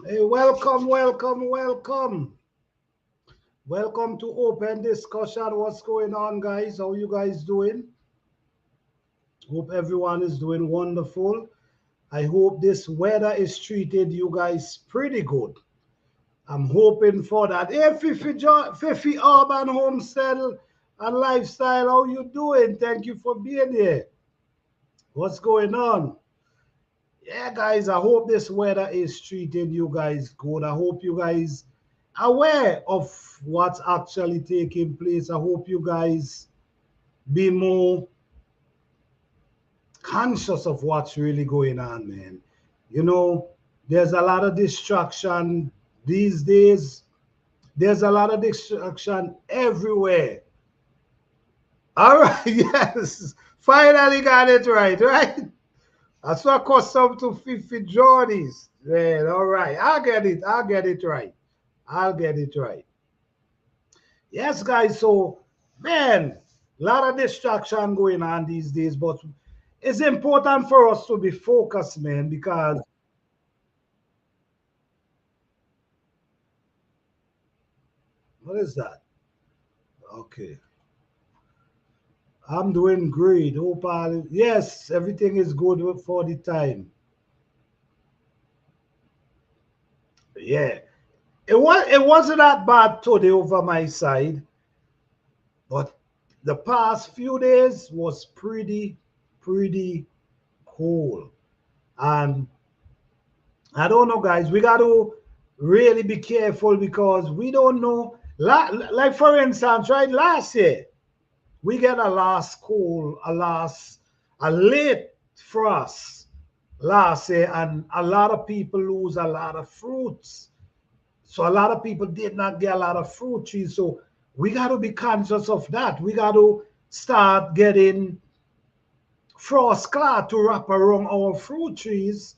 Hey, welcome, welcome, welcome. Welcome to Open Discussion. What's going on, guys? How you guys doing? Hope everyone is doing wonderful. I hope this weather is treated you guys pretty good. I'm hoping for that. Hey, Fifi Urban Homestead and Lifestyle, how you doing? Thank you for being here. What's going on? Yeah, guys, I hope this weather is treating you guys good. I hope you guys aware of what's actually taking place. I hope you guys be more conscious of what's really going on, man. You know, there's a lot of distraction these days. There's a lot of distraction everywhere. All right, yes, finally got it right, right? That's what custom to 50 Jordies. Man, all right. I'll get it. I'll get it right. I'll get it right. Yes, guys. So, man, a lot of distraction going on these days, but it's important for us to be focused, man, because what is that? Okay. I'm doing great. Hope all, yes, everything is good for the time. Yeah. It wasn't that bad today over my side. But the past few days was pretty cool. And I don't know, guys, we got to really be careful because we don't know. Like, for instance, right, last year, we get a last cool, a late frost last year, and a lot of people lose a lot of fruits. So a lot of people did not get a lot of fruit trees. So we got to be conscious of that. We got to start getting frost cloth to wrap around our fruit trees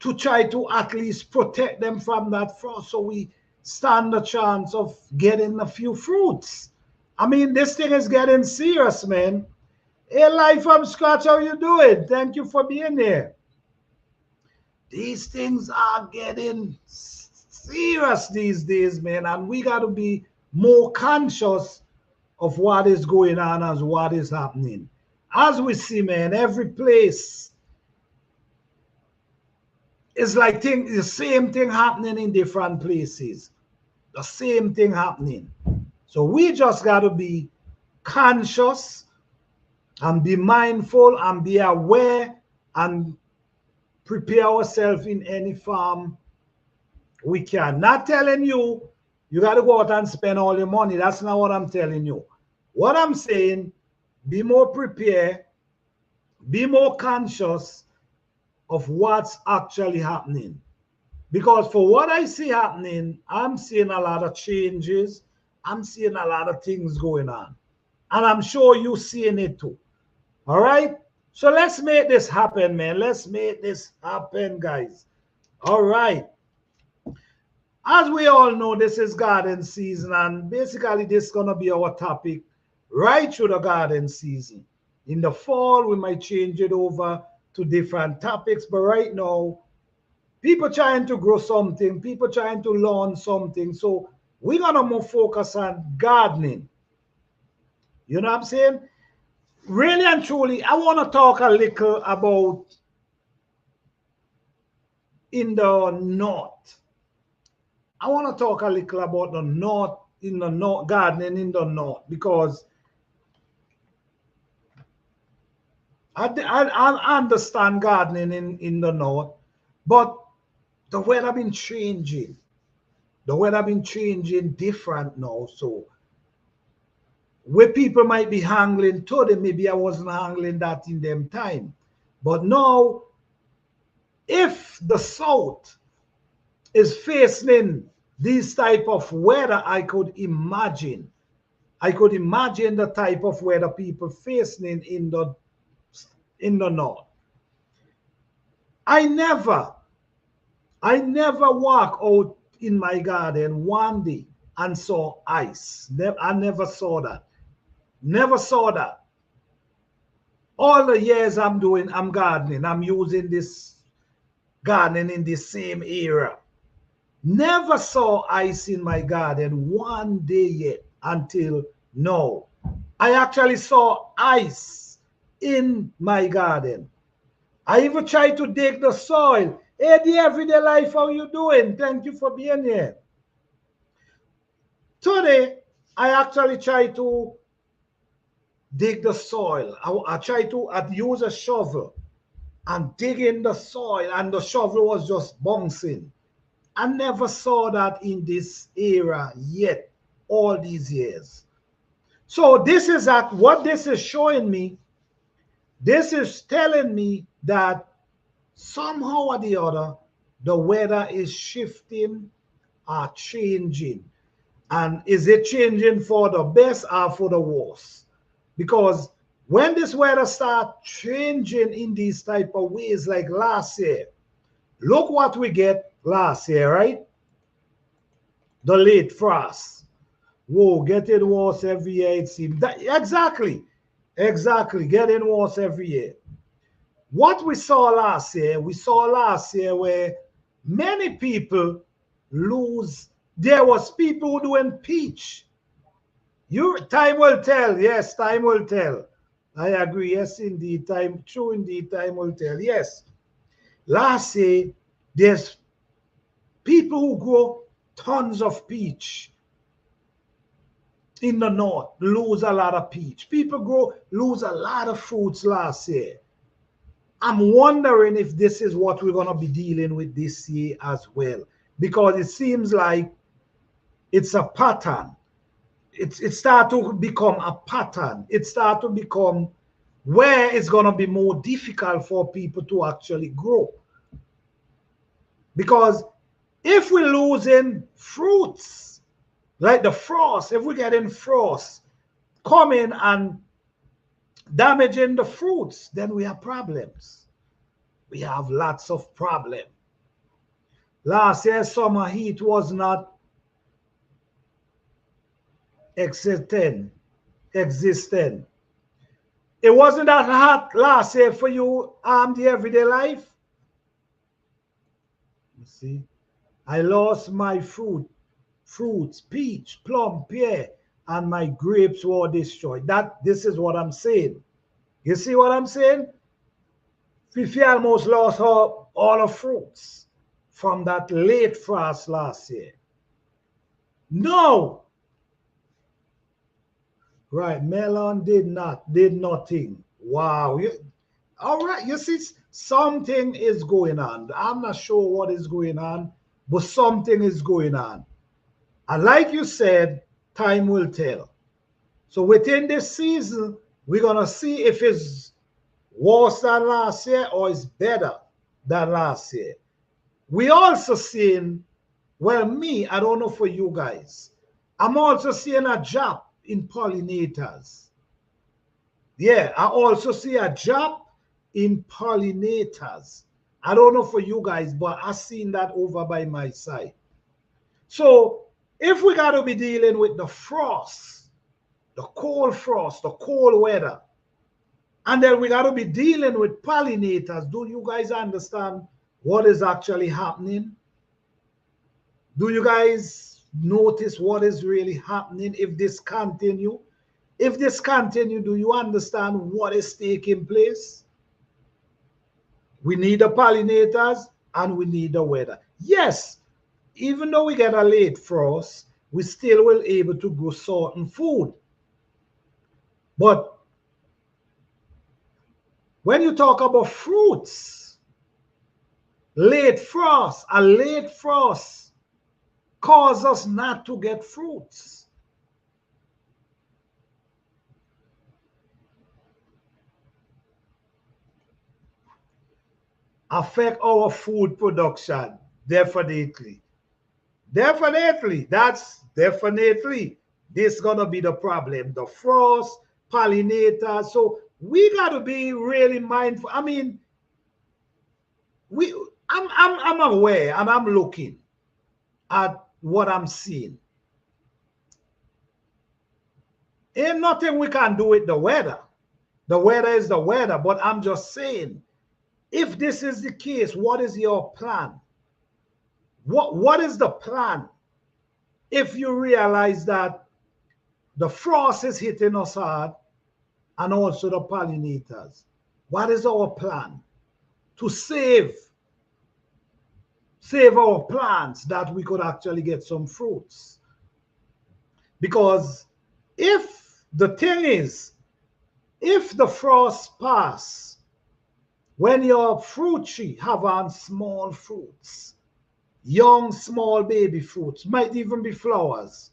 to try to at least protect them from that frost so we stand a chance of getting a few fruits. I mean, this thing is getting serious, man. Hey, Life from Scratch, how you doing? Thank you for being here. These things are getting serious these days, man, and we got to be more conscious of what is going on as what is happening. As we see, man, every place is like the same thing happening in different places. The same thing happening. So we just got to be conscious and be mindful and be aware and prepare ourselves in any form we can. Not telling you got to go out and spend all your money. That's not what I'm telling you. What I'm saying, be more prepared, be more conscious of what's actually happening. Because for what I see happening, I'm seeing a lot of changes. I'm seeing a lot of things going on. And I'm sure you're seeing it too. All right? So let's make this happen, man. Let's make this happen, guys. All right. As we all know, this is garden season, and basically, this is going to be our topic right through the garden season. In the fall, we might change it over to different topics, but right now, people trying to grow something, people trying to learn something. So we're going to more focus on gardening. You know what I'm saying? Really and truly, I want to talk a little about in the north. I want to talk a little about the north, in the north, gardening in the north, because I understand gardening in the north, but the weather been changing. The weather been changing different now. So where people might be handling today, maybe I wasn't handling that in them time. But now, if the south is facing this type of weather, I could imagine the type of weather people facing in the north. I never, I never walk out in my garden one day and saw ice. I never saw that. Never saw that. All the years I'm gardening, I'm using this gardening in the same era. Never saw ice in my garden one day yet until now. I actually saw ice in my garden. I even tried to dig the soil. Hey, the everyday life, how you doing? Thank you for being here. Today, I actually try to dig the soil. I try to use a shovel and dig in the soil, and the shovel was just bouncing. I never saw that in this era yet, all these years. So this is what this is showing me. This is telling me that somehow or the other, the weather is shifting or changing. And is it changing for the best or for the worst? Because when this weather start changing in these type of ways like last year, look what we get last year, right? The late frost. Whoa, getting worse every year, it seems. Exactly. Getting worse every year. What we saw last year where many people lose. There was people doing peach. Time will tell. Yes, time will tell. I agree. Yes, indeed. True indeed, time will tell. Yes. Last year, there's people who grow tons of peach in the north, lose a lot of peach. People lose a lot of fruits last year. I'm wondering if this is what we're going to be dealing with this year as well, because it seems like it's a pattern. It starts to become a pattern. It starts to become where it's going to be more difficult for people to actually grow. Because if we're losing fruits, like the frost, if we're getting frost coming and damaging the fruits, then we have problems. We have lots of problems. Last year, summer heat was not existent. It wasn't that hot last year for you, the everyday life. You see, I lost my fruits, peach, plum, pear, and my grapes were destroyed. This is what I'm saying. You see what I'm saying? Fifi almost lost all the fruits from that late frost last year. No. Right, melon did nothing. Wow. All right, you see, something is going on. I'm not sure what is going on, but something is going on. And like you said, time will tell. So within this season, we're going to see if it's worse than last year or it's better than last year. We also seeing, well, I don't know for you guys, I'm also seeing a drop in pollinators. Yeah, I also see a drop in pollinators. I don't know for you guys, but I've seen that over by my side. So if we got to be dealing with the frost, the cold weather, and then we got to be dealing with pollinators, do you guys understand what is actually happening? Do you guys notice what is really happening if this continue? If this continue, do you understand what is taking place? We need the pollinators and we need the weather. Yes, even though we get a late frost, we still will able to grow certain food. But when you talk about fruits, a late frost cause us not to get fruits. Affect our food production, definitely. That's definitely this gonna be the problem. The frost, pollinators. So we gotta be really mindful. I mean, I'm aware and I'm looking at what I'm seeing. Ain't nothing we can do with the weather. The weather is the weather, but I'm just saying If this is the case, what is your plan? What is the plan? If you realize that the frost is hitting us hard and also the pollinators, what is our plan to save our plants that we could actually get some fruits? Because if the thing is, if the frost pass, when your fruit tree have on small fruits, young small baby fruits, might even be flowers,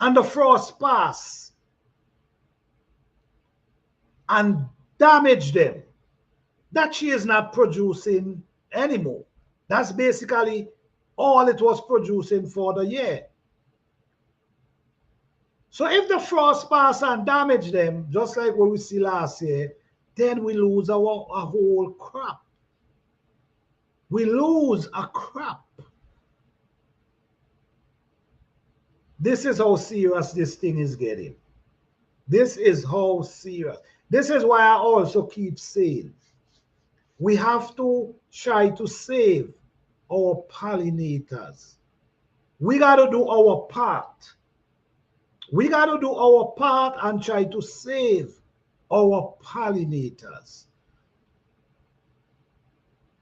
and the frost pass and damage them, that tree is not producing anymore. That's basically all it was producing for the year. So if the frost pass and damage them, just like what we see last year, then we lose a whole crop. We lose a crop. This is how serious this thing is getting. This is how serious. This is why I also keep saying we have to try to save our pollinators. We got to do our part. We got to do our part and try to save our pollinators.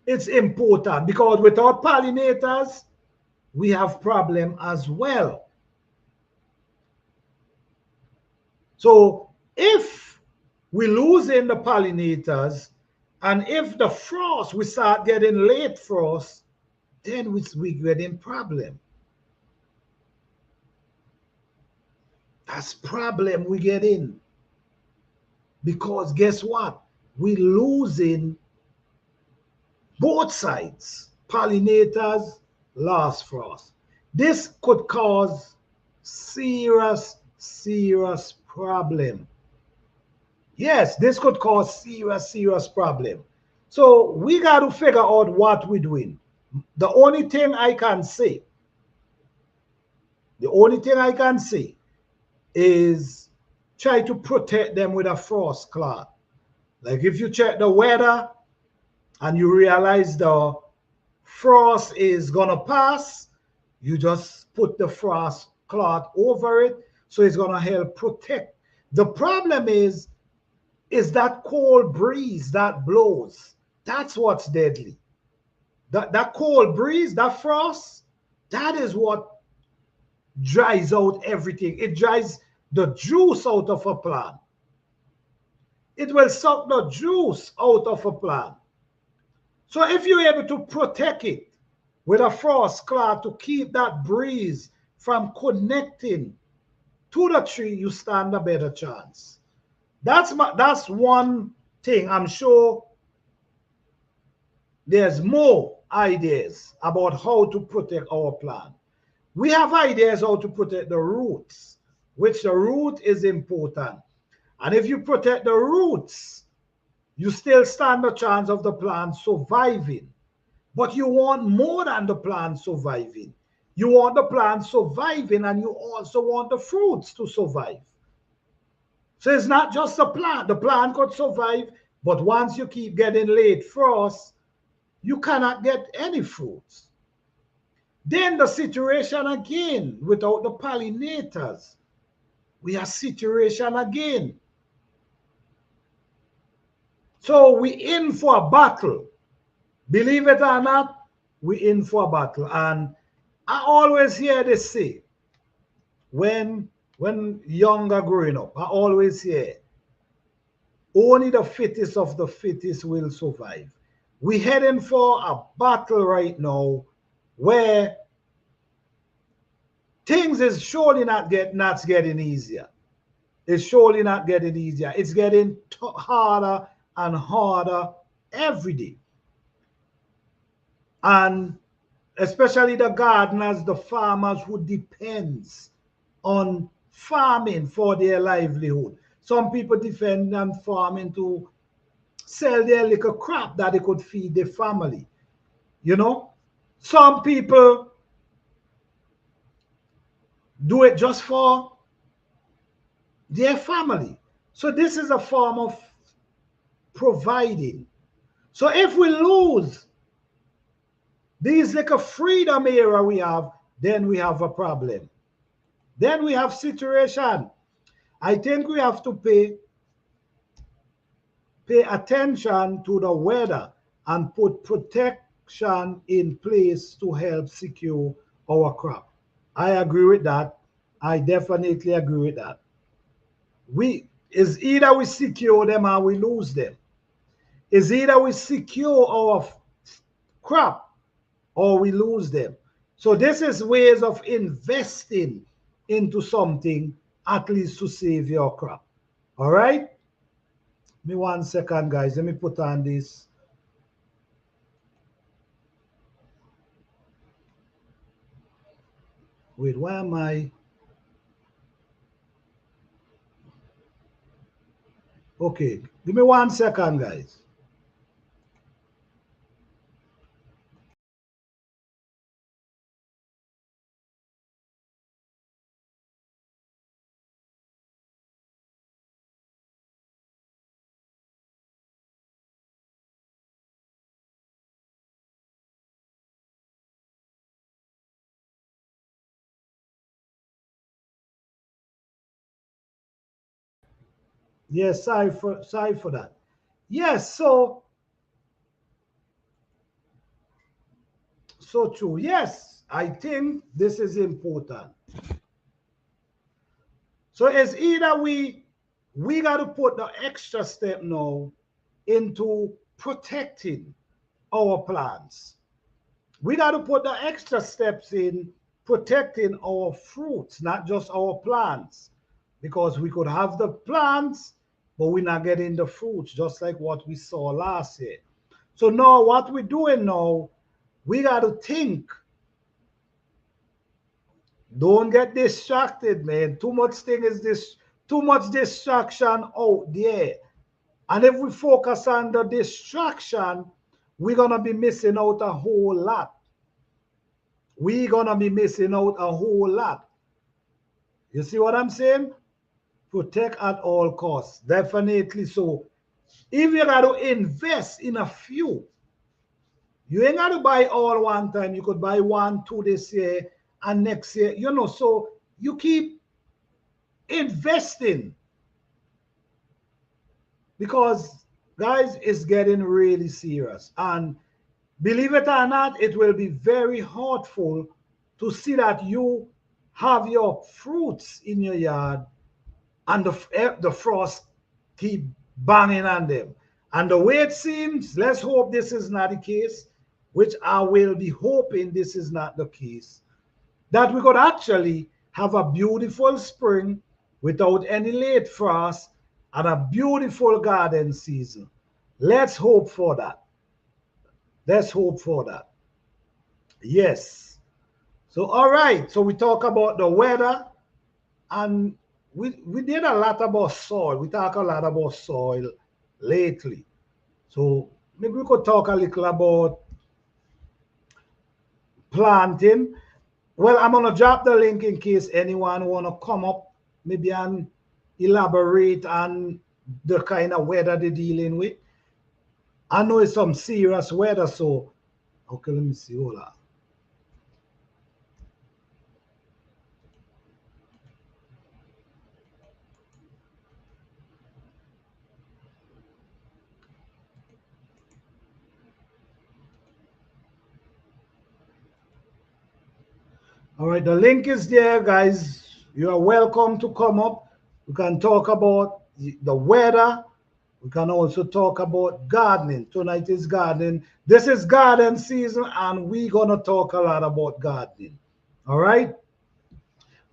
It's important because without pollinators, we have problem as well. So if we losing the pollinators, and if the frost, we start getting late frost, then we getting problem. That's problem we get in. Because guess what? We losing both sides. Pollinators, last frost. This could cause serious problem. Yes, this could cause serious problem. So we got to figure out what we're doing. The only thing I can say is try to protect them with a frost cloth. Like if you check the weather and you realize the frost is gonna pass, you just put the frost cloth over it, so it's gonna help protect. The problem is that cold breeze that blows. That's what's deadly. That cold breeze, that frost, that is what dries out everything. It dries the juice out of a plant. It will suck the juice out of a plant. So if you're able to protect it with a frost cloth to keep that breeze from connecting to the tree, you stand a better chance. That's one thing. I'm sure there's more ideas about how to protect our plant. We have ideas how to protect the roots, which the root is important. And if you protect the roots, you still stand a chance of the plant surviving. But you want more than the plant surviving. You want the plant surviving, and you also want the fruits to survive. So it's not just the plant. The plant could survive, but once you keep getting late frost, you cannot get any fruits. Then the situation again, without the pollinators, we are situation again. So we in for a battle. Believe it or not, we in for a battle. And I always hear this say, when younger growing up, I always hear, only the fittest of the fittest will survive. We're heading for a battle right now where things is surely not getting easier. It's surely not getting easier. It's getting harder and harder every day. And especially the gardeners, the farmers who depends on farming for their livelihood. Some people depend on farming to sell their little crop that they could feed their family. You know, some people do it just for their family. So this is a form of providing. So if we lose these like a freedom era we have, then we have a problem. Then we have situation. I think we have to pay attention to the weather and put protection in place to help secure our crop. I agree with that. I definitely agree with that. Is either we secure them or we lose them. Is either we secure our crop or we lose them. So this is ways of investing into something at least to save your crop. All right? Me 1 second, guys. Let me put on this. Wait, why am I? Okay, give me 1 second, guys. Yes, sorry for that. Yes, so true. Yes, I think this is important. So it's either we got to put the extra step now into protecting our plants. We got to put the extra steps in protecting our fruits, not just our plants, because we could have the plants, but we're not getting the fruits, just like what we saw last year. So now what we're doing now, we got to think. Don't get distracted, man. Too much thing is this, too much distraction out there. And if we focus on the distraction, we're gonna be missing out a whole lot. We're gonna be missing out a whole lot. You see what I'm saying? Protect at all costs. Definitely so. If you got to invest in a few, you ain't got to buy all one time. You could buy 1, 2 this year and next year, so you keep investing because, guys, it's getting really serious. And believe it or not, it will be very hurtful to see that you have your fruits in your yard and the frost keep banging on them. And the way it seems, let's hope this is not the case, which I will be hoping this is not the case, that we could actually have a beautiful spring without any late frost and a beautiful garden season. Let's hope for that. Let's hope for that. Yes. So, all right. So we talk about the weather, and we did a lot about soil. We talk a lot about soil lately. So maybe we could talk a little about planting. Well, I'm gonna drop the link in case anyone wanna come up, maybe and elaborate on the kind of weather they're dealing with. I know it's some serious weather, so okay, let me see. Hold on. All right, the link is there, guys. You are welcome to come up. We can talk about the weather. We can also talk about gardening. Tonight is gardening. This is garden season, and we're going to talk a lot about gardening. All right?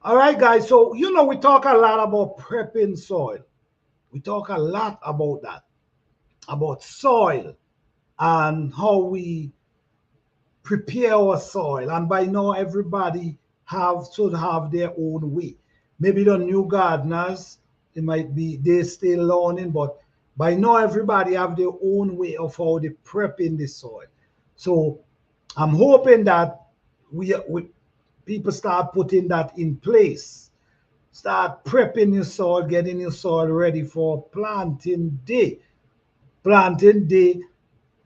All right, guys. So, we talk a lot about prepping soil. We talk a lot about that, about soil and how we prepare our soil. And by now, everybody should have their own way. Maybe the new gardeners, they still learning, but by now everybody have their own way of how they prepping the soil. So I'm hoping that we people start putting that in place. Start prepping your soil, getting your soil ready for planting day. Planting day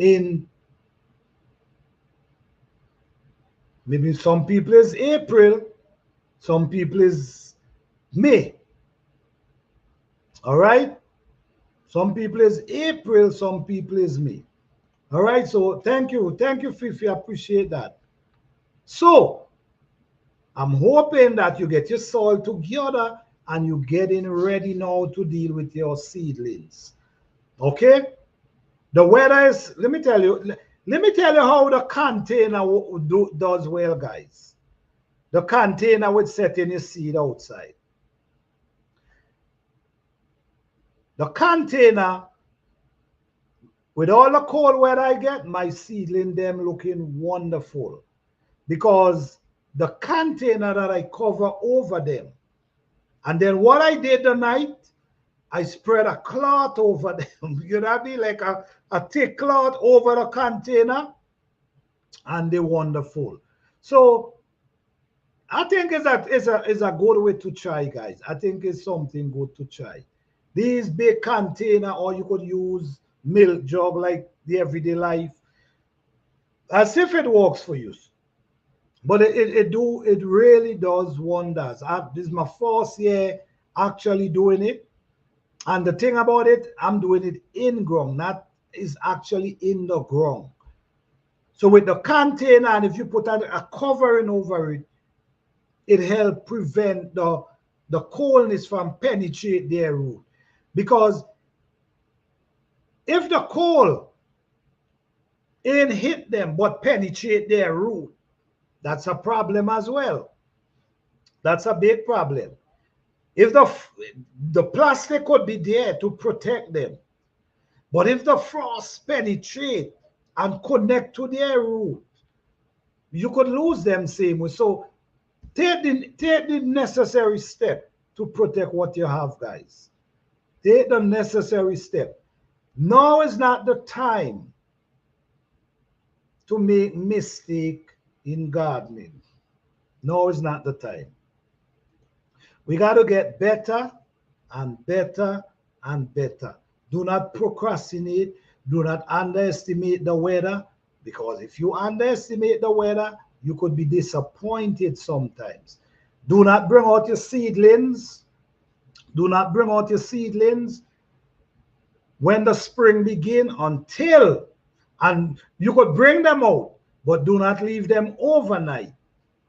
in maybe some people is April, some people is May. All right. Some people is April, some people is May. All right. So thank you. Thank you, Fifi. I appreciate that. So I'm hoping that you get your soil together and you getting ready now to deal with your seedlings. Okay? The weather is, let me tell you how the container does well, guys. The container with setting your seed outside. The container, with all the cold weather I get, my seedling them looking wonderful because the container that I cover over them. And then what I did tonight, I spread a cloth over them. You know what I mean? Like a thick cloth over the container. And they're wonderful. So I think it's a good way to try, guys. I think it's something good to try. These big container, or you could use milk jug like the everyday life. As if it works for you. But it really does wonders. This is my first year actually doing it. And the thing about it, I'm doing it in ground, not is actually in the ground. So with the container, and if you put a covering over it, it helps prevent the coldness from penetrate their root. Because if the cold ain't hit them but penetrate their root, that's a problem as well. That's a big problem. If the plastic could be there to protect them, but if the frost penetrate and connect to their root, you could lose them same way. So take the necessary step to protect what you have, guys. Take the necessary step. Now is not the time to make mistake in gardening. Now is not the time. We got to get better and better and better. Do not procrastinate. Do not underestimate the weather, because if you underestimate the weather, you could be disappointed sometimes. Do not bring out your seedlings. Do not bring out your seedlings when the spring begins until, and you could bring them out, but do not leave them overnight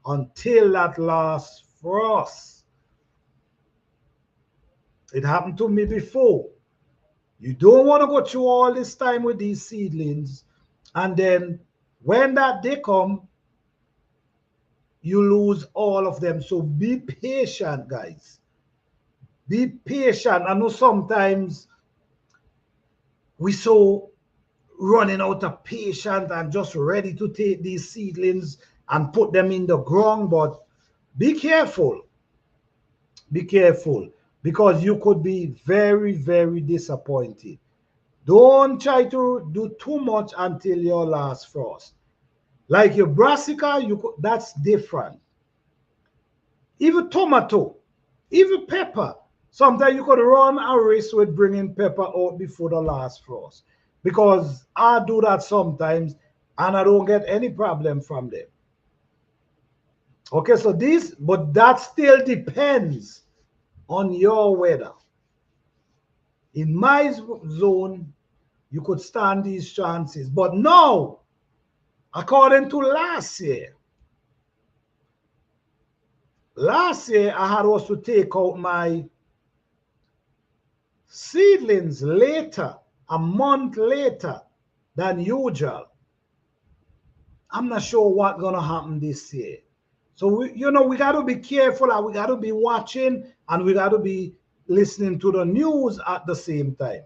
until that last frost. It happened to me before. You don't want to go through all this time with these seedlings, and then when that day come, you lose all of them. So be patient, guys. Be patient. I know sometimes we so running out of patience and just ready to take these seedlings and put them in the ground, but be careful. Be careful, because you could be very, very disappointed. Don't try to do too much until your last frost. Like your brassica, that's different. Even tomato, even pepper. Sometimes you could run a race with bringing pepper out before the last frost, because I do that sometimes and I don't get any problem from them. Okay, so but that still depends on your weather. In my zone, you could stand these chances. But now, according to last year I had also take out my seedlings later, a month later than usual. I'm not sure what's going to happen this year. So, we got to be careful, and we got to be watching, and we got to be listening to the news at the same time.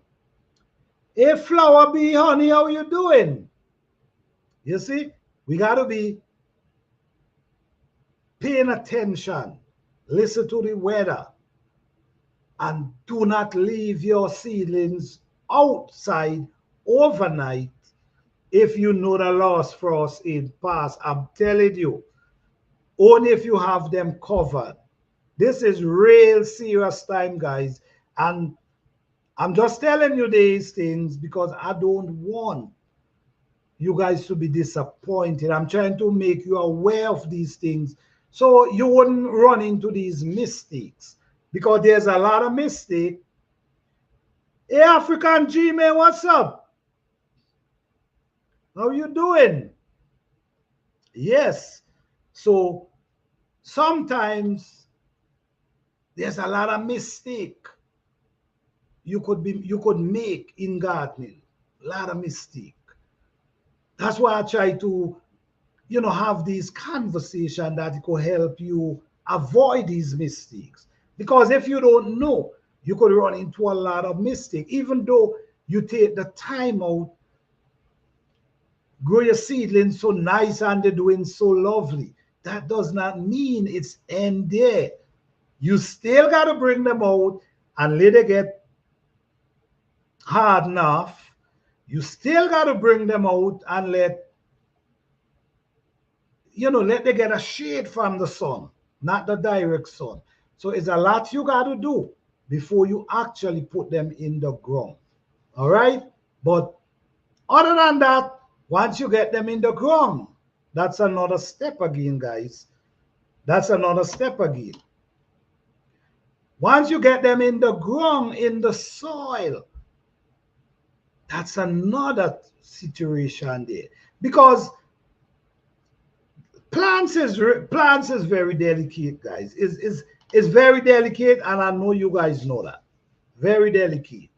Hey, Flower Bee, honey, how you doing? You see, we got to be paying attention, listen to the weather, and do not leave your seedlings outside overnight if you know the last frost is past. I'm telling you, only if you have them covered. This is real serious time, guys. And I'm just telling you these things because I don't want you guys to be disappointed. I'm trying to make you aware of these things so you wouldn't run into these mistakes, because there's a lot of mistake. Hey, African G-Man, what's up? How you doing? Yes. So sometimes there's a lot of mistake you could make in gardening. A lot of mistake. That's why I try to, have these conversations that could help you avoid these mistakes. Because if you don't know, you could run into a lot of mistakes. Even though you take the time out, grow your seedlings so nice and they're doing so lovely, that does not mean it's end there. You still got to bring them out and let it get hard enough. You still got to bring them out and let they get a shade from the sun, not the direct sun. So it's a lot you got to do before you actually put them in the ground. All right. But other than that, once you get them in the ground, that's another step again, guys. That's another step again. Once you get them in the ground, in the soil, that's another situation there. Because plants is very delicate, guys. It's very delicate, and I know you guys know that. Very delicate.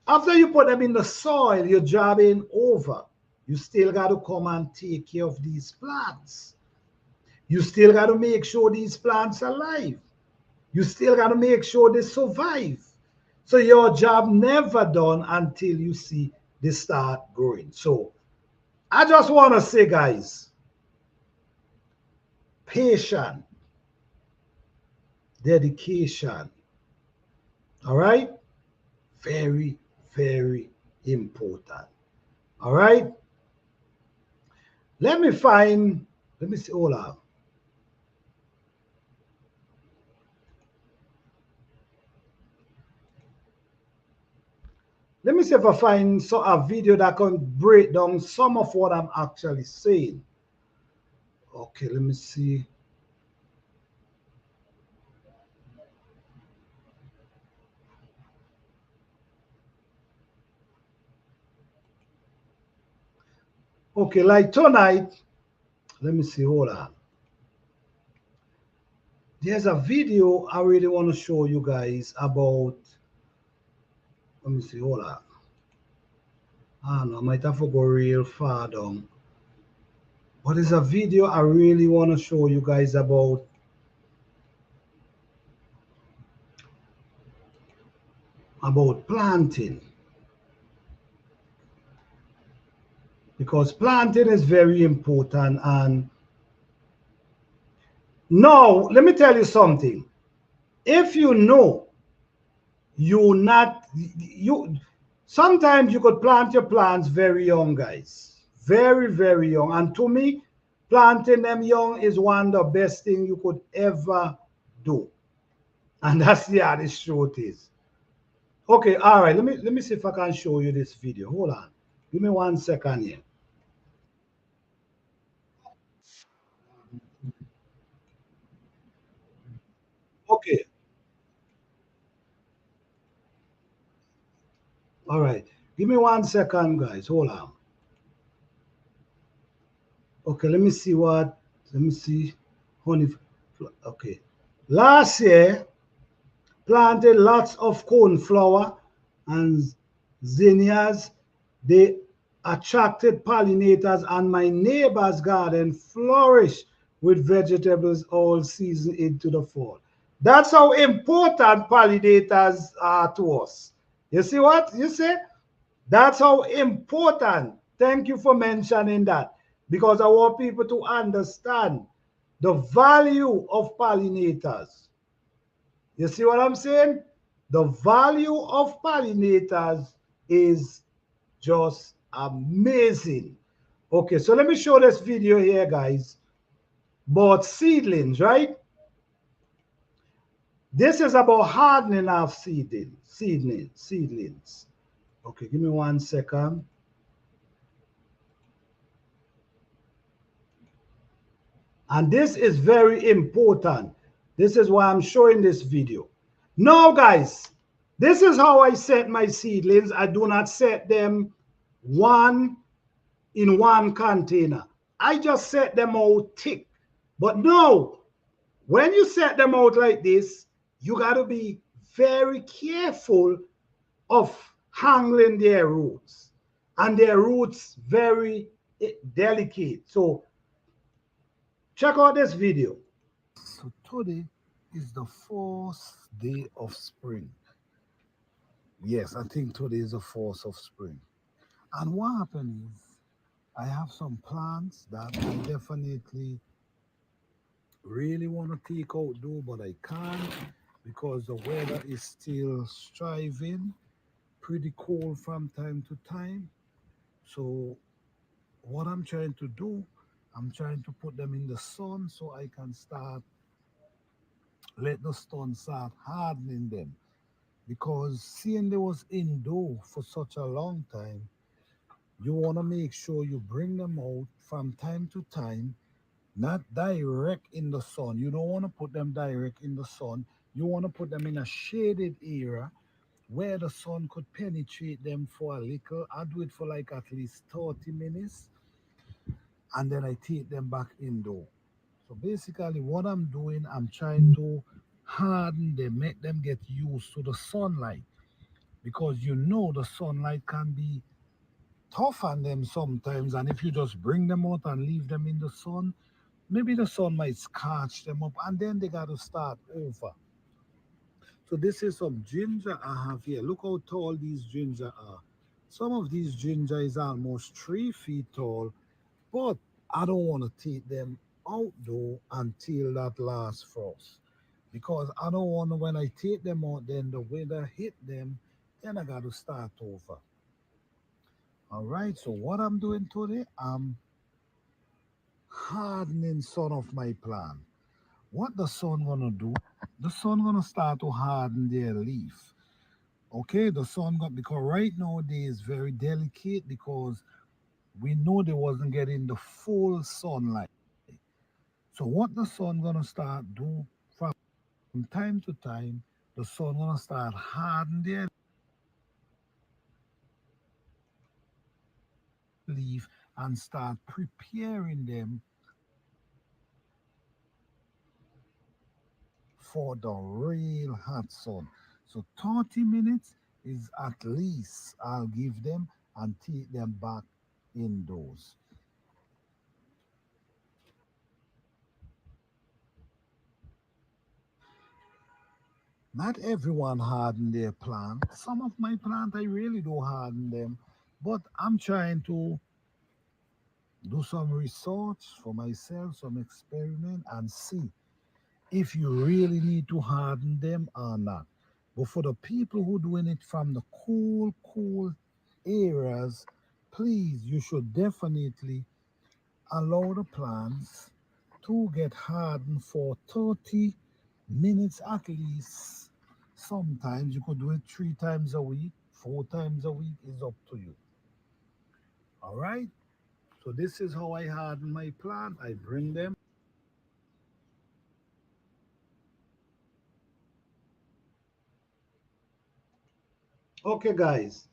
After you put them in the soil, your job ain't over. You still got to come and take care of these plants. You still got to make sure these plants are alive. You still got to make sure they survive. So your job never done until you see they start growing. So I just want to say, guys, patience, dedication, all right? Very, very important. All right? Let me see, hold on. Let me see if I find a video that can break down some of what I'm actually saying. Okay, let me see. Okay, like tonight, let me see, hold on. There's a video I really want to show you guys about, let me see, hold on. I don't know, I might have to go real far down. But there's a video I really want to show you guys about planting. Because planting is very important. And now, let me tell you something. If you know sometimes you could plant your plants very young, guys. Very, very young. And to me, planting them young is one of the best things you could ever do. And that's the honest truth is. Okay, all right. Let me see if I can show you this video. Hold on. Give me 1 second here. Okay. All right. Give me 1 second, guys. Hold on. Okay, let me see what. Let me see. Honey. Okay. Last year, planted lots of cornflower and zinnias. They attracted pollinators, and my neighbor's garden flourished with vegetables all season into the fall. That's how important pollinators are to us. You see what you say? That's how important. Thank you for mentioning that, because I want people to understand the value of pollinators. You see what I'm saying? The value of pollinators is just amazing. Okay, so let me show this video here, guys, about seedlings, right? This is about hardening of seedlings. Okay, give me 1 second. And this is very important. This is why I'm showing this video. Now, guys, this is how I set my seedlings. I do not set them one in one container. I just set them out thick. But no, when you set them out like this, you got to be very careful of handling their roots. And their roots very delicate. So check out this video. So today is the fourth day of spring. Yes, I think today is the fourth of spring. And what happened is I have some plants that I definitely really want to take out though, but I can't because the weather is still striving, pretty cold from time to time. So what I'm trying to do, I'm trying to put them in the sun so I can start let the sun start hardening them. Because seeing they was indoor for such a long time, you want to make sure you bring them out from time to time, not direct in the sun. You don't want to put them direct in the sun. You want to put them in a shaded area where the sun could penetrate them for a little. I do it for like at least 30 minutes and then I take them back indoor. So basically, what I'm doing, I'm trying to harden them, make them get used to the sunlight because you know the sunlight can be tough on them sometimes. And if you just bring them out and leave them in the sun, maybe the sun might scorch them up and then they got to start over. So this is some ginger I have here. Look how tall these ginger are. Some of these ginger is almost 3 feet tall, but I don't want to take them out though until that last frost. Because I don't want to, when I take them out, then the weather hit them, then I got to start over. All right, so what I'm doing today, I'm hardening some of my plant. What the sun gonna do? The sun gonna start to harden their leaf. Okay, the sun got because right now they is very delicate because we know they wasn't getting the full sunlight. So what the sun gonna start do from time to time, the sun gonna start harden their leaf and start preparing them for the real hot sun. So 30 minutes is at least I'll give them and take them back indoors. Not everyone harden their plant. Some of my plant I really do harden them, but I'm trying to do some research for myself, some experiment, and see if you really need to harden them or not. But for the people who doing it from the cool areas, please, you should definitely allow the plants to get hardened for 30 minutes at least. Sometimes you could do it 3 times a week, 4 times a week is up to you. All right. So this is how I harden my plant. I bring them. Okay, guys.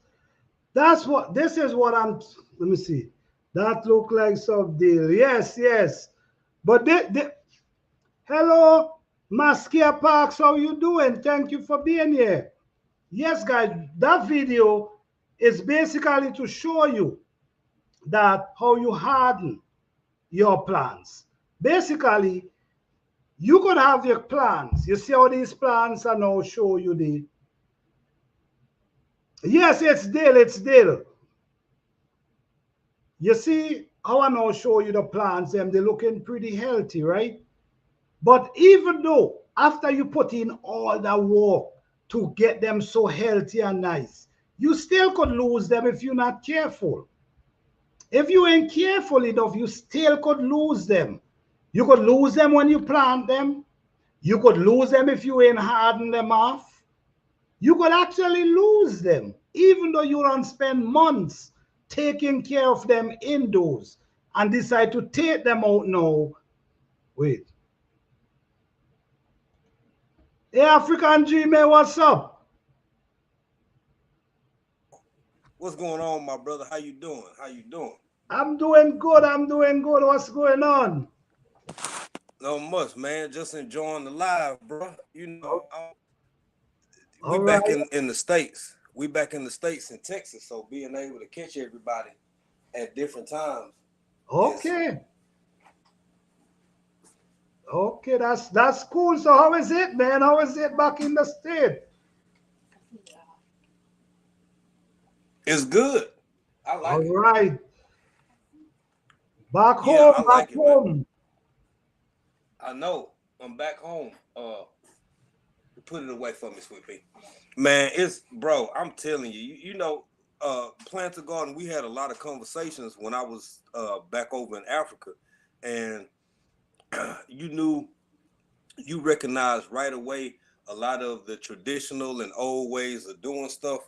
That's what this is what I'm let me see. That look like some deal. Yes, yes. But hello, Maskia Parks, how you doing? Thank you for being here. Yes, guys, that video is basically to show you that how you harden your plants. Basically, you could have your plants. You see how these plants are now show you the yes, it's dill, it's dill. You see how I now show you the plants, them they're looking pretty healthy, right? But even though after you put in all that work to get them so healthy and nice, you still could lose them if you're not careful. If you ain't careful enough, you still could lose them. You could lose them when you plant them. You could lose them if you ain't harden them off. You could actually lose them, even though you don't spend months taking care of them indoors and decide to take them out now Wait. Hey, African Dreamer, what's up? What's going on, my brother? How you doing? How you doing? I'm doing good. I'm doing good. What's going on? No much, man. Just enjoying the live, bro. Oh, We all back right. in the States. We back in the States in Texas. So being able to catch everybody at different times is Okay. Okay, that's cool. So how is it, man? How is it back in the state? it's good. I All like it. right. Back Yeah, home, I back like it, man. home. I know. I'm back home. Put it away for me, sweet pea. Man, it's bro. I'm telling you. Plant a Garden. We had a lot of conversations when I was back over in Africa, and you knew you recognized right away a lot of the traditional and old ways of doing stuff.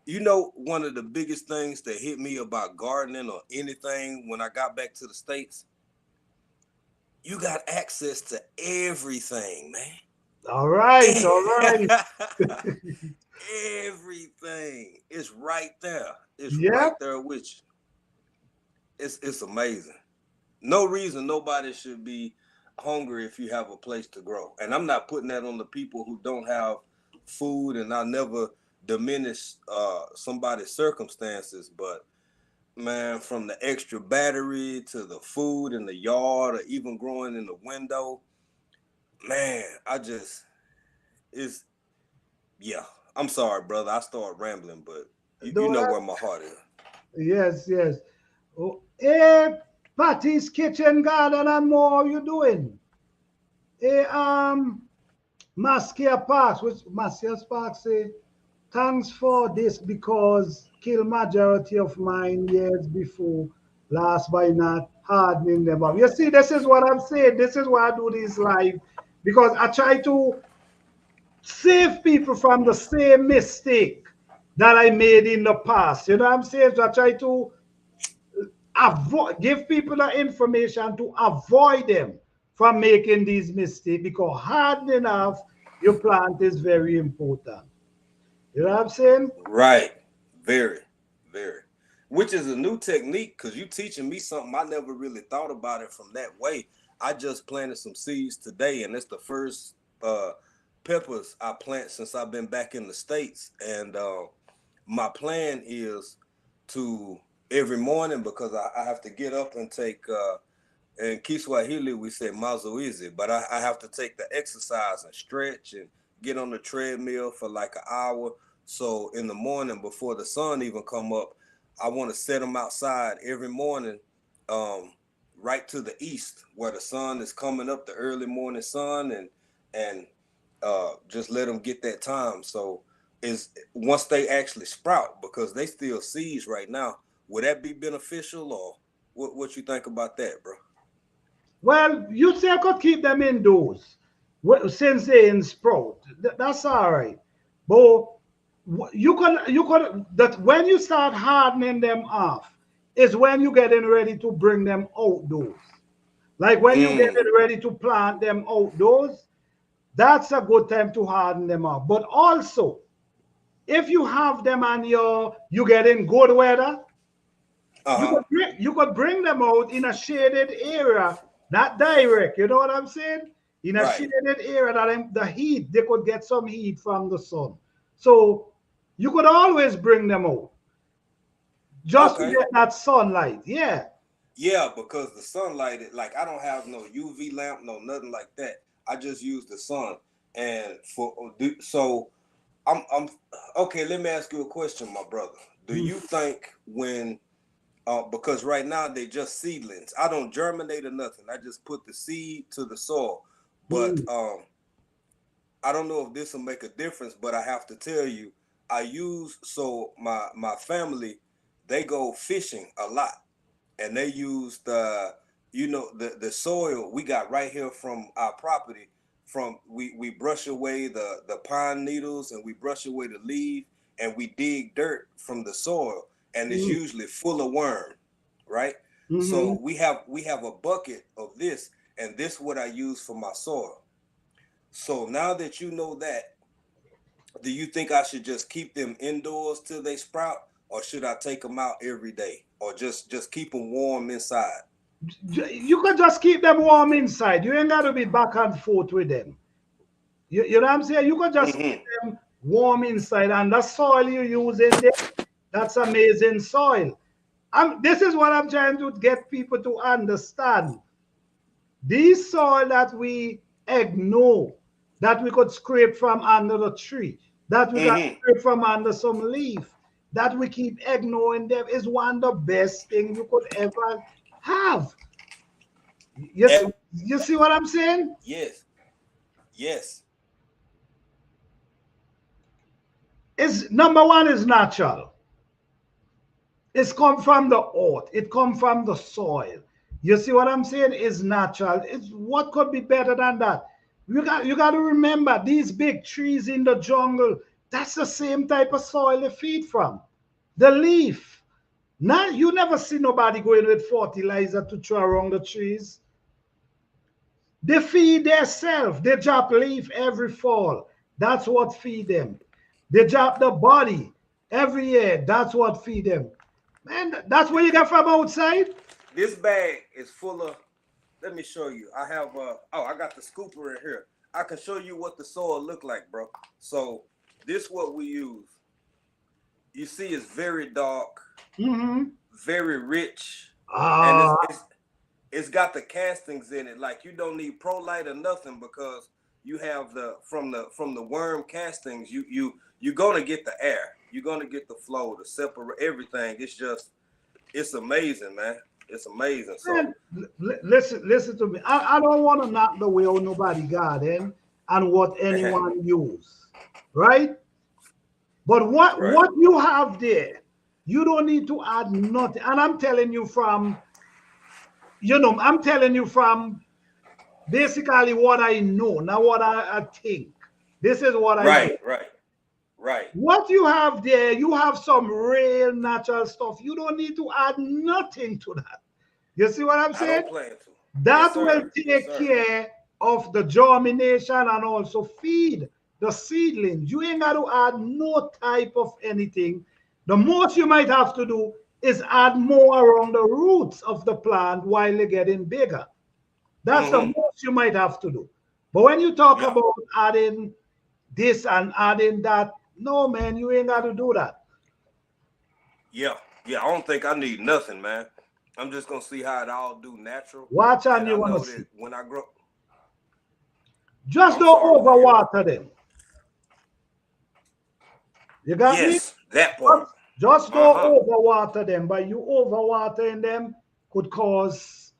One of the biggest things that hit me about gardening or anything when I got back to the States, you got access to everything, All right, all man. right. Everything is right there. It's Yep. right there with you. It's amazing. No reason nobody should be hungry if you have a place to grow. And I'm not putting that on the people who don't have food, and I never diminish somebody's circumstances, but man, from the extra battery to the food in the yard or even growing in the window, man, it's yeah. I'm sorry, brother. I started rambling, but you No, know where my heart is. yes, yes. Oh, hey, Patty's Kitchen Garden and more. How you doing? Hey, Maskia Parks, which Maskia Parks say, thanks for this because kill majority of mine years before last by not hardening them up. You see, this is what I'm saying. This is why I do this live because I try to save people from the same mistake that I made in the past. You know what I'm saying? So I try to avoid give people the information to avoid them from making these mistakes because hardening off your plant is very important. You know what I'm saying? Right. Very, very. Which is a new technique because you teaching me something I never really thought about it from that way. I just planted some seeds today, and it's the first peppers I plant since I've been back in the States. And my plan is to every morning because I have to get up and take in Kiswahili we say mazoezi, but I have to take the exercise and stretch and get on the treadmill for like an hour. So in the morning before the sun even come up, I want to set them outside every morning, um, right to the east where the sun is coming up, the early morning sun, and just let them get that time. So is once they actually sprout because they still seeds right now. Would that be beneficial or what you think about that, bro? Well, you say I could keep them indoors since they in sprout. That's all right. But you could that when you start hardening them off is when you getting ready to bring them outdoors. Like when you Mm, getting ready to plant them outdoors, that's a good time to harden them off. But also, if you have them and you get in good weather, uh-huh. you could bring them out in a shaded area, not direct. You know what I'm saying? In a Right. shaded area that the heat they could get some heat from the sun. So you could always bring them out just to Okay. get that sunlight. Yeah. Yeah, because the sunlight, like I don't have no UV lamp, no nothing like that. I just use the sun. And so I'm okay. Let me ask you a question, my brother. Do Mm, you think when because right now they just seedlings. I don't germinate or nothing. I just put the seed to the soil. But mm, I don't know if this will make a difference, but I have to tell you, I use so my family, they go fishing a lot, and they use the soil we got right here from our property. From we brush away the pine needles and we brush away the leaf and we dig dirt from the soil, and it's mm, usually full of worm, right? mm-hmm. So we have a bucket of this, and this is what I use for my soil. So now that you know that, do you think I should just keep them indoors till they sprout, or should I take them out every day, or just keep them warm inside? You could just keep them warm inside. You ain't got to be back and forth with them. You know what I'm saying? You could just keep them warm inside, and the soil you use in there, that's amazing soil. This is what I'm trying to get people to understand. These soil that we ignore, that we could scrape from under the tree, that we can scrape from under some leaf, that we keep ignoring them, is one of the best things you could ever have. You see what I'm saying? Yes. Yes. It's number one is natural. It's come from the earth. It come from the soil. You see what I'm saying? It's natural. It's what could be better than that? You got to remember these big trees in the jungle. That's the same type of soil they feed from. The leaf. Now you never see nobody going with fertilizer to throw around the trees. They feed themselves. They drop leaf every fall. That's what feed them. They drop the body every year. That's what feed them. Man, that's what you get from outside. This bag is full of, let me show you. I have, I got the scooper in here. I can show you what the soil look like, bro. So this is what we use. You see it's very dark, very rich, and it's got the castings in it. Like you don't need Prolite or nothing, because you have from the worm castings, you're gonna get the air, you're gonna get the flow, the separate everything. It's amazing, man. It's amazing. So man, listen to me. I don't want to knock the way on nobody garden and what anyone use, right? But what you have there, you don't need to add nothing. And I'm telling you from, I'm telling you from basically what I know, not what I think. This is what I know. Right. What you have there, you have some real natural stuff. You don't need to add nothing to that. You see what I'm saying? I don't plan to. That will take care of the germination and also feed the seedlings. You ain't got to add no type of anything. The most you might have to do is add more around the roots of the plant while they're getting bigger. That's the most you might have to do. But when you talk about adding this and adding that, no, man, you ain't got to do that. Yeah, I don't think I need nothing, man. I'm just gonna see how it all do natural. Watch and you want to see. When I grow, just don't overwater them. You got me? Yes, that part. Just don't overwater them. But you overwatering them could cause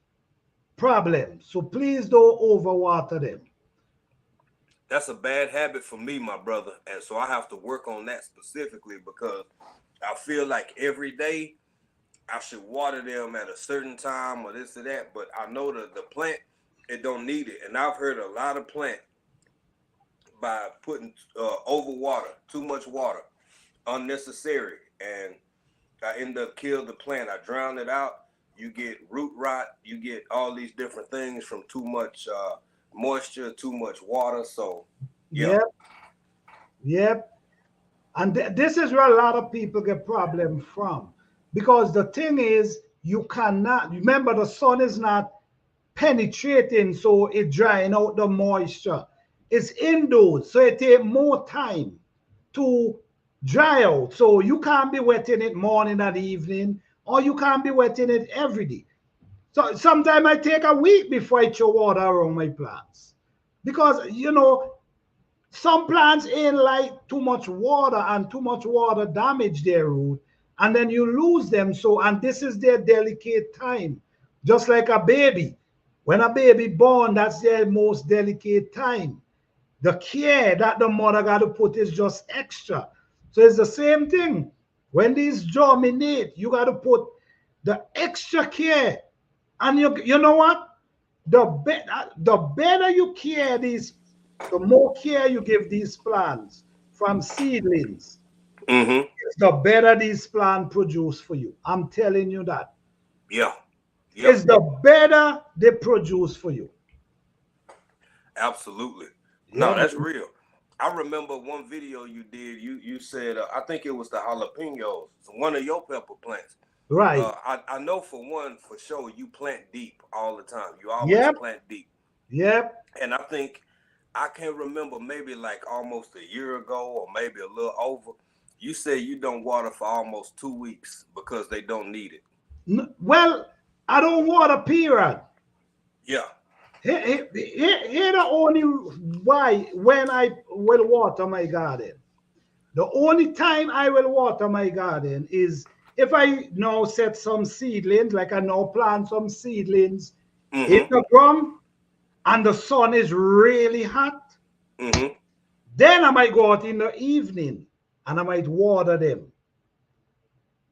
problems. So please don't overwater them. That's a bad habit for me, my brother. And so I have to work on that specifically, because I feel like every day I should water them at a certain time or this or that. But I know that the plant, it don't need it. And I've heard a lot of plant by putting over water, too much water, unnecessary. And I end up killing the plant. I drown it out. You get root rot. You get all these different things from too much moisture, too much water. So yep. And this is where a lot of people get problem from, because the thing is, you cannot remember, the sun is not penetrating, so it drying out the moisture. It's indoors, so it takes more time to dry out. So you can't be wetting it morning and evening, or you can't be wetting it every day. So sometimes I take a week before I throw water around my plants, because some plants ain't like too much water, and too much water damage their root, and then you lose them. So, and this is their delicate time, just like a baby. When a baby born, that's their most delicate time. The care that the mother got to put is just extra. So it's the same thing. When these germinate, you got to put the extra care. And you know what? The better you care these, the more care you give these plants from seedlings, the better these plants produce for you. I'm telling you that. Yeah. It's the better they produce for you. Absolutely. Yeah, No, that's real. I remember one video you did. You said I think it was the jalapenos, one of your pepper plants. right. I know for one for sure you plant deep all the time. You always Yep, plant deep, yep. and I think I can't remember maybe like almost a year ago or maybe a little over. You said you don't water for almost 2 weeks because they don't need it. Well, I don't water, period. Yeah. Here the only why when I will water my garden. The only time I will water my garden is if I now set some seedlings, like I now plant some seedlings in Mm-hmm. the ground and the sun is really hot. Mm-hmm. Then I might go out in the evening and I might water them.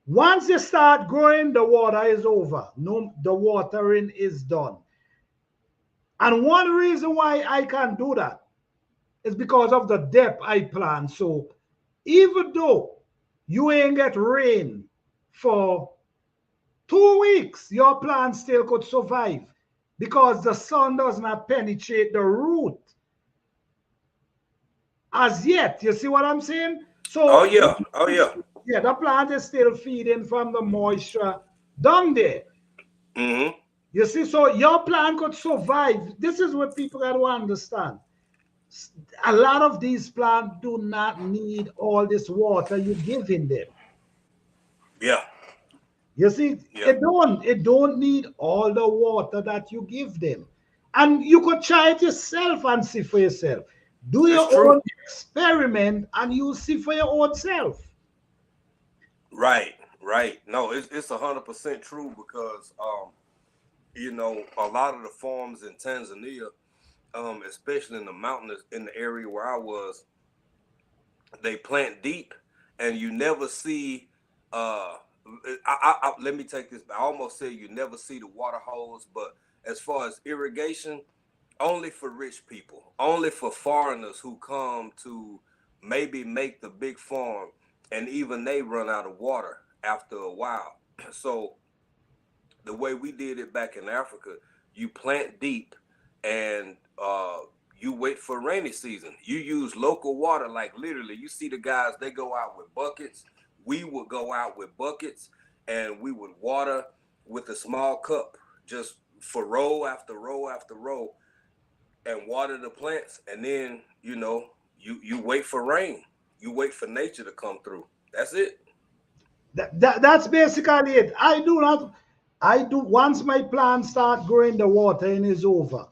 Once they start growing, the water is over. No, the watering is done. And one reason why I can do that is because of the depth I plant. So even though you ain't get rain for 2 weeks, your plant still could survive because the sun does not penetrate the root as yet. You see what I'm saying? Oh So yeah. Oh yeah. yeah, the plant is still feeding from the moisture down there. Mm-hmm. You see, so your plant could survive. This is what people got to understand. A lot of these plants do not need all this water you're giving them. Yeah. You see, Yeah. it don't need all the water that you give them. And you could try it yourself and see for yourself. Do It's your true. own experiment and you see for your own self. Right. Right. No, it's 100% true because you know, a lot of the farms in Tanzania, especially in the mountainous in the area where I was, they plant deep, and you never see. Let me take this. I almost said you never see the water hose, but as far as irrigation, only for rich people, only for foreigners who come to maybe make the big farm, and even they run out of water after a while. So the way we did it back in Africa, you plant deep and you wait for rainy season. You use local water, like literally. You see the guys, they go out with buckets. We would go out with buckets and we would water with a small cup, just for row after row after row, and water the plants. And then, you know, you wait for rain. You wait for nature to come through. That's it. That's basically it. I do, once my plants start growing, the watering is over.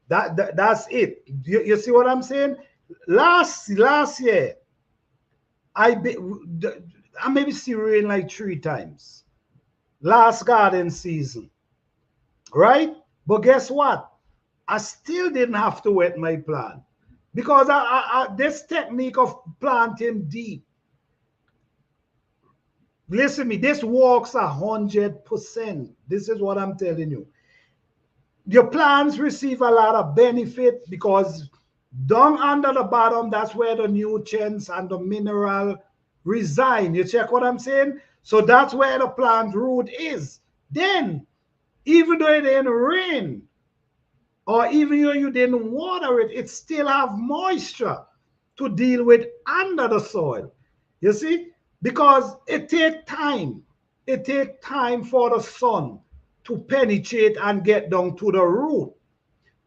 That's it. You see what I'm saying? Last year, I be, I maybe see rain like 3 times. Last garden season, right? But guess what? I still didn't have to wet my plant because this technique of planting deep. Listen to me, this works 100%. This is what I'm telling you. Your plants receive a lot of benefit because down under the bottom, that's where the nutrients and the mineral reside. You check what I'm saying? So that's where the plant root is. Then, even though it didn't rain, or even though you didn't water it, it still have moisture to deal with under the soil. You see? Because it takes time. It takes time for the sun to penetrate and get down to the root.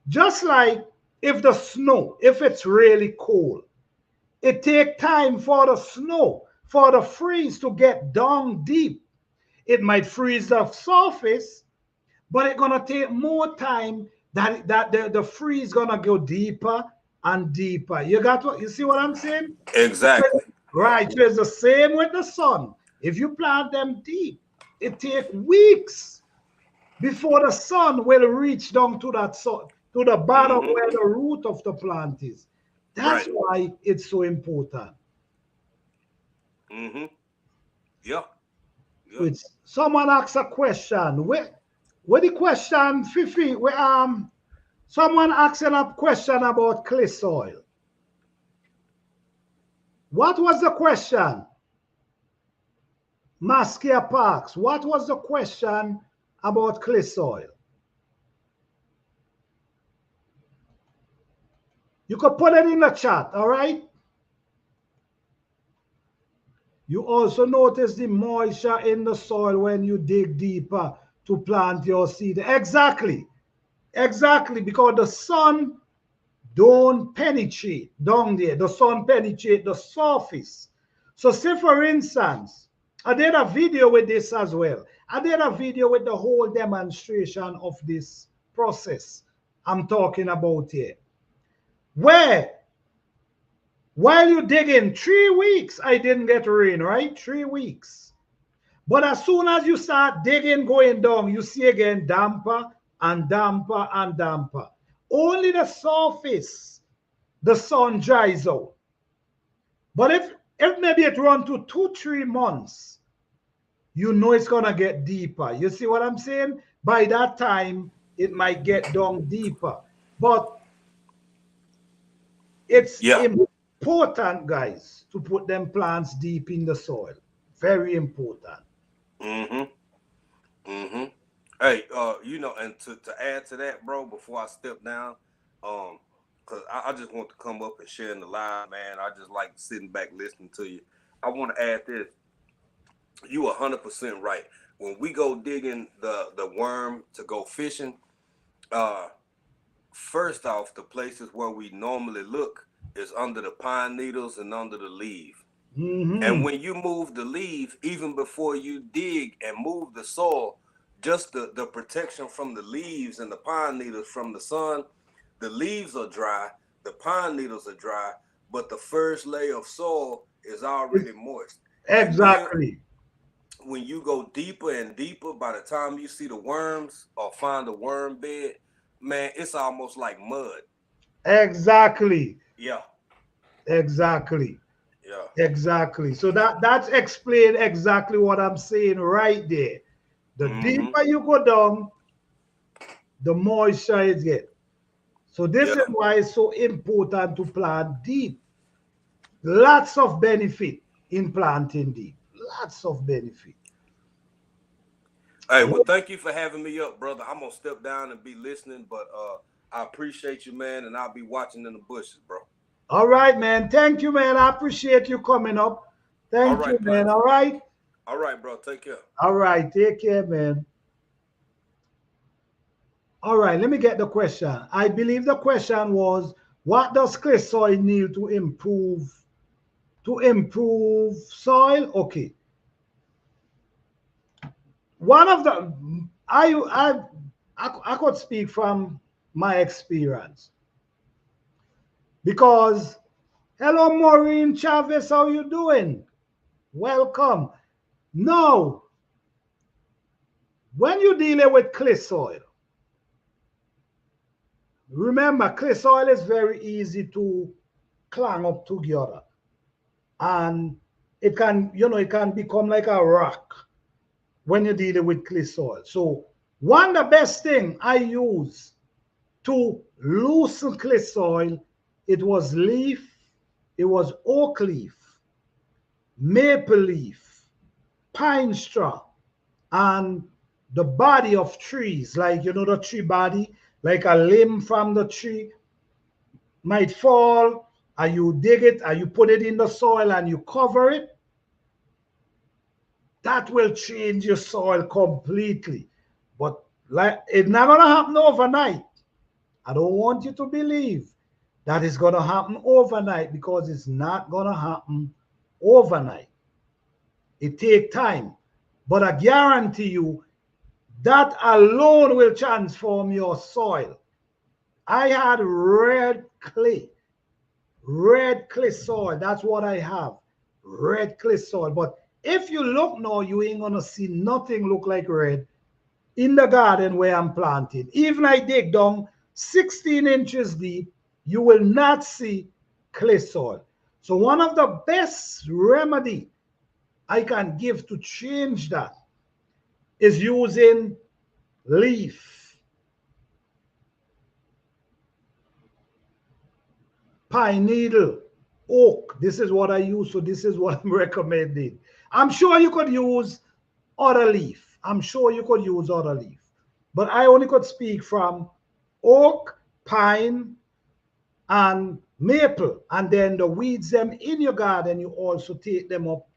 Just like if the snow, if it's really cold, it takes time for the snow, for the freeze to get down deep. It might freeze the surface, but it's gonna take more time that the freeze gonna go deeper and deeper. You got what you see what I'm saying? Exactly. Right. So it's the same with the sun. If you plant them deep, it takes weeks before the sun will reach down to that sun, to the bottom Mm-hmm. where the root of the plant is. That's Right. why it's so important. Mm-hmm. Yeah. Yeah. Which someone asks a question. Where the question, Fifi? Someone asking a question about clay soil. What was the question? Maskia Parks. What was the question about clay soil? You could put it in the chat, all right? You also notice the moisture in the soil when you dig deeper to plant your seed. Exactly. Exactly, because the sun don't penetrate down there. The sun penetrate the surface. So say for instance, I did a video with this as well. I did a video with the whole demonstration of this process I'm talking about here. Where while you digging 3 weeks, I didn't get rain, right? 3 weeks. But as soon as you start digging, going down, you see again damper and damper and damper. Only the surface, the sun dries out. But if maybe it run to 2-3 months, you know it's gonna get deeper. You see what I'm saying? By that time, it might get down deeper. But it's important, guys, to put them plants deep in the soil. Very important. Hey, you know, and to add to that, bro, before I step down, because I just want to come up and share in the live, man. I just like sitting back listening to you. I want to add this. You 100% right. When we go digging the worm to go fishing, first off, the places where we normally look is under the pine needles and under the leaf. And when you move the leaf, even before you dig and move the soil, just the protection from the leaves and the pine needles from the sun, the leaves are dry, the pine needles are dry, but the first layer of soil is already moist. Exactly. When you go deeper and deeper, by the time you see the worms or find a worm bed, man, it's almost like mud. Exactly. Yeah. Exactly. Yeah. Exactly. So that's explained exactly what I'm saying right there. The deeper you go down, the moisture is get. So this is why it's so important to plant deep. Lots of benefit in planting deep. Lots of benefit. Hey, well, thank you for having me up, brother. I'm gonna step down and be listening, but I appreciate you, man, and I'll be watching in the bushes, bro. All right, man. Thank you, man. I appreciate you coming up. Thank you, man. All right. All right, bro. Take care. All right. Take care, man. All right. Let me get the question. I believe the question was, what does clay soil need to improve soil? Okay. One of the I could speak from my experience, because hello, Maureen Chavez, how you doing? Welcome. Now, when you're dealing with clay soil, remember, clay soil is very easy to clang up together, and it can, it can become like a rock when you're dealing with clay soil. So one of the best thing I use to loosen clay soil, it was oak leaf, maple leaf, pine straw, and the body of trees, like, the tree body, like a limb from the tree might fall, and you dig it, and you put it in the soil, and you cover it. That will change your soil completely. But like, it's not going to happen overnight. I don't want you to believe that it's going to happen overnight, because it's not going to happen overnight. It takes time. But I guarantee you that alone will transform your soil. I had red clay soil. That's what I have, red clay soil. But if you look now, you ain't gonna see nothing look like red in the garden where I'm planting. Even I dig down 16 inches deep, you will not see clay soil. So one of the best remedy I can give to change that is using leaf, pine needle, oak. This is what I use, so this is what I'm recommending. I'm sure you could use other leaf. I'm sure you could use other leaf. But I only could speak from oak, pine, and maple, and then the weeds them in your garden, you also take them up,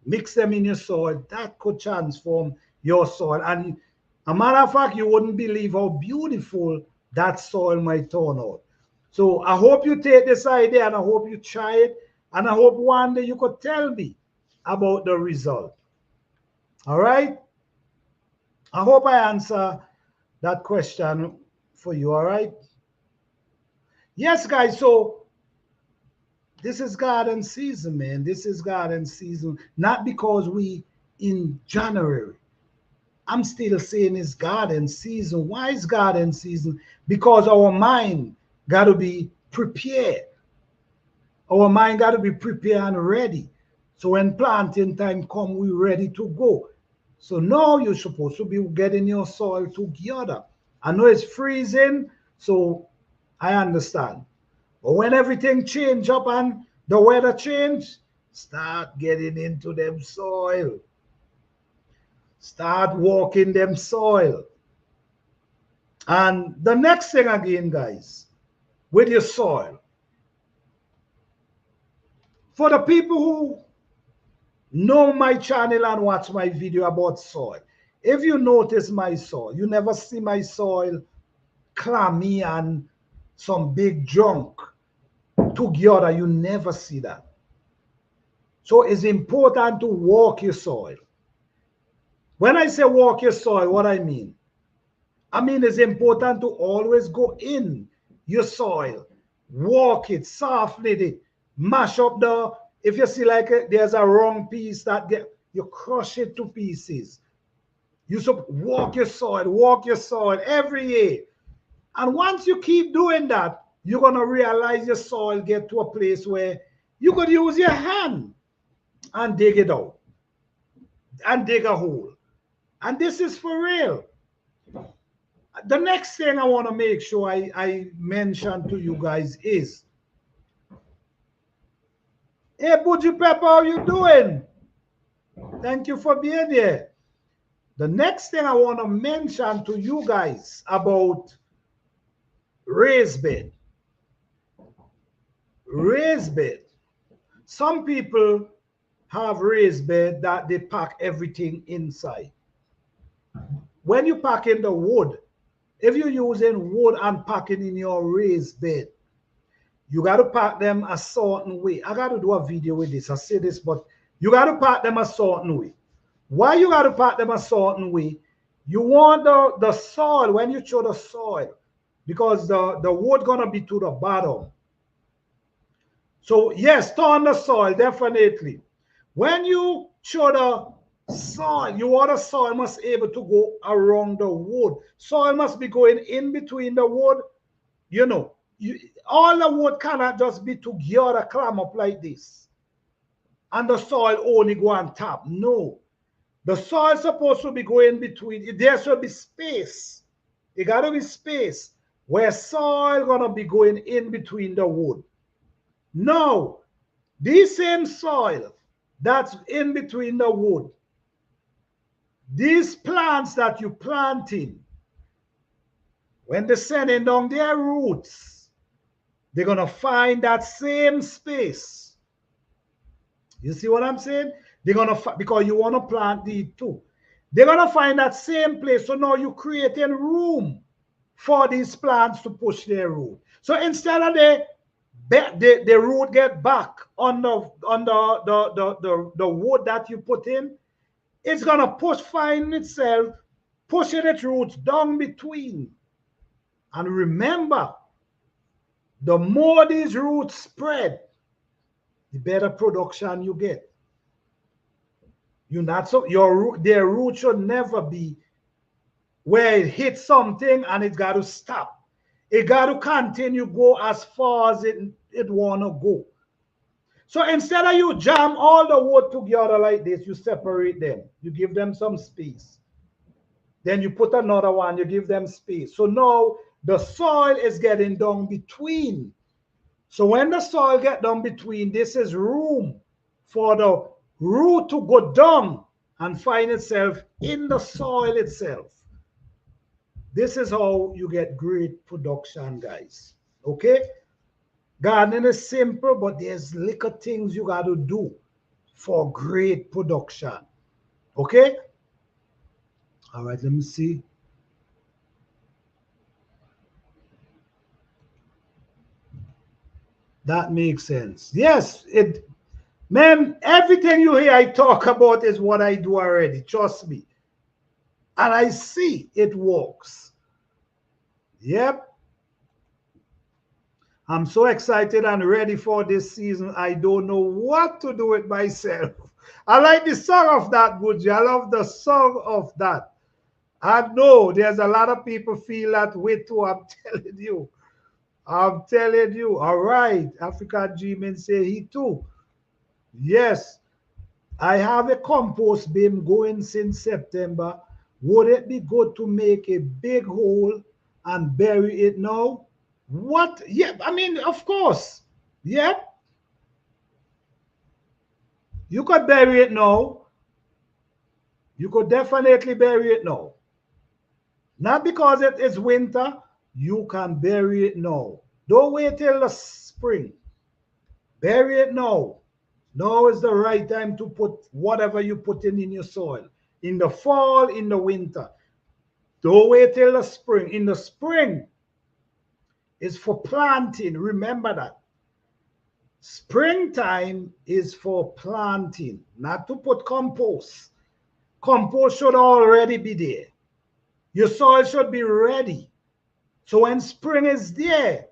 mix them in your soil. That could transform your soil. And a matter of fact, you wouldn't believe how beautiful that soil might turn out. So I hope you take this idea and I hope you try it. And I hope one day you could tell me about the result. All right? I hope I answer that question for you. All right? Yes, guys. So this is garden season, man. This is garden season. Not because we in January. I'm still saying it's garden season. Why is garden season? Because our mind got to be prepared. Our mind got to be prepared and ready. So when planting time come, we ready to go. So now you're supposed to be getting your soil together. I know it's freezing, so I understand. But when everything change up and the weather change, start getting into them soil. Start walking them soil. And the next thing again, guys, with your soil, for the people who know my channel and watch my video about soil, if you notice my soil, you never see my soil clammy and some big junk together. You never see that. So it's important to walk your soil. When I say walk your soil, what I mean it's important to always go in your soil, walk it, soften it, mash up if you see like there's a wrong piece you crush it to pieces. You should walk your soil every year. And once you keep doing that, you're going to realize your soil get to a place where you could use your hand and dig it out and dig a hole. And this is for real. The next thing I want to make sure I mention to you guys is, hey, Buju Pepper, how you doing? Thank you for being here. The next thing I want to mention to you guys about raised bed. Raised bed. Some people have raised bed that they pack everything inside. When you pack in the wood, if you're using wood and packing in your raised bed, you got to pack them a certain way. I got to do a video with this. I say this, but you got to pack them a certain way. Why you got to pack them a certain way? You want the soil, when you show the soil, because the wood going to be to the bottom. So yes, turn the soil, definitely. When you show the soil, you want the soil must be able to go around the wood. Soil must be going in between the wood. You know, all the wood cannot just be together, climb up like this. And the soil only go on top. No. The soil is supposed to be going between. There should be space. It got to be space where soil going to be going in between the wood. Now, this same soil that's in between the wood, these plants that you planting, when they're sending down their roots, they're going to find that same space. You see what I'm saying? They're going to, because you want to plant these too. They're going to find that same place. So now you're creating room for these plants to push their root. So instead of the root get back on the wood that you put in, it's going to find itself, pushing its roots down between. And remember, the more these roots spread, the better production you get. You're not so their root should never be where it hits something and it got to stop. It got to continue go as far as it wanna go. So instead of you jam all the wood together like this, you separate them. You give them some space. Then you put another one, you give them space. So now the soil is getting down between. So when the soil get down between, this is room for the root to go down and find itself in the soil itself. This is how you get great production, guys. Okay? Gardening is simple, but there's little things you got to do for great production. Okay? All right, let me see. That makes sense. Yes, man, everything you hear I talk about is what I do already. Trust me. And I see it works. Yep. I'm so excited and ready for this season. I don't know what to do with myself. I like the song of that, Buji. I love the song of that. I know there's a lot of people feel that way too. I'm telling you. I'm telling you. All right. Africa Dreaming say he too. Yes. I have a compost bin going since September. Would it be good to make a big hole and bury it now? What? Yeah, I mean, of course. Yeah, you could bury it now. You could definitely bury it now. Not because it is winter, you can bury it now. Don't wait till the spring. Bury it now. Now is the right time to put whatever you put in your soil. In the fall, in the winter. Don't wait till the spring. In the spring is for planting. Remember that. Springtime is for planting, not to put compost. Compost should already be there. Your soil should be ready. So when spring is there,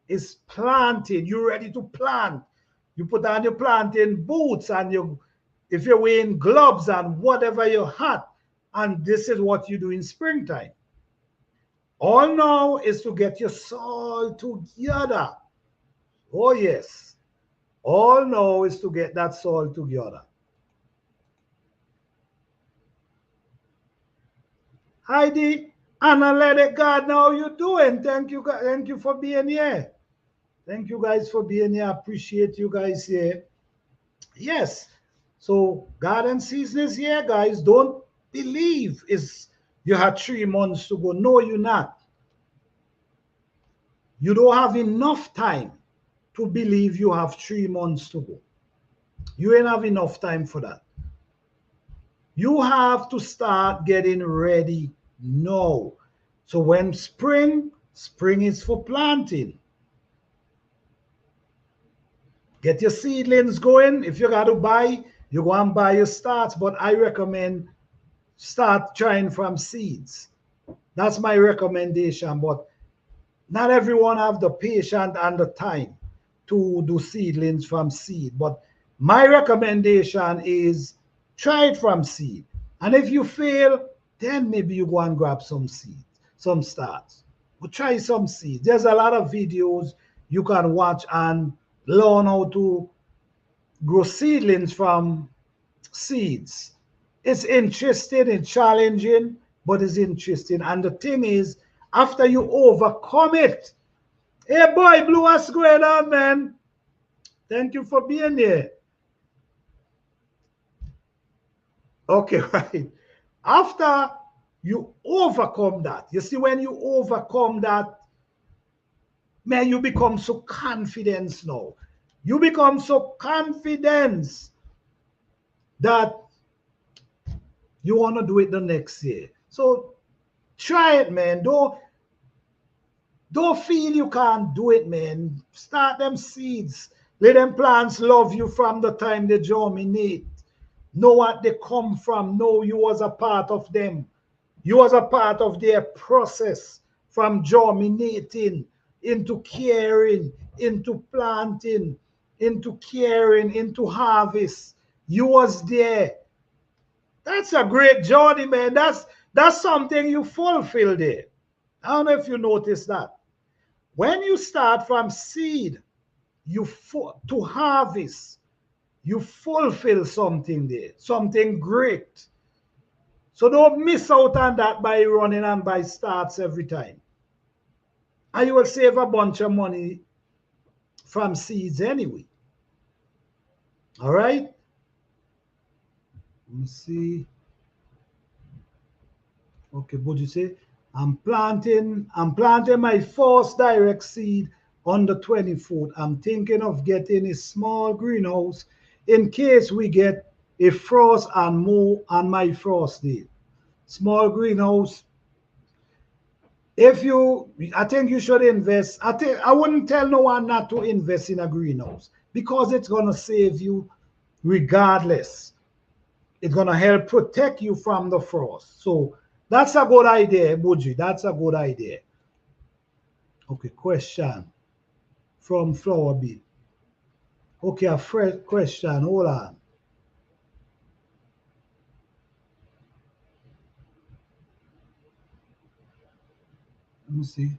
it's planting. You're ready to plant. You put on your planting boots and if you're wearing gloves and whatever your hat, and this is what you do in springtime. All now is to get your soil together. Oh yes. All now is to get that soil together. Heidi, Analytic God, how you doing? Thank you for being here. Thank you guys for being here. I appreciate you guys here. Yes. So garden season is here, guys. Don't believe you had 3 months to go. No, you're not. You don't have enough time to believe you have 3 months to go. You ain't have enough time for that. You have to start getting ready now. So when spring is for planting. Get your seedlings going. If you got to buy, you go and buy your starts. But I recommend start trying from seeds. That's my recommendation. But not everyone have the patience and the time to do seedlings from seed. But my recommendation is try it from seed. And if you fail, then maybe you go and grab some seeds, some starts. But try some seeds. There's a lot of videos you can watch and learn how to grow seedlings from seeds. It's interesting and challenging, but it's interesting. And the thing is, after you overcome it, hey boy, Blue, what's going on, man? Thank you for being here. Okay, right. After you overcome that, you see, when you overcome that, man, you become so confident now. You become so confident that you want to do it the next year. So try it, man. Don't feel you can't do it, man. Start them seeds. Let them plants love you from the time they germinate. Know what they come from. Know you was a part of them. You was a part of their process from germinating into caring, into planting, into caring, into harvest. You was there. That's a great journey, man. That's something you fulfilled there. I don't know if you noticed that. When you start from seed, to harvest, you fulfill something there, something great. So don't miss out on that by running and buy starts every time. And you will save a bunch of money from seeds anyway. All right? Let me see. Okay, what you say? I'm planting my first direct seed on the 24th. I'm thinking of getting a small greenhouse in case we get a frost and more on my frost day. Small greenhouse. If you, I think you should invest. I wouldn't tell no one not to invest in a greenhouse because it's gonna save you regardless. It's gonna help protect you from the frost. So that's a good idea, Buji. That's a good idea. Okay, question from Flower Beat. Okay, a fresh question. Hold on. Let me see.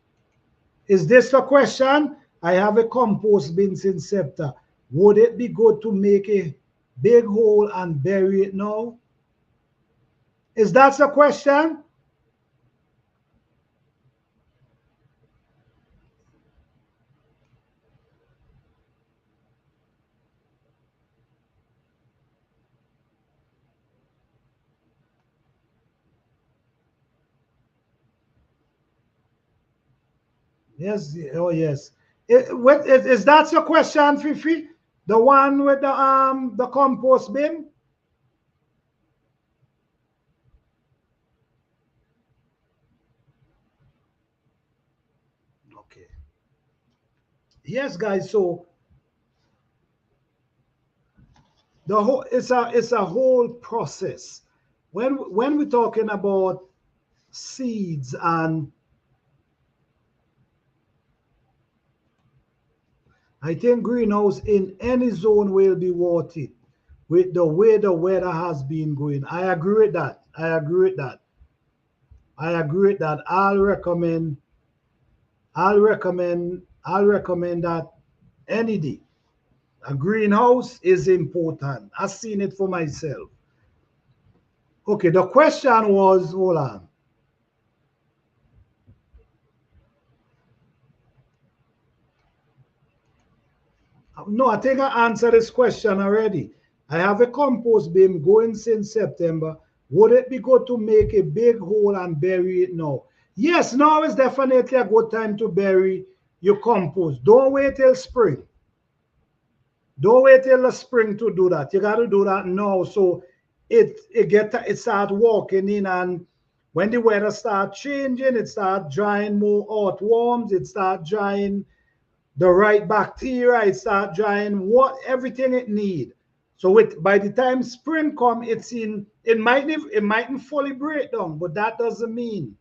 Is this the question? I have a compost bin in Septa. Would it be good to make a big hole and bury it now? Is that the question? Yes. Oh, yes. Is that your question, Fifi? The one with the compost bin? Okay. Yes, guys. So the whole it's a whole process. When we're talking about seeds, and I think greenhouse in any zone will be watered with the way the weather has been going. I agree with that. I agree with that. I agree with that. I'll recommend that any day. A greenhouse is important. I've seen it for myself. Okay, the question was, hold on. No, I think I answered this question already. I have a compost bin going since September. Would it be good to make a big hole and bury it now? Yes, now is definitely a good time to bury your compost. Don't wait till spring. Don't wait till the spring to do that. You got to do that now. So it start walking in, and when the weather start changing, it start drying more earthworms. It start drying the right bacteria. It start drying what everything it need. So by the time spring come, it mightn't fully break down, but that doesn't mean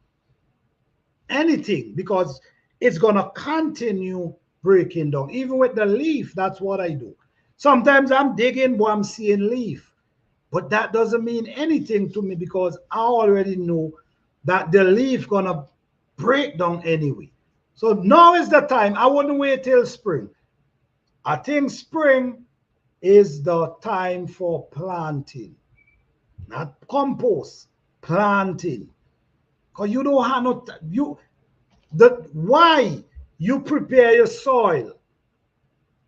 anything because it's gonna continue breaking down. Even with the leaf, that's what I do. Sometimes I'm digging, but I'm seeing leaf, but that doesn't mean anything to me because I already know that the leaf gonna break down anyway. So now is the time. I wouldn't wait till spring. I think spring is the time for planting, not compost, planting. Because you don't have no why you prepare your soil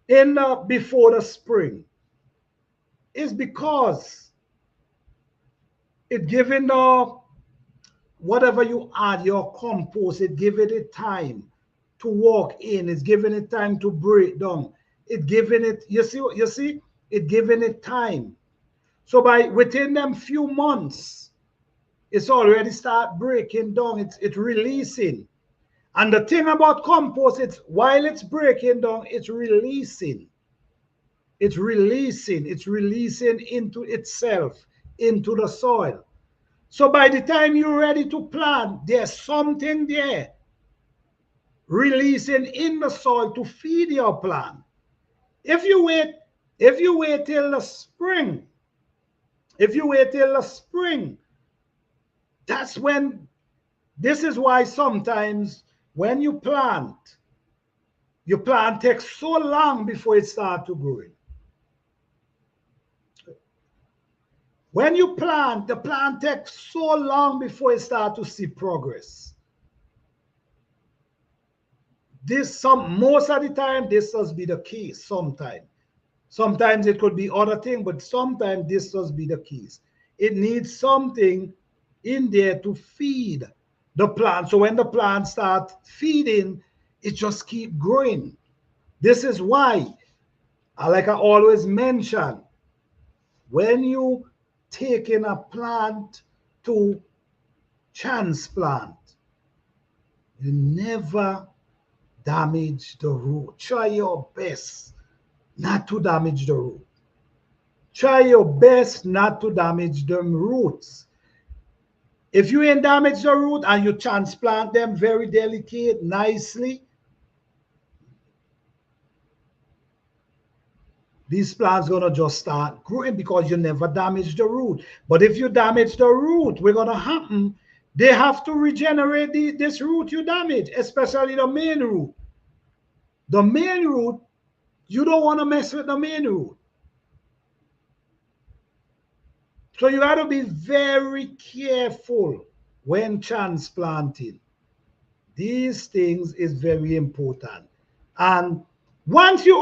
in before the spring is because it giving whatever you add your compost, it giving it time to walk in, it's giving it time to break down, it giving it, you see, it giving it time. So by within them few months, it's already start breaking down, it's releasing. And the thing about compost, it's while it's breaking down, it's releasing. It's releasing into itself, into the soil. So by the time you're ready to plant, there's something there releasing in the soil to feed your plant. If you wait till the spring, that's when, this is why sometimes when you plant takes so long before it starts to grow. When you plant, the plant takes so long before it starts to see progress. Most of the time, this does be the case. Sometimes it could be other thing, but sometimes this does be the case. It needs something in there to feed the plant. So when the plant starts feeding, it just keep growing. This is why, like I always mention, when you taking a plant to transplant, you never damage the root. Try your best not to damage the root. Try your best not to damage them roots. If you ain't damage the root and you transplant them very delicate, nicely, these plants gonna just start growing because you never damage the root. But if you damage the root, what's gonna happen? They have to regenerate this root you damage, especially the main root. The main root, you don't want to mess with the main root. So you got to be very careful when transplanting. These things is very important. And once you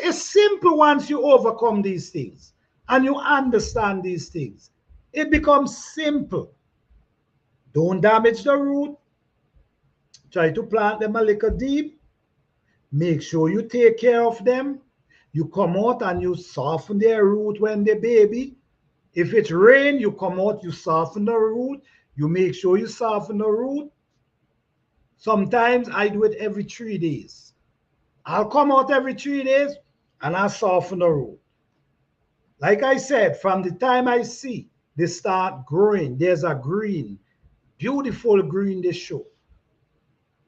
it's simple once you overcome these things and you understand these things, it becomes simple. Don't damage the root. Try to plant them a little deep. Make sure you take care of them. You come out and you soften their root when they're baby. If it's rain, you come out, you soften the root. You make sure you soften the root. Sometimes I do it every 3 days. I'll come out every 3 days and I'll soften the root. Like I said, from the time I see they start growing, there's a green, beautiful green they show.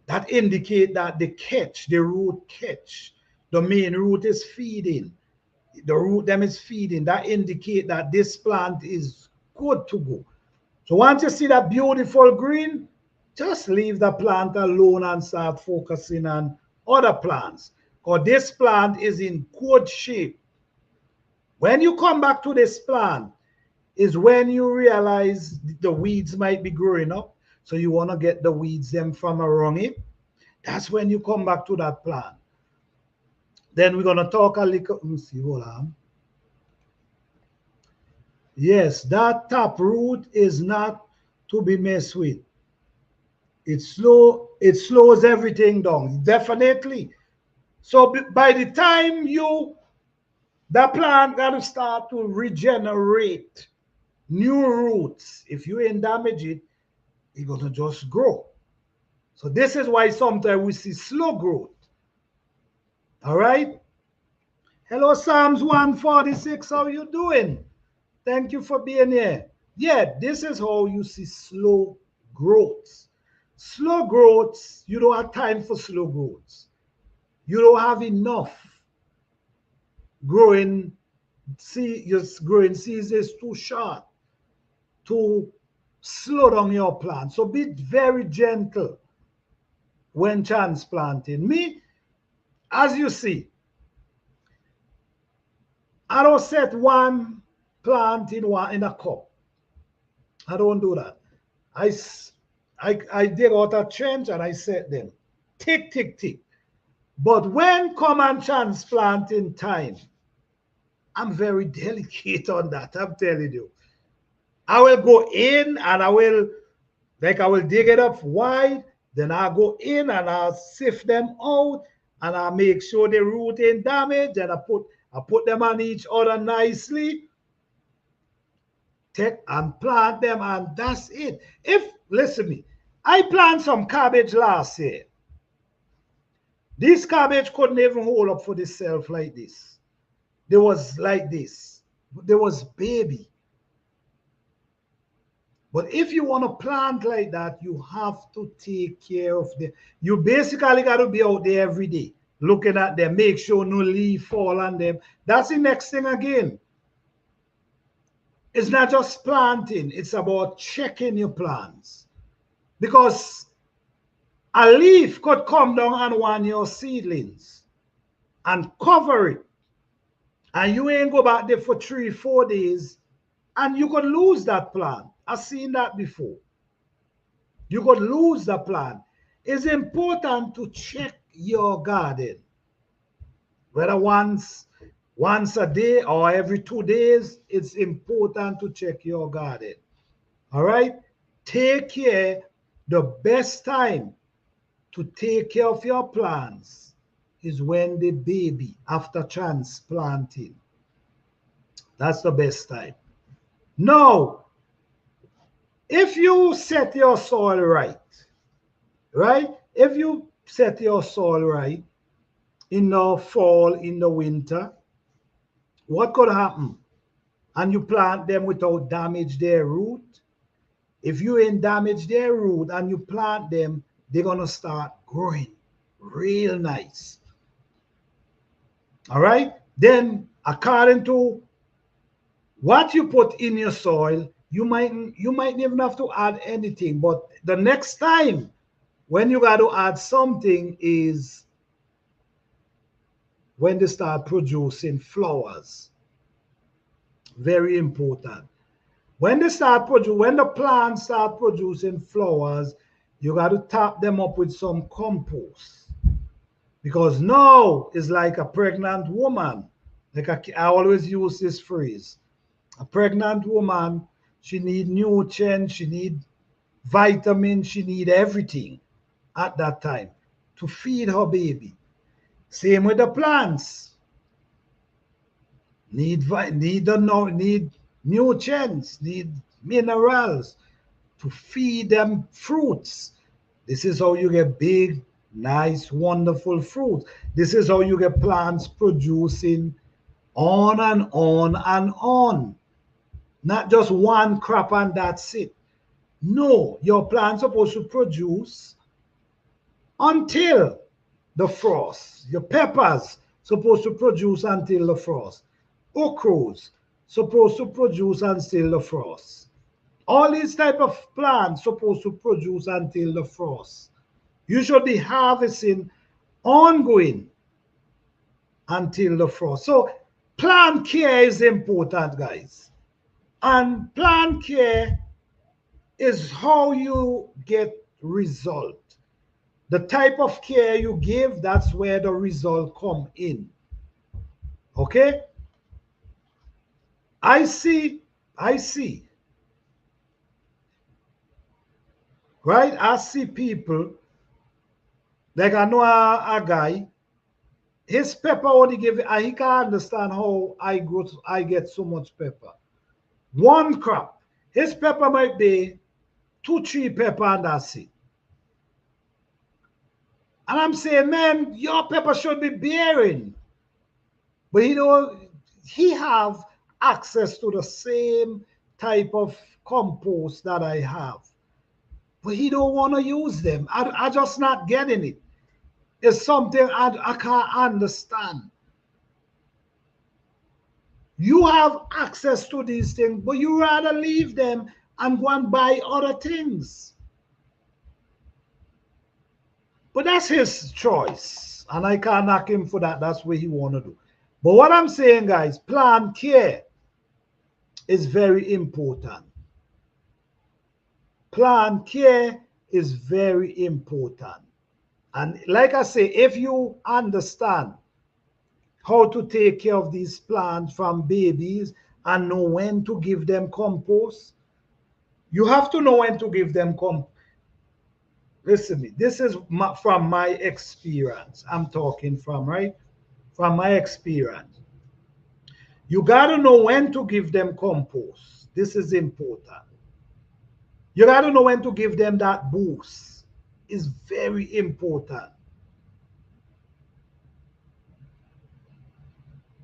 That indicate that the root catch. The main root is feeding. The root them is feeding. That indicate that this plant is good to go. So once you see that beautiful green, just leave the plant alone and start focusing on other plants. Because this plant is in good shape. When you come back to this plant, is when you realize the weeds might be growing up. So you want to get the weeds them from around it. That's when you come back to that plant. Then we're going to talk a little. Let me see, hold on. Yes, that tap root is not to be messed with. It slows everything down, definitely. So by the time the plant got to start to regenerate new roots. If you ain't damage it, it's going to just grow. So this is why sometimes we see slow growth. All right. Hello, Psalms 146. How you doing? Thank you for being here. Yeah, this is how you see slow growth. Slow growth, you don't have time for slow growth. You don't have enough growing. See, your growing season is too short to slow down your plant. So be very gentle when transplanting. Me, as you see, I don't set one plant in a cup. I don't do that. I dig out a trench and I set them. Tick, tick, tick. But when common transplanting time, I'm very delicate on that. I'm telling you. I will go in and I will dig it up wide. Then I'll go in and I'll sift them out and I'll make sure the root ain't damaged. And I put them on each other nicely. Take and plant them, and that's it. Listen to me, I planted some cabbage last year. This cabbage couldn't even hold up for itself like this. There was like this. There was baby. But if you want to plant like that, you have to take care of them. You basically got to be out there every day, looking at them, make sure no leaf fall on them. That's the next thing again. It's not just planting, it's about checking your plants. Because a leaf could come down on one of your seedlings and cover it. And you ain't go back there for 3-4 days and you could lose that plant. I've seen that before. You could lose the plant. It's important to check your garden. Whether once a day or every 2 days, it's important to check your garden. All right? Take care. The best time to take care of your plants is when the baby, after transplanting. That's the best time. Now, if you set your soil right, right? If you set your soil right in the fall, in the winter, what could happen? And you plant them without damage their root. If you ain't damage their root and you plant them, they're gonna start growing real nice. All right. Then, according to what you put in your soil, you might even have to add anything. But the next time when you got to add something is when they start producing flowers. Very important. When when the plants start producing flowers, you got to top them up with some compost. Because now it's like a pregnant woman. I always use this phrase. A pregnant woman, she need nutrients, she need vitamins, she need everything at that time to feed her baby. Same with the plants. Need nutrients, need minerals to feed them fruits. This is how you get big, nice, wonderful fruit. This is how you get plants producing on and on and on. Not just one crop and that's it. No, your plant's supposed to produce until the frost. Your peppers supposed to produce until the frost. Okras supposed to produce until the frost. All these type of plants supposed to produce until the frost. You should be harvesting ongoing until the frost. So plant care is important, guys. And plant care is how you get result. The type of care you give, that's where the result come in. Okay? I see, right? I see people, like I know a guy, his pepper only give, and he can't understand how I get so much pepper. One crop, his pepper might be 2, 3 pepper and that's it. And I'm saying, man, your pepper should be bearing. But he have access to the same type of compost that I have. But he don't want to use them. I just not getting it. It's something I can't understand. You have access to these things, but you rather leave them and go and buy other things. But that's his choice. And I can't knock him for that. That's what he want to do. But what I'm saying, guys, plant care is very important. Plant care is very important. And like I say, if you understand how to take care of these plants from babies and know when to give them compost, you have to know when to give them compost. Listen to me, this is from my experience. I'm talking from, right? From my experience. You got to know when to give them compost. This is important. You got to know when to give them that boost. It's very important.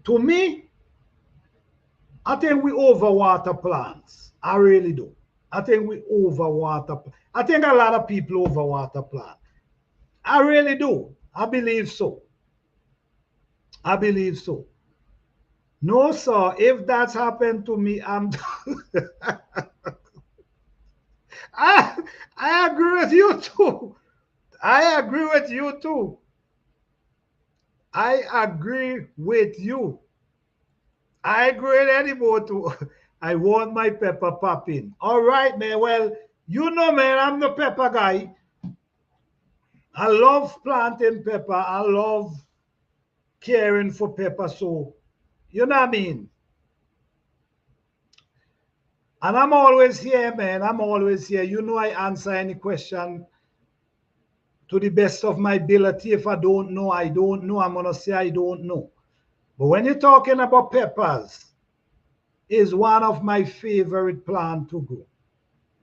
To me, I think we overwater plants. I really do. I think we overwater. I think a lot of people overwater plants. I really do. I believe so. I believe so. No, sir. If that's happened to me, I'm. I agree with you too. I agree with you too. I agree with you. I agree with anybody too. I want my pepper popping. All right, man. Well, you know, man, I'm the pepper guy. I love planting pepper. I love caring for pepper. So, you know what I mean? And I'm always here, man. I'm always here. You know, I answer any question to the best of my ability. If I don't know, I don't know. I'm gonna say I don't know. But when you're talking about peppers, is one of my favorite plant to grow,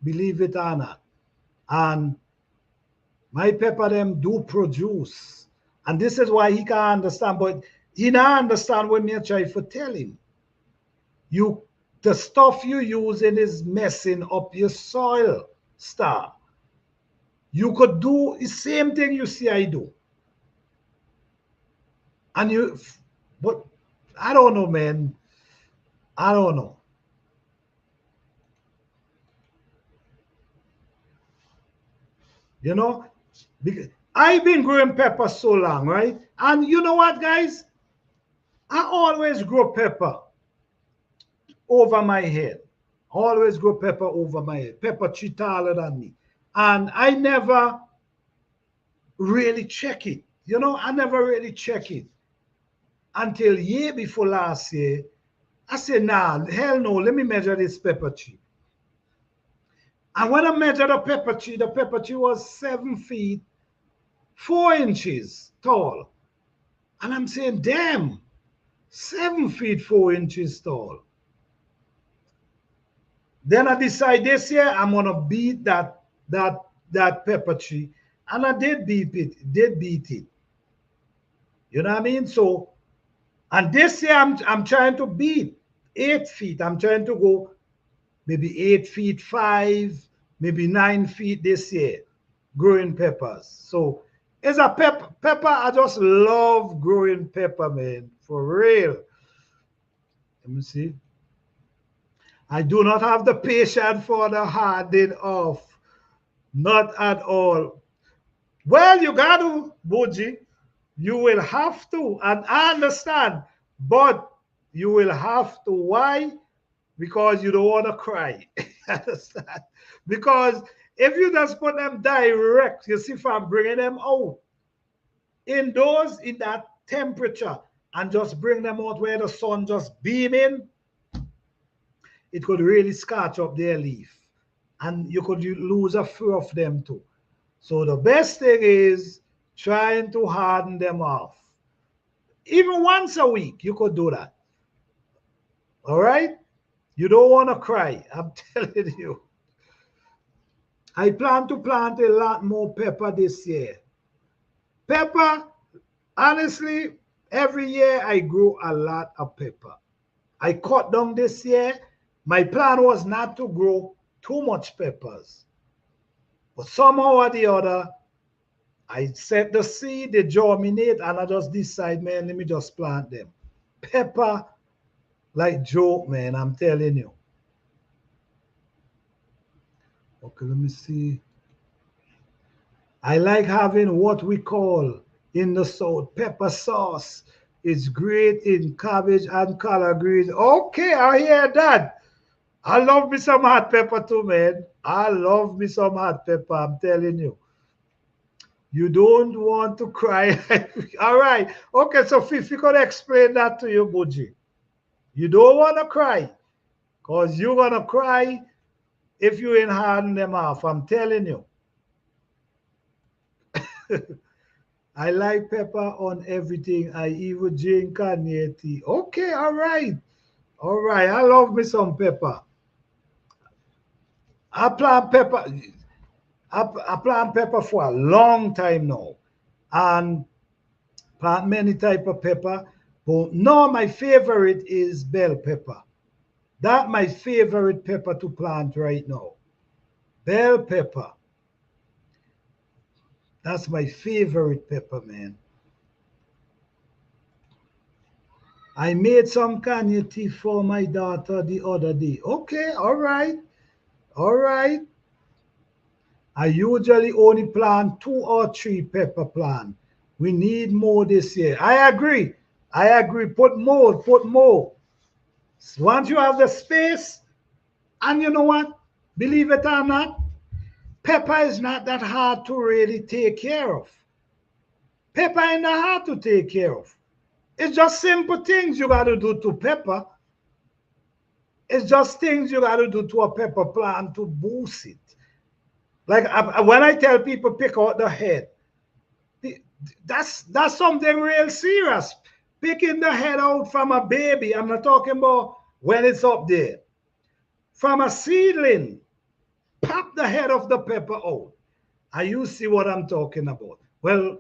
believe it or not. And my pepper them do produce. And this is why he can't understand, but he not understand when me try to tell him. The stuff you using is messing up your soil, star. You could do the same thing you see I do. And but I don't know, man. I don't know. You know, because I've been growing pepper so long, right? And you know what, guys? I always grow pepper over my head. Always grow pepper over my head. Pepper tree taller than me. And I never really check it. You know, I never really check it. Until year before last year, I said, nah, hell no, let me measure this pepper tree. And when I measured the pepper tree was 7 feet, 4 inches tall. And I'm saying, damn, 7 feet, 4 inches tall. Then I decided this year I'm gonna beat that pepper tree. And I did beat it. You know what I mean? So, and this year I'm trying to beat 8 feet. I'm trying to go maybe 8 feet 5, maybe 9 feet this year, growing peppers. So it's a pepper. I just love growing pepper, man, for real. Let me see. I do not have the patience for the hardening off. Not at all. Well, you got to, Buji. You will have to. And I understand. But you will have to. Why? Because you don't want to cry. Understand? Because if you just put them direct, you see if I'm bringing them out indoors in that temperature and just bring them out where the sun just beaming, it could really scratch up their leaf. And you could lose a few of them too. So the best thing is trying to harden them off. Even once a week, you could do that. All right? You don't want to cry. I'm telling you. I plan to plant a lot more pepper this year. Pepper, honestly, every year I grow a lot of pepper. I cut down this year. My plan was not to grow too much peppers. But somehow or the other, I set the seed, they germinate, and I just decide, man, let me just plant them. Pepper, like joke, man, I'm telling you. Okay, let me see. I like having what we call in the South pepper sauce. It's great in cabbage and collard greens. Okay, I hear that. I love me some hot pepper too, man. I love me some hot pepper, I'm telling you. You don't want to cry. All right. Okay, so Fifi could explain that to you, Buji. You don't want to cry because you're going to cry if you ain't harden them off. I'm telling you. I like pepper on everything. I even drink Kanye tea. Okay, all right. All right. I love me some pepper. I plant pepper. I plant pepper for a long time now. And plant many type of pepper. But now my favorite is bell pepper. That's my favorite pepper to plant right now. Bell pepper. That's my favorite pepper, man. I made some Kanye tea for my daughter the other day. Okay, all right. All right. I usually only plant 2 or 3 pepper plants. We need more this year. I agree. I agree. Put more. Put more. Once you have the space, and you know what? Believe it or not, pepper is not that hard to really take care of. Pepper ain't that hard to take care of. It's just simple things you got to do to pepper. It's just things you got to do to a pepper plant to boost it. Like when I tell people pick out the head, That's something real serious. Picking the head out from a baby. I'm not talking about when it's up there. From a seedling, pop the head of the pepper out. And you see what I'm talking about. Well,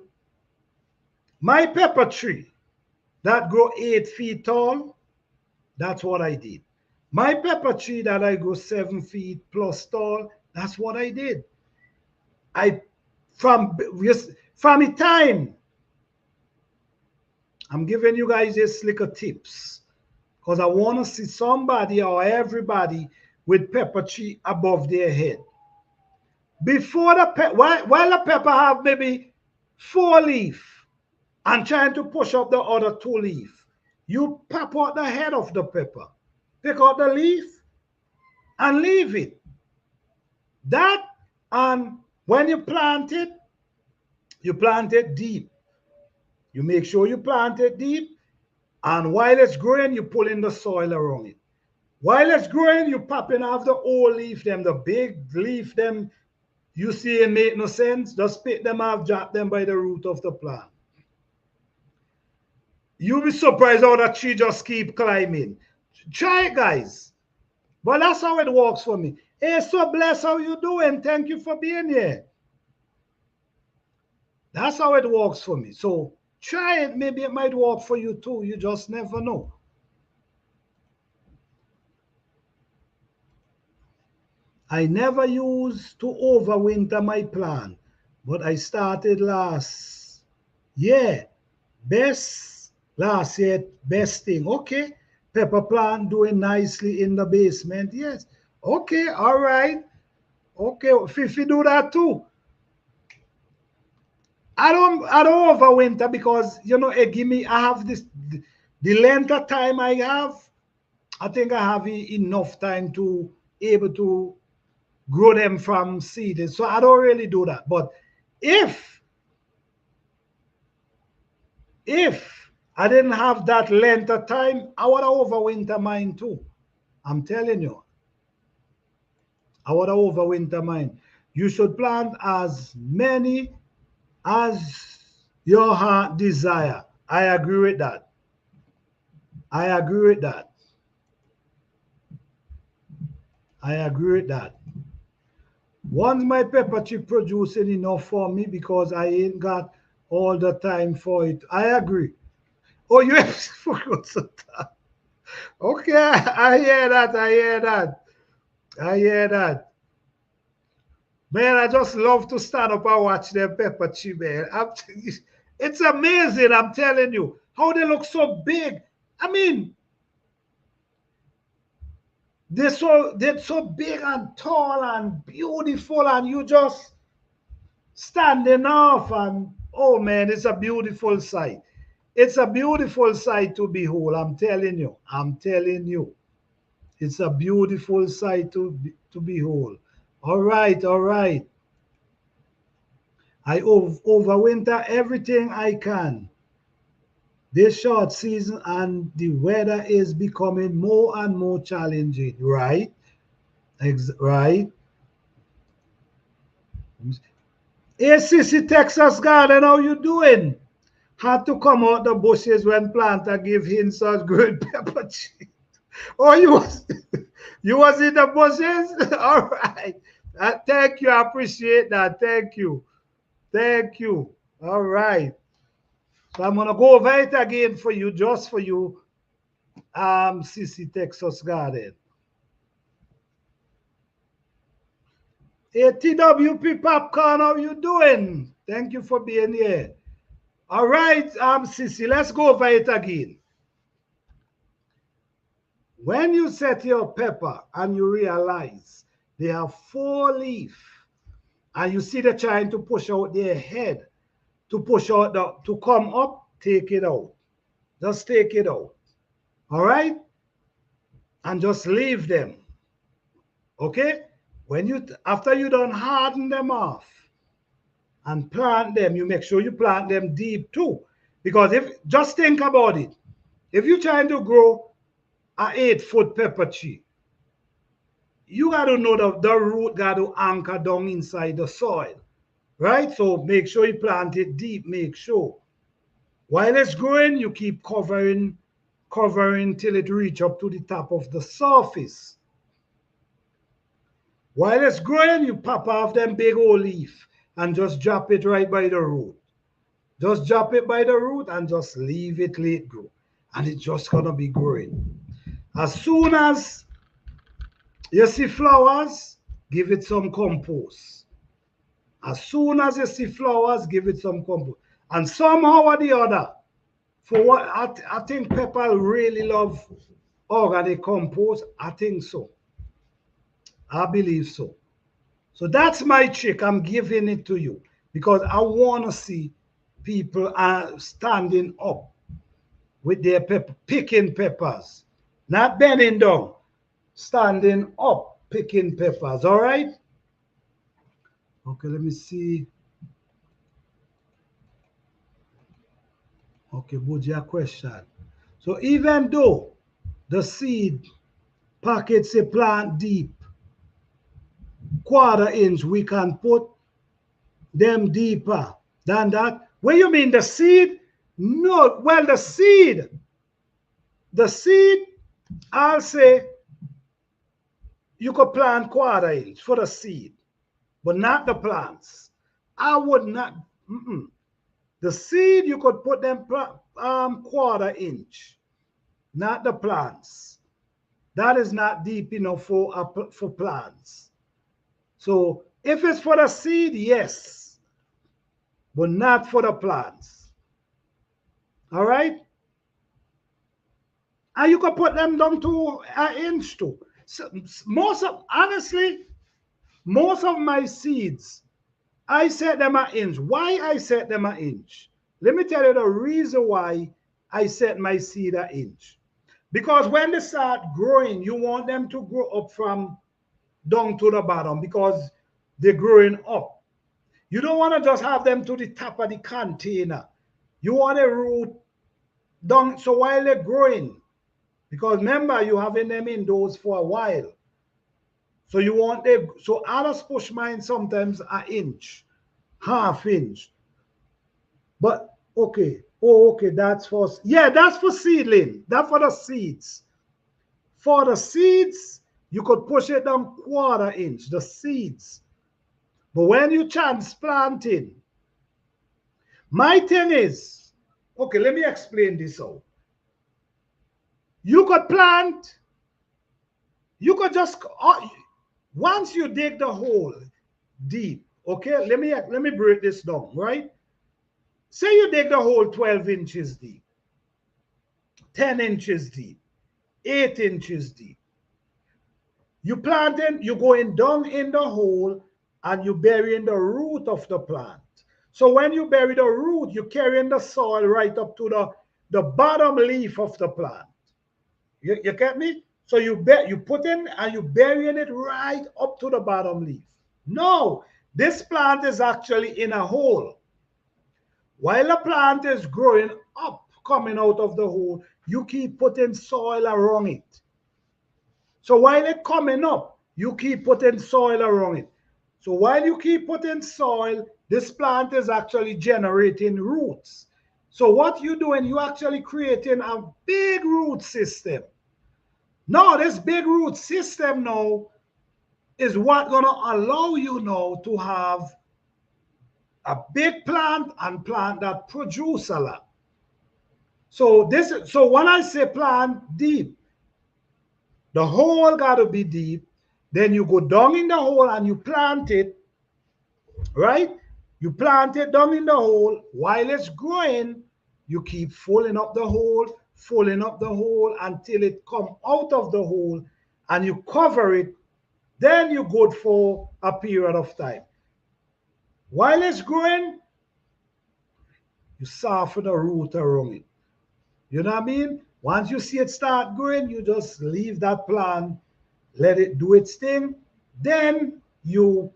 my pepper tree that grow 8 feet tall, that's what I did. My pepper tree that I grow 7 feet plus tall, that's what I did. I from the time, I'm giving you guys this little tips because I want to see somebody or everybody with pepper tree above their head. Before the while the pepper have maybe 4 leaf and trying to push up the other 2 leaf, you pop out the head of the pepper, pick out the leaf and leave it. That, and when you plant it deep. You make sure you plant it deep, and while it's growing, you pull in the soil around it. While it's growing, you popping off the old leaf, them, the big leaf, them you see it make no sense. Just pick them off, drop them by the root of the plant. You'll be surprised how that tree just keep climbing. Try it, guys. But that's how it works for me. Hey, so bless, how you doing? Thank you for being here. That's how it works for me. So try it. Maybe it might work for you too. You just never know. I never used to overwinter my plant, but I started last year. Last year, best thing. Okay. Pepper plant doing nicely in the basement. Yes. Okay. All right. Okay. Fifi do that too. I don't overwinter because, you know, it give me, I have this, the length of time I have, I think I have enough time to able to grow them from seed. So I don't really do that. But if I didn't have that length of time, I would overwinter mine too. I'm telling you. I would overwinter mine. You should plant as many as your heart desire. I agree with that. I agree with that. I agree with that. Once my pepper tree producing enough for me because I ain't got all the time for it. I agree. Oh, you forgot that. Okay, I hear that. I hear that. I hear that. Man, I just love to stand up and watch them pepper tree, man. It's amazing, I'm telling you, how they look so big. I mean, they're so big and tall and beautiful, and you just standing off, and oh man, it's a beautiful sight. It's a beautiful sight to behold. I'm telling you. I'm telling you. It's a beautiful sight to behold. All right, all right. I overwinter everything I can. This short season and the weather is becoming more and more challenging, right? Right? Hey, Sissy, Texas Garden, how you doing? Had to come out the bushes when planter give him such good pepper tree. Oh, you was in the bushes? All right. Thank you. I appreciate that. Thank you. Thank you. All right. So I'm gonna go over it again for you, just for you, Sissy, Texas Garden. Hey, TWP Popcorn, how you doing? Thank you for being here. All right, Sissy, let's go over it again. When you set your pepper and you realize they have 4 leaves, and you see they're trying to push out their head, to push out to come up, take it out. Just take it out. All right? And just leave them. Okay? When you, after you done harden them off and plant them, you make sure you plant them deep too. Because if, just think about it. If you're trying to grow an 8-foot pepper tree, you got to know the root got to anchor down inside the soil. right? So make sure you plant it deep, make sure. While it's growing, you keep covering till it reach up to the top of the surface. While it's growing, you pop off them big old leaf and just drop it right by the root. Just drop it by the root and just leave it, let it grow. And it's just gonna be growing. As soon as you see flowers, give it some compost. As soon as you see flowers, give it some compost. And somehow or the other, for what I think people really love organic compost, I think so. I believe so. So that's my trick. I'm giving it to you because I want to see people standing up with their picking peppers, not bending down, standing up picking peppers. All right. Okay, let me see. Okay, Buja question. So even though the seed packets a plant deep, 1/4 inch, we can put them deeper than that. What you mean the seed? No, well, the seed, I'll say you could plant 1/4 inch for the seed, but not the plants. I would not. The seed, you could put them 1/4 inch, not the plants. That is not deep enough for plants. So if it's for the seed, yes, but not for the plants. All right? And you can put them down to 1 inch too. So honestly, most of my seeds, I set them 1 inch. Why I set them 1 inch? Let me tell you the reason why I set my seed 1 inch. Because when they start growing, you want them to grow up from down to the bottom because they're growing up. You don't want to just have them to the top of the container. You want a root down, so while they're growing, because remember, you're having them indoors for a while. So you want them, so I just push mine sometimes 1 inch, 1/2 inch. But okay, okay, that's for, yeah, that's for seedling. That's for the seeds. For the seeds, you could push it down 1/4 inch, the seeds. But when you transplanting, my thing is, okay, let me explain this out. You could plant, you could just, once you dig the hole deep, okay, let me break this down, right? Say you dig the hole 12 inches deep, 10 inches deep, 8 inches deep. You planting, you going down in the hole and you burying the root of the plant. So when you bury the root, you carrying the soil right up to the bottom leaf of the plant. You get me? So you put in and you burying it right up to the bottom leaf. No, this plant is actually in a hole. While the plant is growing up, coming out of the hole, you keep putting soil around it. So while it's coming up, you keep putting soil around it. So while you keep putting soil, this plant is actually generating roots. So what you're doing, you're actually creating a big root system. Now, this big root system now is what gonna allow you now to have a big plant and plant that produce a lot. So when I say plant deep, the hole gotta be deep. Then you go down in the hole and you plant it, right? You plant it down in the hole. While it's growing, you keep filling up the hole until it come out of the hole and you cover it. Then you're good for a period of time. While it's growing, you soften the root around it. You know what I mean? Once you see it start growing, you just leave that plant, let it do its thing. Then you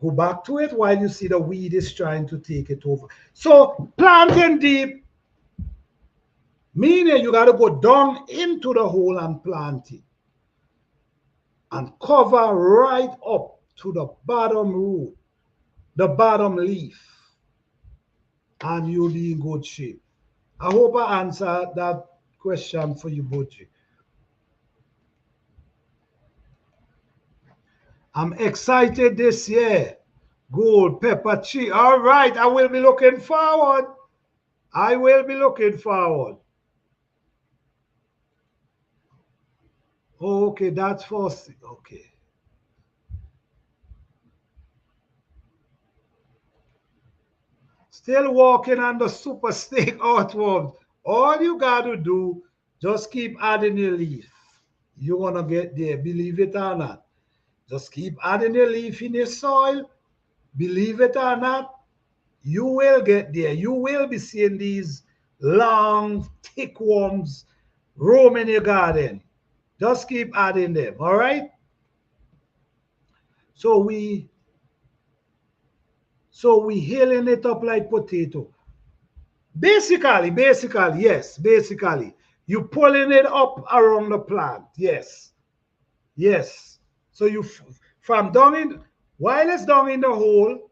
go back to it while you see the weed is trying to take it over. So planting deep, meaning you got to go down into the hole and plant it. And cover right up to the bottom root. the bottom leaf, and you'll be in good shape. I hope I answered that question for you, Boji. I'm excited this year. Gold, pepper, cheese. All right, I will be looking forward. I will be looking forward. Okay, that's first. Okay. Still walking on the super snake earthworms. All you got to do, just keep adding your leaf. You're going to get there, believe it or not. Just keep adding your leaf in your soil. Believe it or not, you will get there. You will be seeing these long, thick worms roam in your garden. Just keep adding them, all right? So we healing it up like potato. Basically, yes, basically. You pulling it up around the plant. Yes. Yes. So you from down in while it's down in the hole,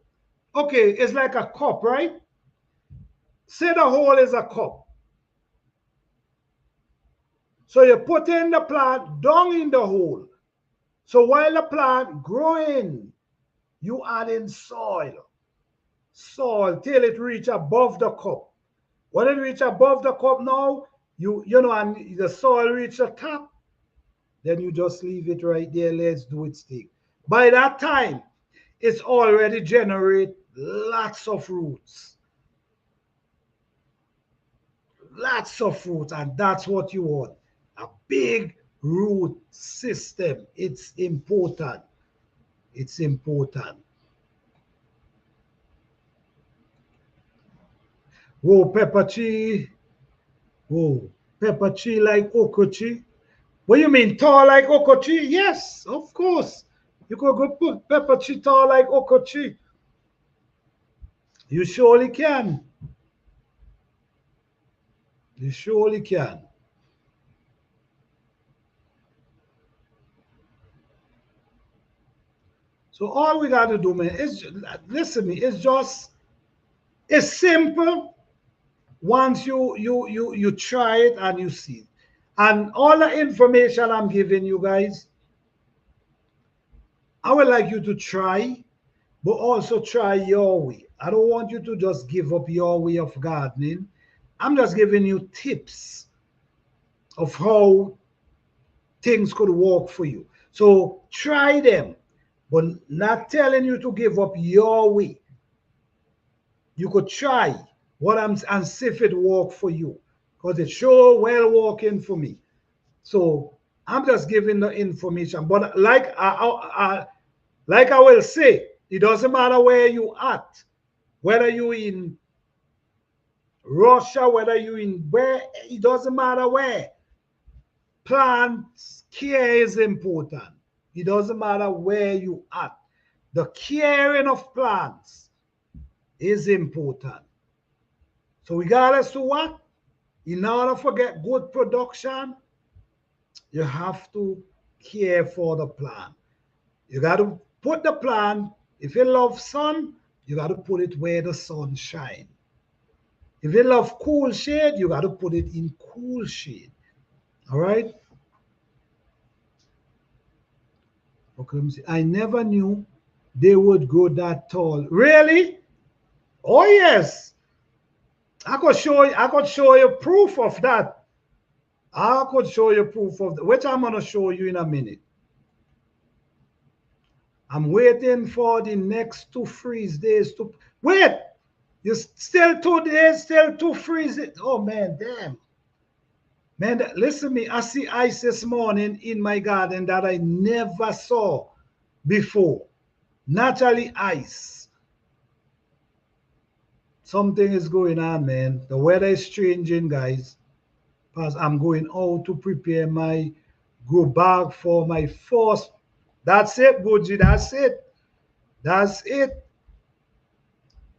okay, it's like a cup, right? Say the hole is a cup. So you put in the plant down in the hole. So while the plant growing, you add in soil till it reach above the cup. When it reach above the cup now, you know, and the soil reach the top, then you just leave it right there. Let's do it stick. By that time, it's already generate lots of roots. Lots of roots, and that's what you want. A big root system. It's important. It's important. Whoa, pepper tree. Whoa, pepper tree like okochi. What do you mean, tall like okochi? Yes, of course. You could go put pepper tree tall like okochi. You surely can. You surely can. So all we got to do, man, is listen to me. It's simple. Once you try it and you see it. And all the information I'm giving you guys, I would like you to try, but also try your way. I don't want you to just give up your way of gardening. I'm just giving you tips of how things could work for you. So try them, but not telling you to give up your way. You could try what I'm and see if it work for you, because it sure well working for me. So I'm just giving the information. But like I will say, it doesn't matter where you at, whether you in Russia, whether you in where, it doesn't matter where. Plants care is important. It doesn't matter where you at. The caring of plants is important. So regardless to what, in order to get good production, you have to care for the plant. You got to put the plant, if you love sun, you got to put it where the sun shine. If you love cool shade, you got to put it in cool shade. All right? Okay, let me see. I never knew they would grow that tall. Really? Oh yes. I could show you proof of that. I could show you proof of that, which I'm gonna show you in a minute. I'm waiting for the next 2 freeze days to wait. You still 2 days, still 2 freeze. Oh man, damn. Man, listen to me. I see ice this morning in my garden that I never saw before. Naturally ice. Something is going on, man. The weather is changing, guys. Because I'm going out to prepare my grow bag for my first. That's it, Boji. That's it. That's it.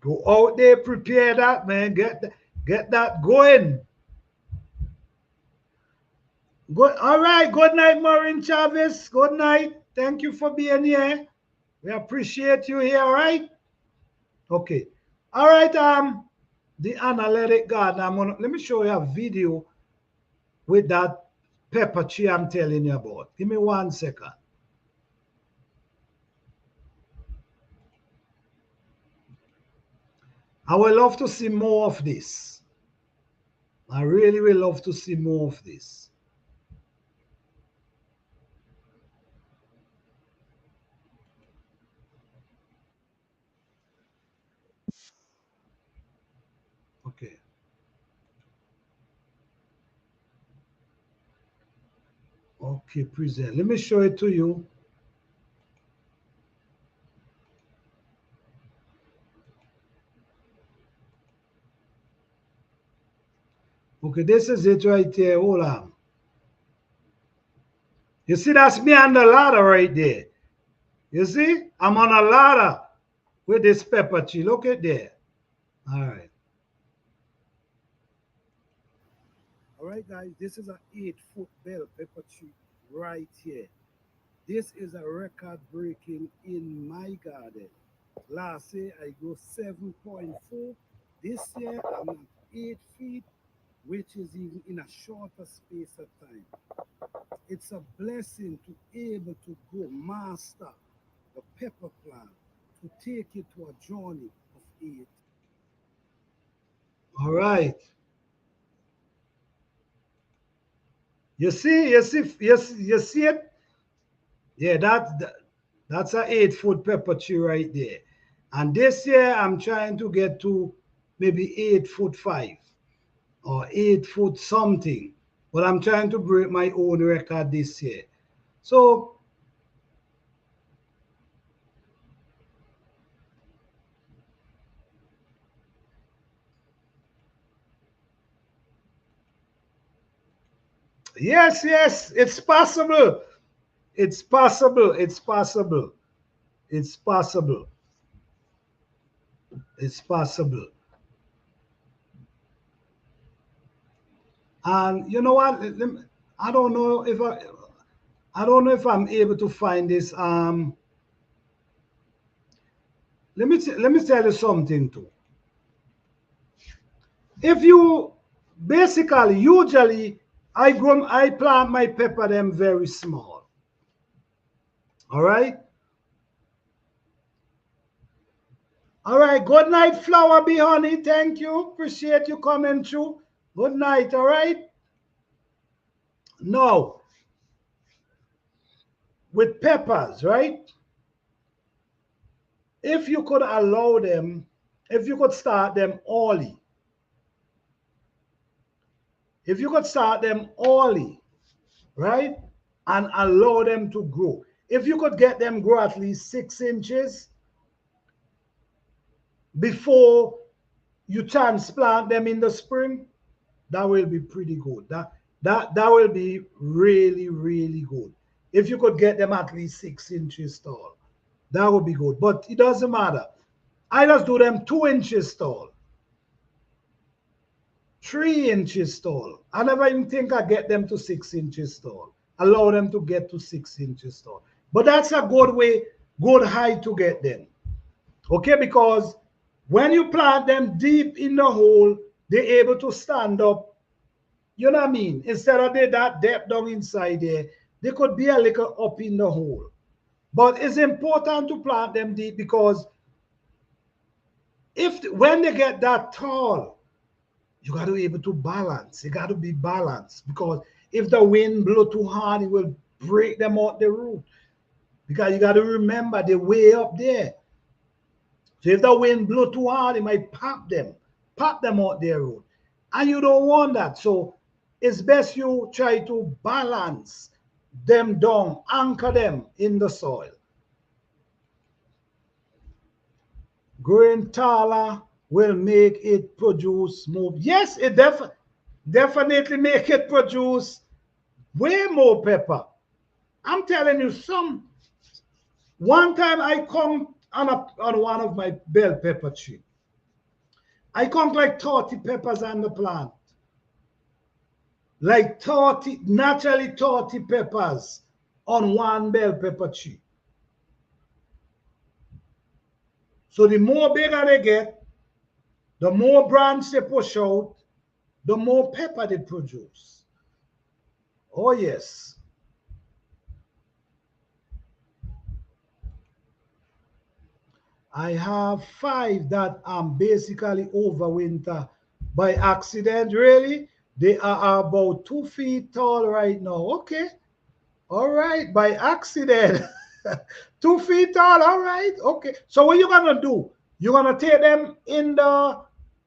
Go out there, prepare that, man. Get that going. Good. All right. Good night, Maureen Chavez. Good night. Thank you for being here. We appreciate you here. All right. Okay. All right. The analytic garden. Let me show you a video with that pepper tree I'm telling you about. Give me 1 second. I would love to see more of this. I really will love to see more of this. Okay. Okay, present. Let me show it to you. Okay, this is it right here. Hold on. You see, that's me on the ladder right there. You see, I'm on a ladder with this pepper tree. Look at there. All right. All right, guys, this is an 8-foot bell pepper tree right here. This is a record breaking in my garden. Last year I grew 7.4. This year I'm at 8 feet, which is even in a shorter space of time. It's a blessing to be able to go master the pepper plant, to take it to a journey of 8. All right. You see it? Yeah, that's an 8-foot pepper tree right there. And this year I'm trying to get to maybe 8 foot 5 or 8 foot something. But I'm trying to break my own record this year. So yes, it's possible. It's possible. It's possible. It's possible. It's possible. And you know what? I don't know if I don't know if I'm able to find this. Let me tell you something too. If you basically usually I plant my pepper them very small. All right. All right. Good night, Flower Bee Honey. Thank you. Appreciate you coming through. Good night. All right. Now, with peppers, right? If you could allow them, if you could start them early, if you could start them early, right? And allow them to grow. If you could get them grow at least 6 inches before you transplant them in the spring, that will be pretty good. That will be really, really good. If you could get them at least 6 inches tall, that would be good. But it doesn't matter. I just do them 2 inches tall, 3 inches tall. I never even think I get them to 6 inches tall. Allow them to get to 6 inches tall. But that's a good way, good height to get them. Okay, because when you plant them deep in the hole, they're able to stand up. You know what I mean? Instead of they that depth down inside there, they could be a little up in the hole. But it's important to plant them deep because when they get that tall, you got to be able to balance. You got to be balanced because if the wind blow too hard, it will break them out the root. Because you got to remember they're way up there. So if the wind blow too hard, it might pop them out their root. And you don't want that. So it's best you try to balance them down, anchor them in the soil. Growing taller will make it produce more. Yes, it definitely make it produce way more pepper. I'm telling you, one time I come on one of my bell pepper tree. I count like 30 peppers on the plant. Like 30, naturally 30 peppers on one bell pepper tree. So the more bigger they get, the more branch they push out, the more pepper they produce. Oh yes. I have 5 that basically overwinter by accident. Really? They are about 2 feet tall right now. Okay. All right. By accident. 2 feet tall. All right. Okay. So what you gonna do? You're gonna take them in the,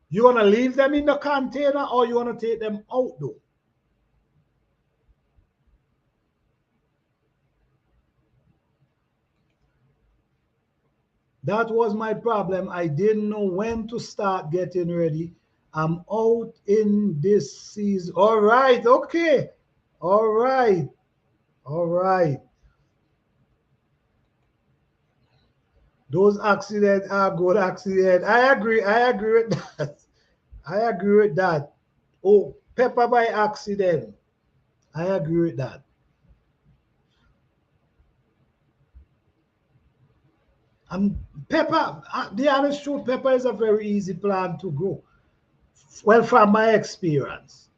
you're gonna leave them in the container, or you gonna take them out though? That was my problem. I didn't know when to start getting ready. I'm out in this season. All right. Okay. All right. All right. Those accidents are good accidents. I agree. I agree with that. I agree with that. Oh, pepper by accident. I agree with that. And pepper, the honest truth, pepper is a very easy plant to grow. Well, from my experience,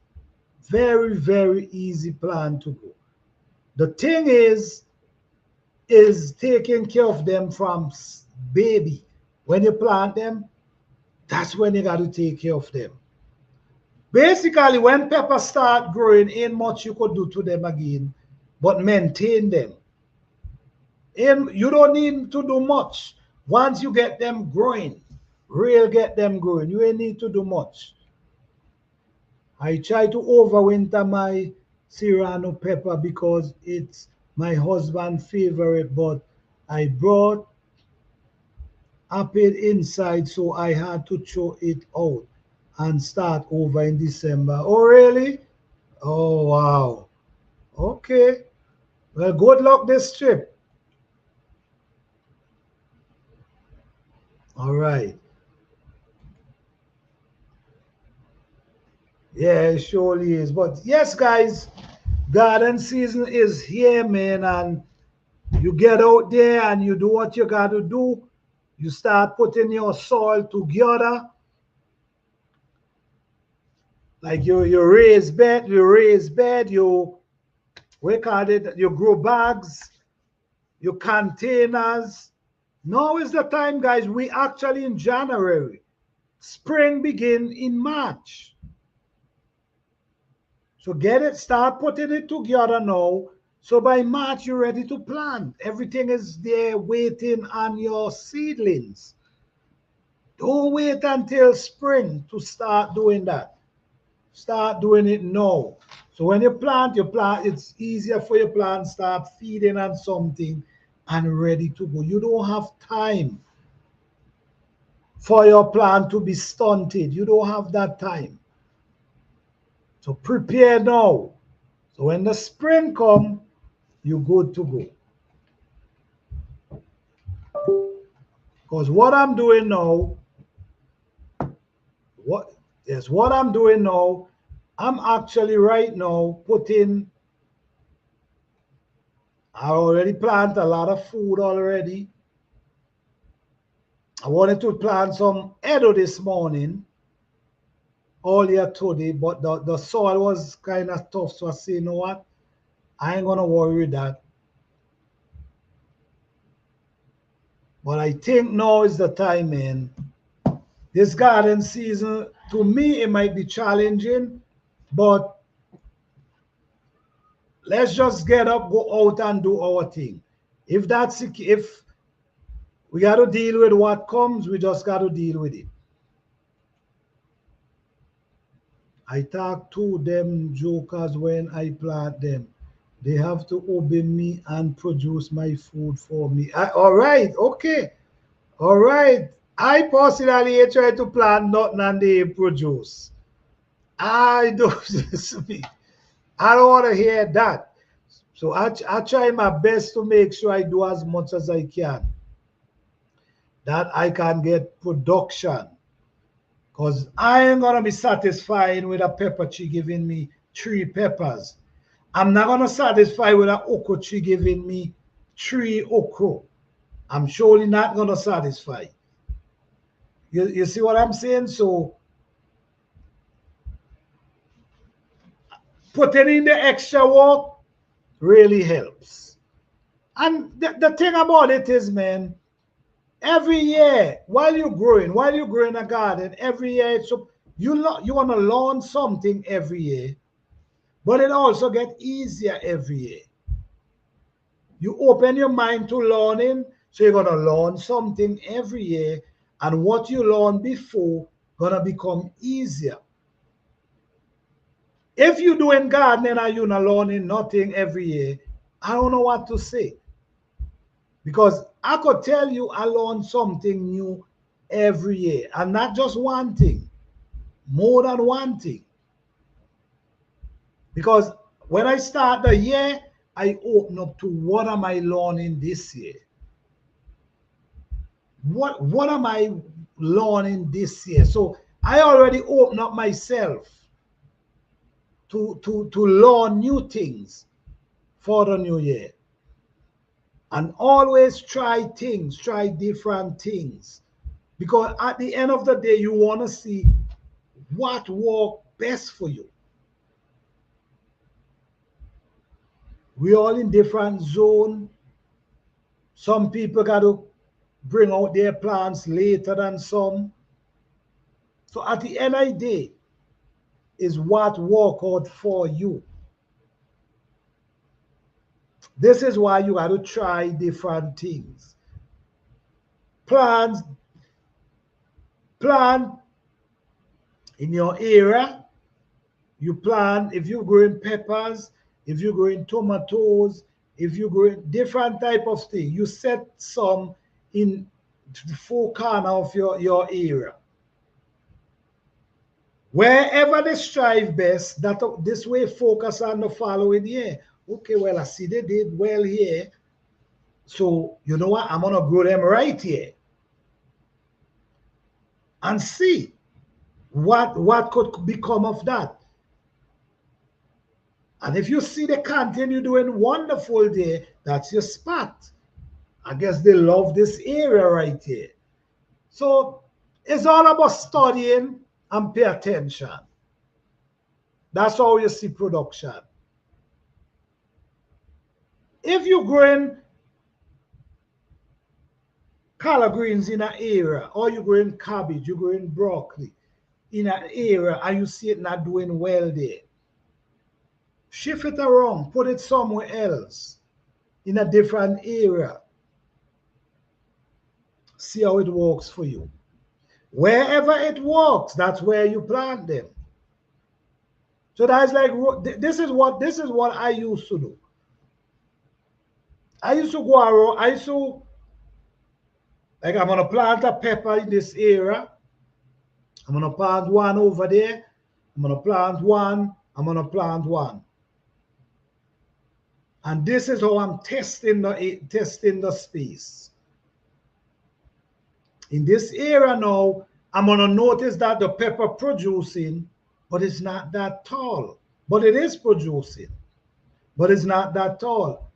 very, very easy plant to grow. The thing is taking care of them from baby. When you plant them, that's when you got to take care of them. Basically, when peppers start growing, ain't much you could do to them again, but maintain them. And you don't need to do much. Once you get them growing, get them growing, you ain't need to do much. I try to overwinter my Serrano pepper because it's my husband's favorite, but I brought apple inside, so I had to throw it out and start over in December. Oh, really? Oh, wow. Okay. Well, good luck this trip. All right. Yeah, it surely is. But yes, guys, garden season is here, man, and you get out there and you do what you got to do. You start putting your soil together. Like you raise bed, you we call it, you grow bags, your containers. Now is the time, guys. We actually in January. Spring begin in March. So get it, start putting it together now. So by March, you're ready to plant. Everything is there waiting on your seedlings. Don't wait until spring to start doing that. Start doing it now. So when you plant, it's easier for your plant, start feeding on something and ready to go. You don't have time for your plant to be stunted. You don't have that time. So prepare now. So when the spring come, you're good to go. Because what I'm doing now, what I'm doing now, I'm actually right now putting, I already plant a lot of food already. I wanted to plant some edo this morning, earlier today, but the soil was kind of tough. So I say, you know what? I ain't gonna worry with that. But I think now is the time, man. This garden season, to me, it might be challenging, but let's just get up, go out and do our thing. If we got to deal with what comes, we just got to deal with it. I talk to them jokers when I plant them. They have to obey me and produce my food for me. All right, okay. All right. I personally try to plant nothing and they produce. I don't I don't want to hear that. So I try my best to make sure I do as much as I can, that I can get production. Because I ain't going to be satisfied with a pepper tree giving me 3 peppers. I'm not going to satisfy with an okra tree giving me 3 okra. I'm surely not going to satisfy. You see what I'm saying? So putting in the extra work really helps. And the thing about it is, man, every year while you're growing a garden, every year you want to learn something every year, but it also get easier every year. You open your mind to learning, so you're gonna learn something every year, and what you learned before gonna become easier. If you're doing gardening and you're not learning nothing every year, I don't know what to say. Because I could tell you I learn something new every year, and not just one thing, more than one thing. Because when I start the year, I open up to what am I learning this year? What am I learning this year? So I already open up myself to learn new things for the new year. And always try things, try different things. Because at the end of the day, you want to see what works best for you. We all in different zone. Some people got to bring out their plants later than some. So at the end of the day, is what work out for you. This is why you got to try different things. Plant in your area. You plant, if you're growing peppers, if you're growing tomatoes, if you're growing different type of thing, you set some in the full corner of your area. Wherever they strive best, that this way focus on the following year. Okay, well, I see they did well here. So you know what? I'm gonna grow them right here. And see what could become of that. And if you see they continue doing wonderful there, that's your spot. I guess they love this area right here. So it's all about studying and pay attention. That's how you see production. If you're growing collard greens in an area, or you're growing cabbage, you're growing broccoli in an area, and you see it not doing well there, shift it around, put it somewhere else in a different area. See how it works for you. Wherever it works, that's where you plant them. So that's like this is what I used to do. I used to go around. I used to like I'm gonna plant a pepper in this area. I'm gonna plant one over there. I'm gonna plant one. I'm gonna plant one. And this is how I'm testing the space. In this area now, I'm gonna notice that the pepper producing, but it's not that tall. But it is producing, but it's not that tall.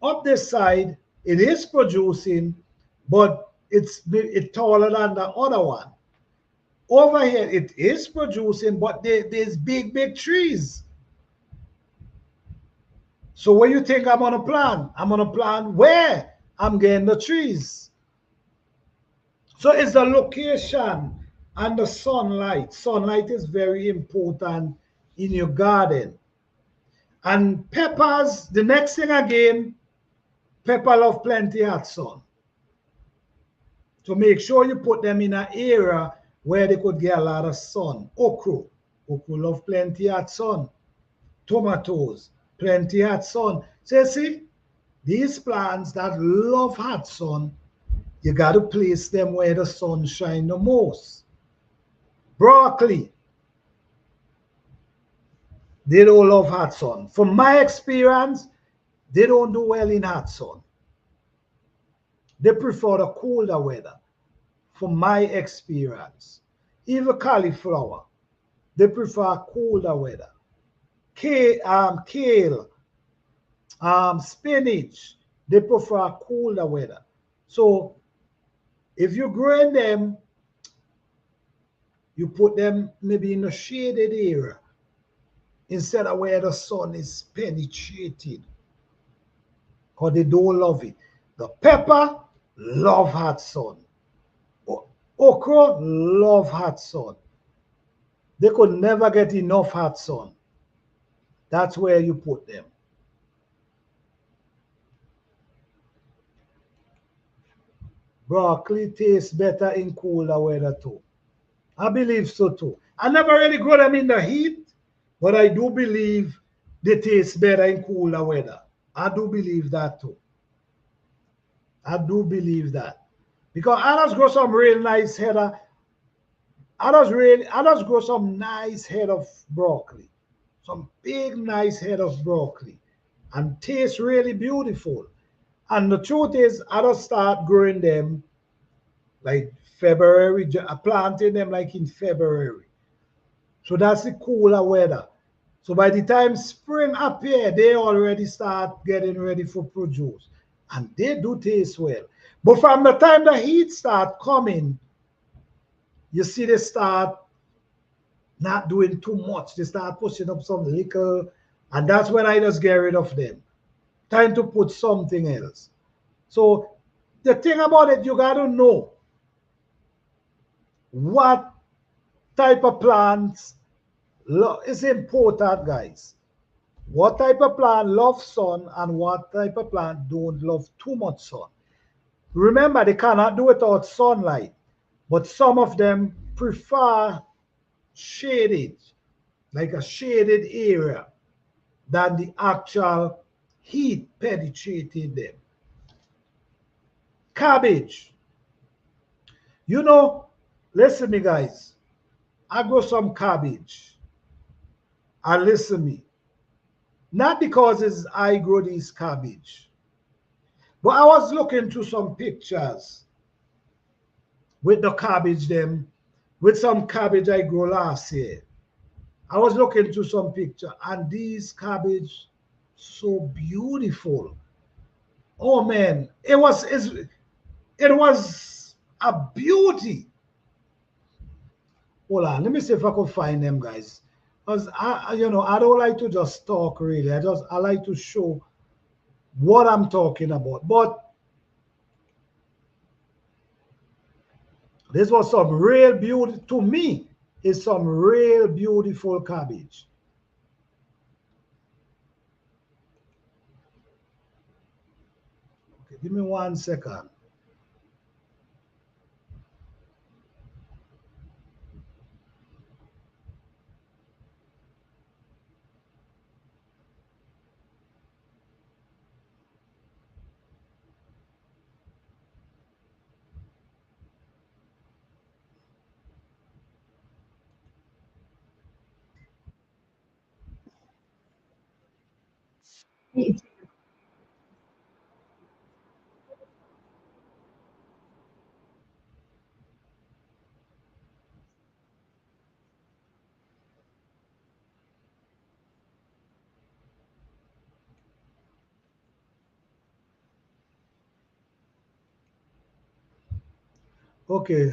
Up this side, it is producing, but it's taller than the other one. Over here, it is producing, but there's big trees. So what you think I'm gonna plant? I'm gonna plant where I'm getting the trees. So it's the location and the sunlight. Sunlight is very important in your garden. And peppers, the next thing again, pepper love plenty hot sun. So make sure you put them in an area where they could get a lot of sun. Okra love plenty hot sun. Tomatoes, plenty hot sun. So you see, these plants that love hot sun, you got to place them where the sun shines the most. Broccoli, they don't love hot sun. From my experience, they don't do well in hot sun. They prefer the colder weather. From my experience, even cauliflower, they prefer colder weather. Kale, spinach, they prefer colder weather. So if you're growing them You put them maybe in a shaded area instead of where the sun is penetrating, because they don't love it. The pepper love hot sun. Okra love hot sun. They could never get enough hot sun. That's where you put them. Broccoli tastes better in cooler weather too. I believe so too. I never really grow them in the heat, but I do believe they taste better in cooler weather. I do believe that too. I do believe that. Because I just grow some real nice head of, I just grow some nice head of broccoli. Some big nice head of broccoli. And taste really beautiful. And the truth is, I just start growing them like February, planting them like in February. So that's the cooler weather. So by the time spring appear, they already start getting ready for produce. And they do taste well. But from the time the heat start coming, you see they start not doing too much. They start pushing up some liquor. And that's when I just get rid of them. Time to put something else. So the thing about it, you got to know what type of plants is important, guys. What type of plant love sun and what type of plant don't love too much sun. Remember, they cannot do without sunlight, but some of them prefer shaded, like a shaded area, than the actual heat penetrating them. Cabbage. You know, listen me, guys. I grow some cabbage. And listen me. Not because it's I grow this cabbage, but I was looking through some pictures with the cabbage them, with some cabbage I grew last year. I was looking through some picture and these cabbage so beautiful. Oh man, it was a beauty. Hold on, let me see if I can find them, guys. Because I don't like to just talk really. I like to show what I'm talking about. But this was some real beauty to me. It's some real beautiful cabbage. Okay, give me 1 second. Okay.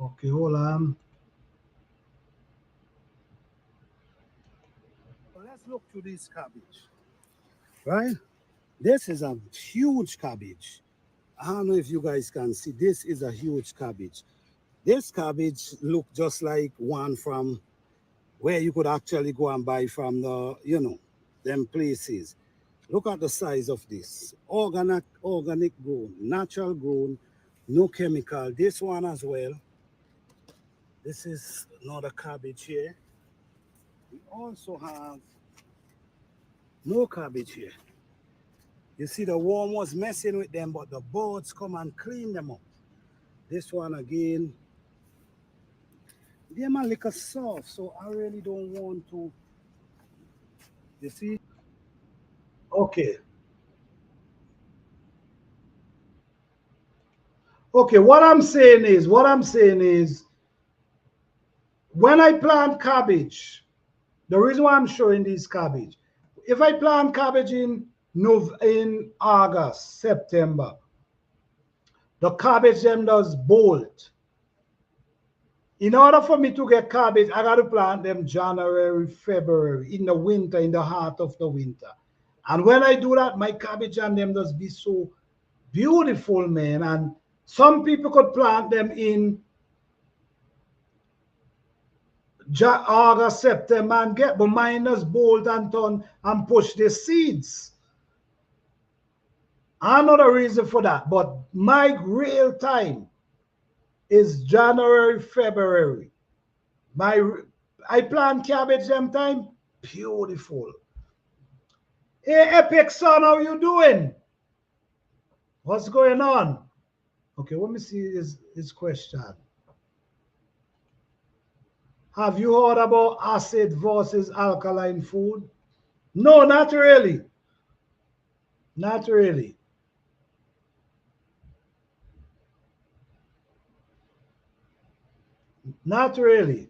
Okay, hold on. Let's look to this cabbage, right? This is a huge cabbage. I don't know if you guys can see. This is a huge cabbage. This cabbage look just like one from where you could actually go and buy from them places. Look at the size of this. Organic grown, natural grown, no chemical. This one as well. This is another cabbage here. We also have more cabbage here. You see the worm was messing with them, but the birds come and clean them up. This one again, they might lick a soft, so I really don't want to. You see? Okay. Okay, what I'm saying is, when I plant cabbage, the reason why I'm showing this cabbage, if I plant cabbage in August, September, the cabbage them does bolt. In order for me to get cabbage, I got to plant them January, February, in the winter, in the heart of the winter. And when I do that, my cabbage and them does be so beautiful, man. And some people could plant them in August, September and get, but mine does bolt and turn and push the seeds. Another reason for that, but my real time is January, February. I plant cabbage them time, beautiful. Hey, Epic Son, how you doing? What's going on? Okay, let me see his question. Have you heard about acid versus alkaline food? No, not really. Not really. Not really.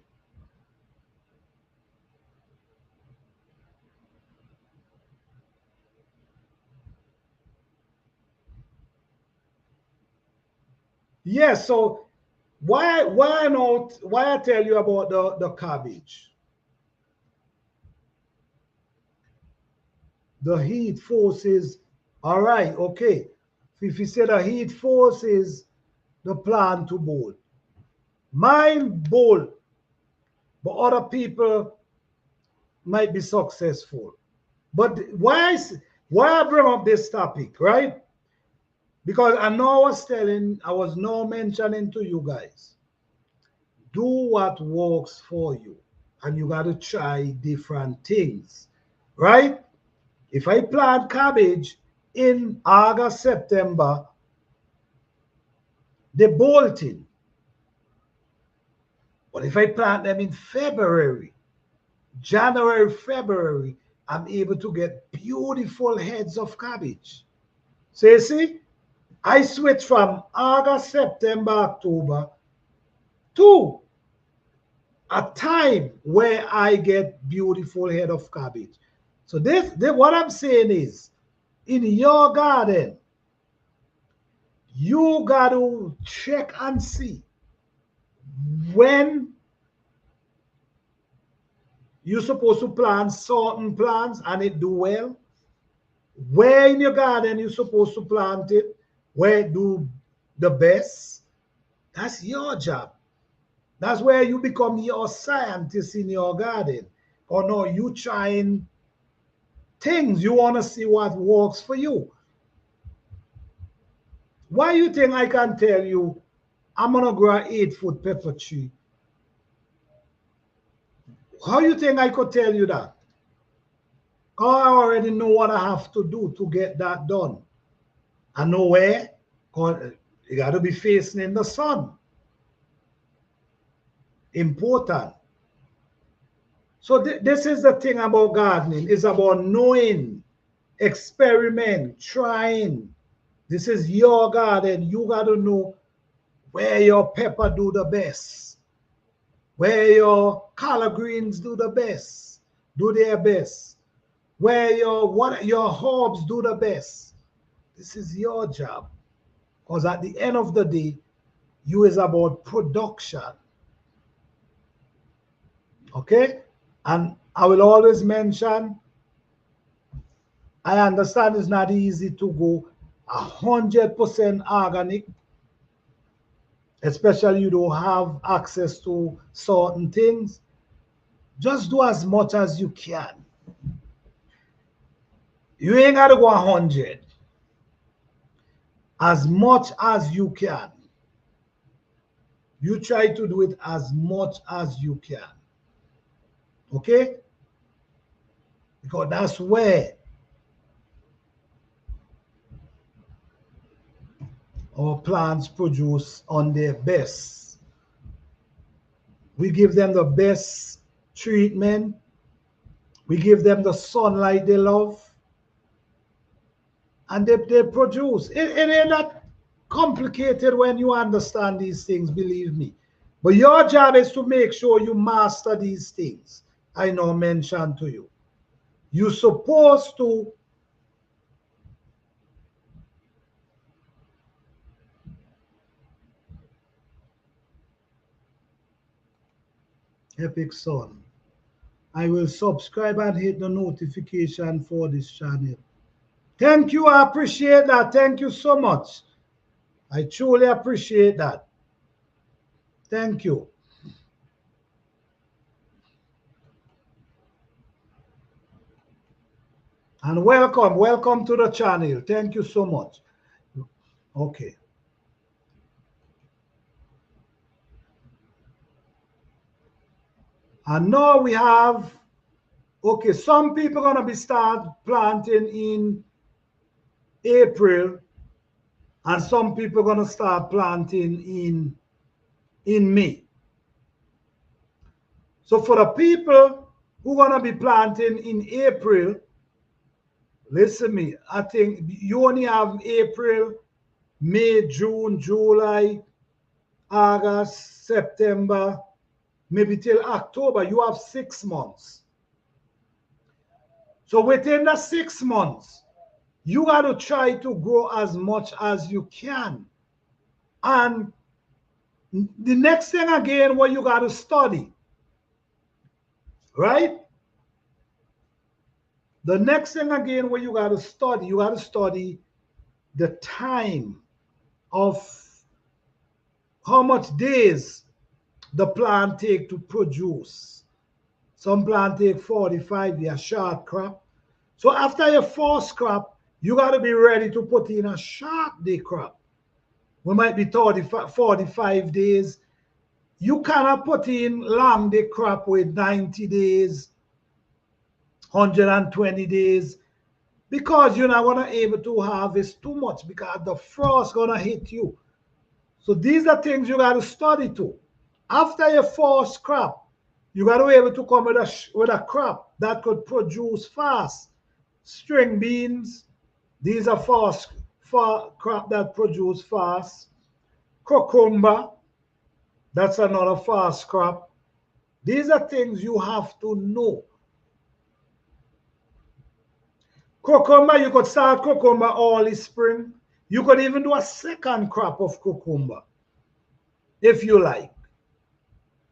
Yes, so why not, why I tell you about the cabbage? The heat forces, all right, okay. If you say the heat forces the plant to bolt, mine bolt, but other people might be successful. But why I bring up this topic, right? Because I know I was now mentioning to you guys, do what works for you. And you got to try different things, right? If I plant cabbage in August, September, they're bolting. But if I plant them in February, January, February, I'm able to get beautiful heads of cabbage. So you see, I switch from August, September, October to a time where I get beautiful head of cabbage. So this what I'm saying is, in your garden, you got to check and see when you're supposed to plant certain plants and it do well. Where in your garden you're supposed to plant it, where it do the best. That's your job. That's where you become your scientist in your garden. Or no, you trying things. You want to see what works for you. Why you think I can tell you I'm gonna grow an 8-foot pepper tree? How you think I could tell you that? Because I already know what I have to do to get that done. I know where. Because you got to be facing in the sun. Important. So this is the thing about gardening. It's about knowing, experiment, trying. This is your garden. You got to know where your pepper do the best, where your collard greens do the best, do their best, where your herbs do the best. This is your job. Because at the end of the day, you is about production. Okay? And I will always mention, I understand it's not easy to go 100% organic, especially you don't have access to certain things. Just do as much as you can. You ain't got to go 100. As much as you can. You try to do it as much as you can. Okay? Because that's where our plants produce on their best. We give them the best treatment. We give them the sunlight they love. and they produce. It ain't that complicated when you understand these things, believe me. But your job is to make sure you master these things I now mentioned to you. You're supposed to Epic Son. I will subscribe and hit the notification for this channel. Thank you. I appreciate that. Thank you so much. I truly appreciate that. Thank you. And welcome to the channel. Thank you so much. Okay. And now we have, okay, some people are going to be start planting in April, and some people are going to start planting in May. So for the people who are going to be planting in April, listen to me, I think you only have April, May, June, July, August, September, maybe till October. You have 6 months. So within the 6 months, you got to try to grow as much as you can. And the next thing again, what you got to study, right? The next thing again, what you got to study the time of how much days the plant take to produce. Some plant take 45 days, short crop. So after your first crop, you got to be ready to put in a short day crop. We might be 45 days. You cannot put in long day crop with 90 days, 120 days, because you're not going to able to harvest too much because the frost going to hit you. So these are things you got to study too. After your first crop, you got to be able to come with a crop that could produce fast. String beans, these are fast crop that produce fast. Cucumber, that's another fast crop. These are things you have to know. Cucumber, you could start cucumber early spring. You could even do a second crop of cucumber if you like.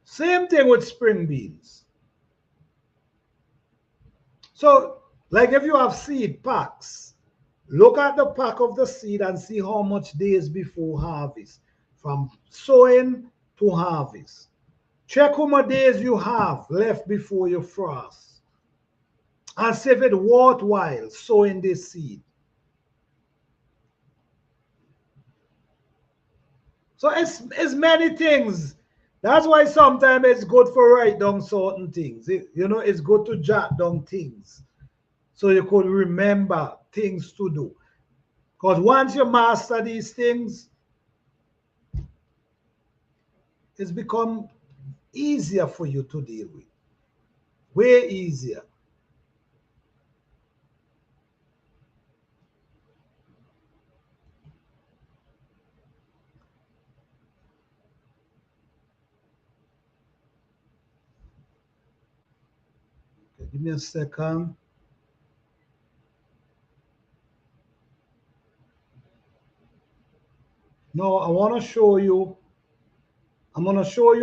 Same thing with spring beans. So, like if you have seed packs, look at the pack of the seed and see how much days before harvest, from sowing to harvest. Check how many days you have left before you frost, and see if it's worthwhile sowing this seed. So it's many things. That's why sometimes it's good for write down certain things. It's good to jot down things so you could remember things to do. Because once you master these things, it's become easier for you to deal with. Way easier. Okay, give me a second. Now I'm going to show you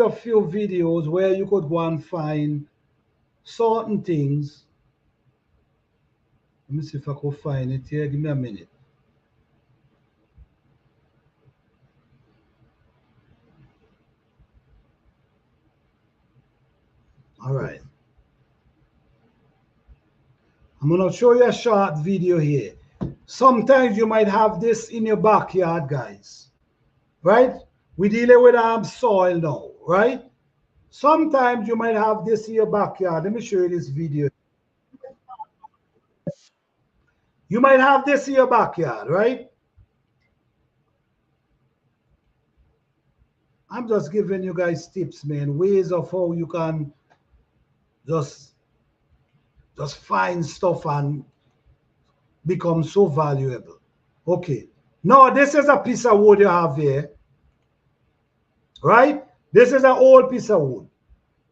a few videos where you could go and find certain things. Let me see if I could find it here. Give me a minute. All right. I'm going to show you a short video here. Sometimes you might have this in your backyard, guys. Right? We're dealing with soil now, right? Sometimes you might have this in your backyard. Let me show you this video. You might have this in your backyard, right? I'm just giving you guys tips, man, ways of how you can just find stuff and become so valuable. Okay. Now this is a piece of wood you have here, right? This is an old piece of wood.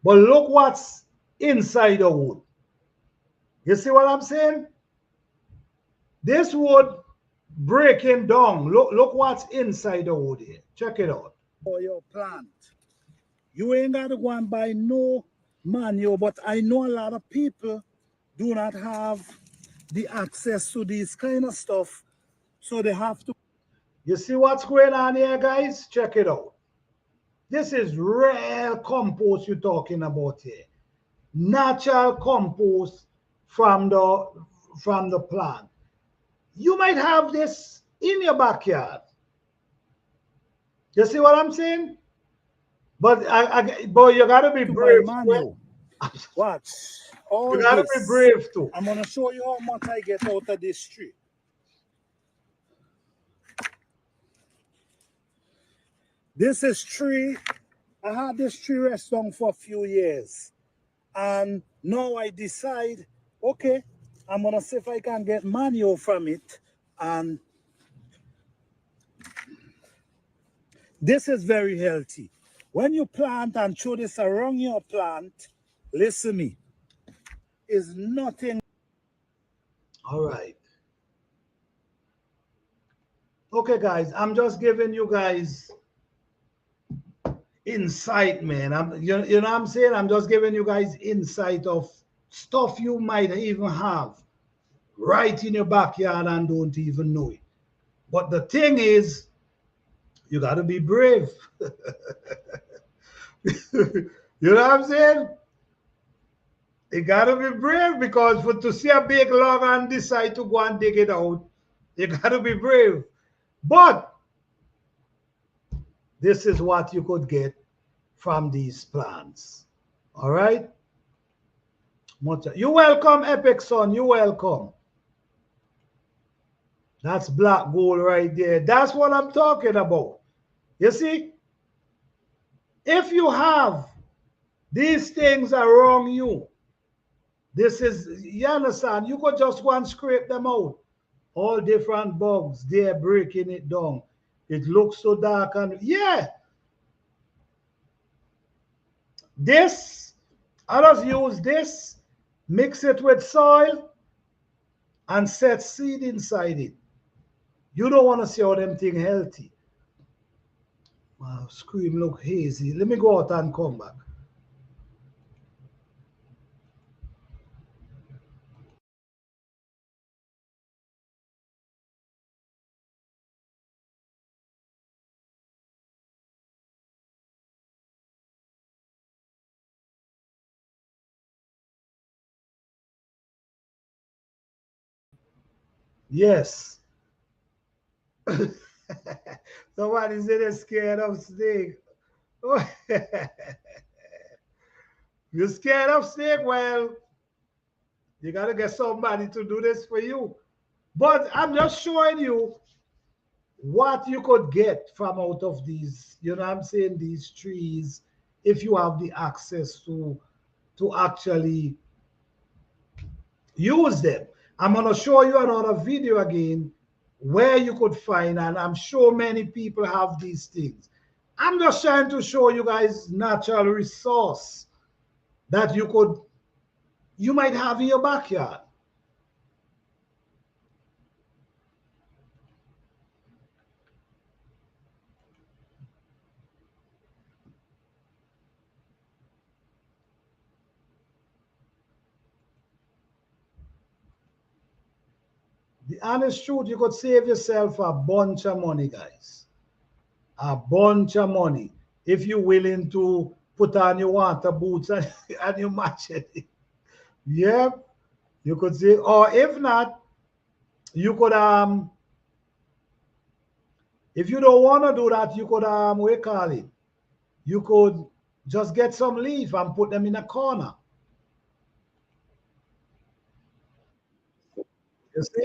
But look what's inside the wood. You see what I'm saying? This wood breaking down. Look what's inside the wood here. Check it out. For your plant. You ain't got to go and buy no manual, but I know a lot of people do not have the access to this kind of stuff, so they have to. You see what's going on here, guys? Check it out. This is real compost you're talking about here. Natural compost from the plant. You might have this in your backyard. You see what I'm saying? But but you gotta be brave. Manual. Watch all You gotta this. be brave too. I'm gonna show you how much I get out of this tree. This is tree. I had this tree rest down for a few years. And now I decide, okay, I'm gonna see if I can get manure from it. And this is very healthy. When you plant and throw this around your plant, listen me, is nothing. All right. Okay, guys, I'm just giving you guys insight, man. You know what I'm saying? I'm just giving you guys insight of stuff you might even have right in your backyard and don't even know it. But the thing is, you got to be brave. You know what I'm saying? You got to be brave because to see a big log and decide to go and dig it out, you got to be brave. But this is what you could get from these plants. All right? You're welcome, Epic Son. You're welcome. That's black gold right there. That's what I'm talking about. You see? If you have these things around you, this is, you understand, you could just go and scrape them out. All different bugs, they're breaking it down. It looks so dark and, yeah. This, I just use this, mix it with soil, and set seed inside it. You don't want to see how them thing healthy. Wow, screen look hazy. Let me go out and come back. Yes. Somebody said they're scared of snake. You're scared of snake? Well, you got to get somebody to do this for you. But I'm just showing you what you could get from out of these, you know what I'm saying, these trees, if you have the access to actually use them. I'm going to show you another video again where you could find, and I'm sure many people have these things. I'm just trying to show you guys natural resource that you might have in your backyard. The honest truth, you could save yourself a bunch of money, guys. A bunch of money if you're willing to put on your water boots and your machete. Yep, you could say, or if not, you could if you don't want to do that, you could we call it. You could just get some leaf and put them in a corner. You see?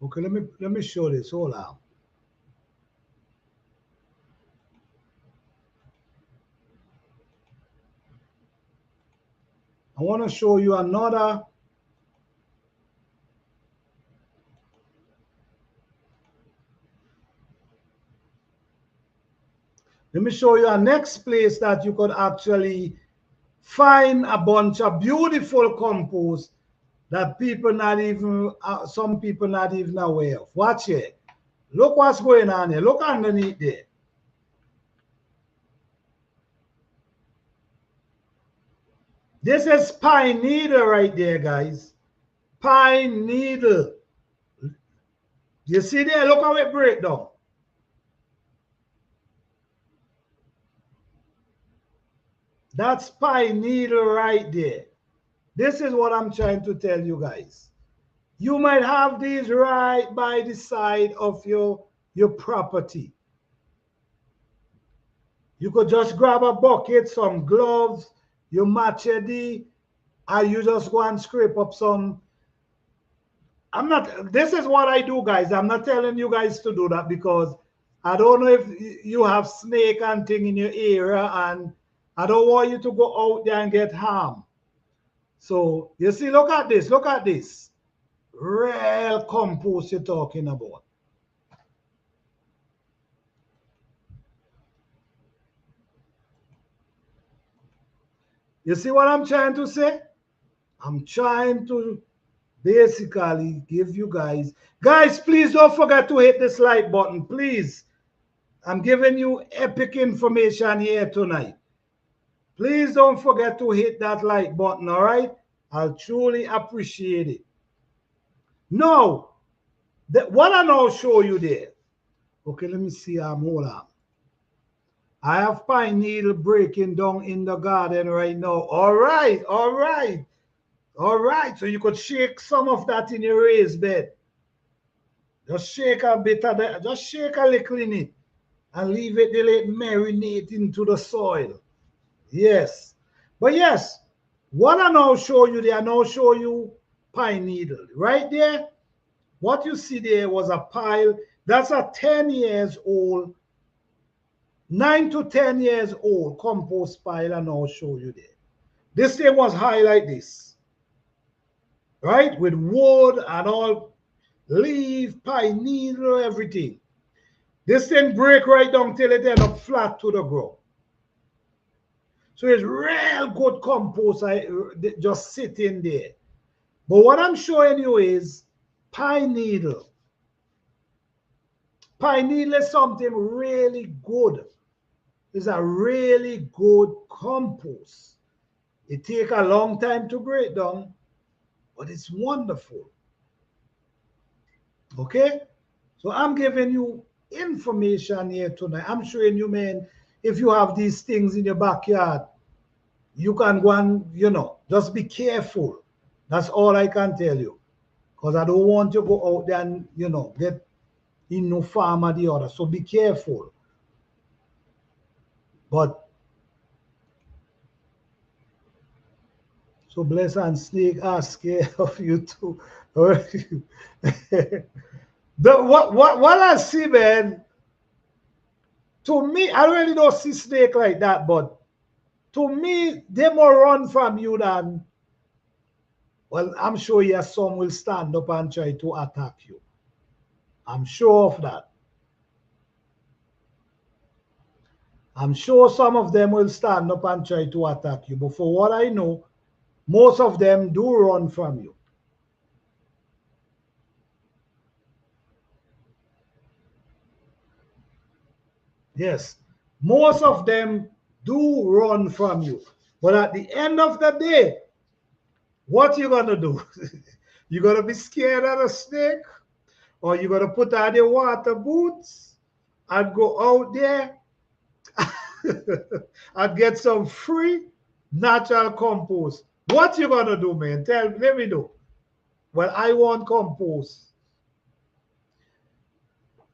Okay, let me show this. Hold on. I want to show you another. Let me show you a next place that you could actually find a bunch of beautiful compost that people not even, some people not even aware of. Watch it. Look what's going on here. Look underneath there. This is pine needle right there, guys. Pine needle. You see there? Look how it break down. That's pine needle right there. This is what I'm trying to tell you guys. You might have these right by the side of your property. You could just grab a bucket, some gloves, your machete, and you just go and scrape up some. This is what I do, guys. I'm not telling you guys to do that because I don't know if you have snake and thing in your area, and I don't want you to go out there and get harm. So you see, look at this. Look at this. Real compost you're talking about. You see what I'm trying to say? I'm trying to basically give you guys. Guys, please don't forget to hit this like button, please. I'm giving you epic information here tonight. Please don't forget to hit that like button, all right? I'll truly appreciate it. Now, what I now show you there. Okay, let me see. Hold on. I have pine needle breaking down in the garden right now. All right, all right, all right. So you could shake some of that in your raised bed. Just shake a bit of that. Just shake a little in it and leave it till it marinate into the soil. Yes. But yes, what I now show you there, I now show you pine needle. Right there, what you see there was a pile. That's a 10 years old, 9 to 10 years old compost pile, and I'll show you there. This thing was high like this, right? With wood and all, leaf, pine needle, everything. This thing break right down till it end up flat to the ground. So it's real good compost just sitting there. But what I'm showing you is pine needle. Pine needle is something really good. It's a really good compost. It takes a long time to break down, but it's wonderful. Okay? So I'm giving you information here tonight. I'm showing you, man, if you have these things in your backyard, you can go and, just be careful. That's all I can tell you. Because I don't want you to go out there and, get in no farm or the other. So be careful. But so Bless and Snake are scared of you too. What I see, man, to me, I really don't see snake like that, but to me, they more run from you than, well, I'm sure yes, some will stand up and try to attack you. I'm sure of that. I'm sure some of them will stand up and try to attack you. But for what I know, most of them do run from you. Yes, most of them do run from you. But at the end of the day, what you gonna do? You gonna be scared of a snake? Or you gonna put on your water boots and go out there and get some free natural compost? What you gonna do, man? Let me know. Well, I want compost.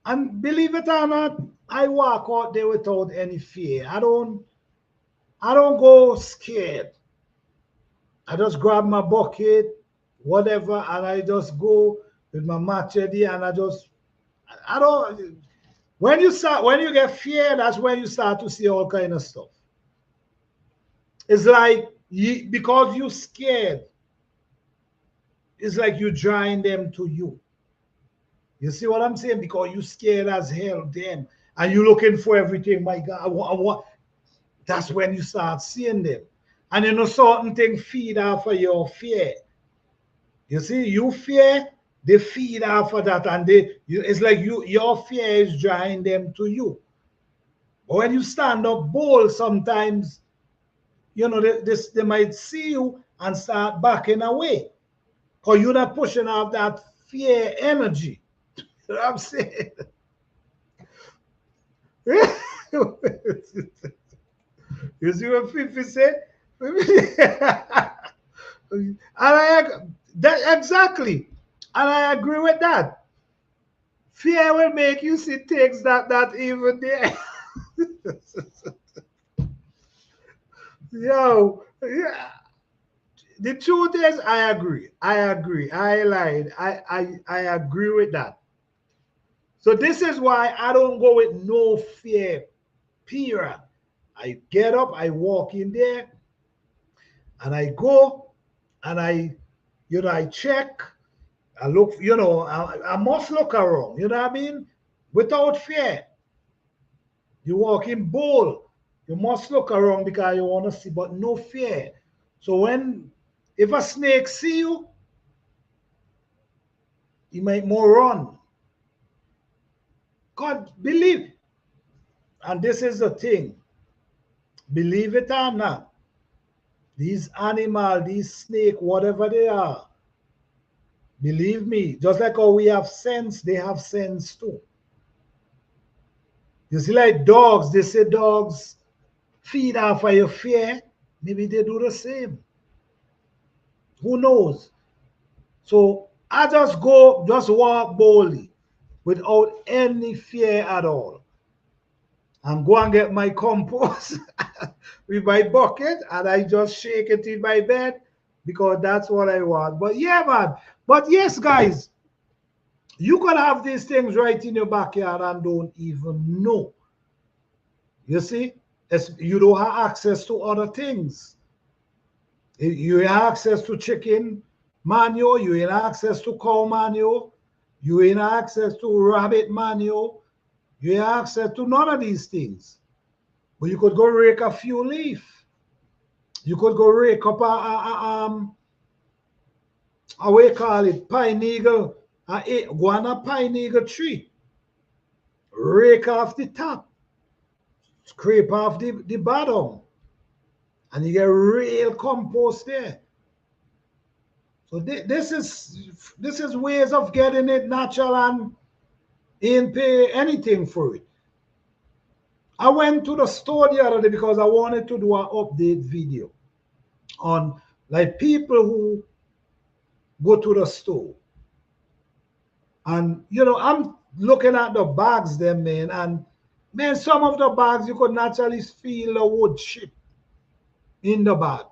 And believe it or not, I walk out there without any fear. I don't go scared. I just grab my bucket, whatever, and I just go with my machete, and I don't. When you get fear, that's when you start to see all kind of stuff. It's like because you're scared, it's like you drawing them to you. You see what I'm saying? Because you scared as hell them, and you looking for everything. My God, I want. That's when you start seeing them, and you know certain things feed off of your fear. You see, you fear, they feed off of that, and it's like your fear is drawing them to you. But when you stand up bold, sometimes you know they might see you and start backing away, because you're not pushing off that fear energy. You know what I'm saying? You see what Fifi said? And that exactly, and I agree with that. Fear will make you see things that even there. Yo, yeah. The truth is, I agree. I agree. I lied. I agree with that. So this is why I don't go with no fear. Period. I get up, I walk in there, and I go, and I check. I look, I must look around. You know what I mean? Without fear. You walk in bold. You must look around because you want to see, but no fear. So if a snake see you, he might more run. God, believe. And this is the thing. Believe it or not. These animals, these snake, whatever they are, believe me, just like how we have sense, they have sense too. You see, like dogs, they say dogs feed off of your fear. Maybe they do the same. Who knows? So I just walk boldly without any fear at all. And go and get my compost with my bucket, and I just shake it in my bed because that's what I want. But yeah, man. But yes, guys, you can have these things right in your backyard and don't even know. You see, you don't have access to other things. You have access to chicken manure, you have access to cow manure, you have access to rabbit manure, you have access to none of these things. But you could go rake a few leaf. You could go rake up what we call it, pine eagle, go on a pine eagle tree. Rake off the top, scrape off the bottom, and you get real compost there. So this is ways of getting it natural and ain't pay anything for it. I went to the store the other day because I wanted to do an update video on like people who go to the store. And I'm looking at the bags them, man, and man, some of the bags you could naturally feel the wood chip in the bag.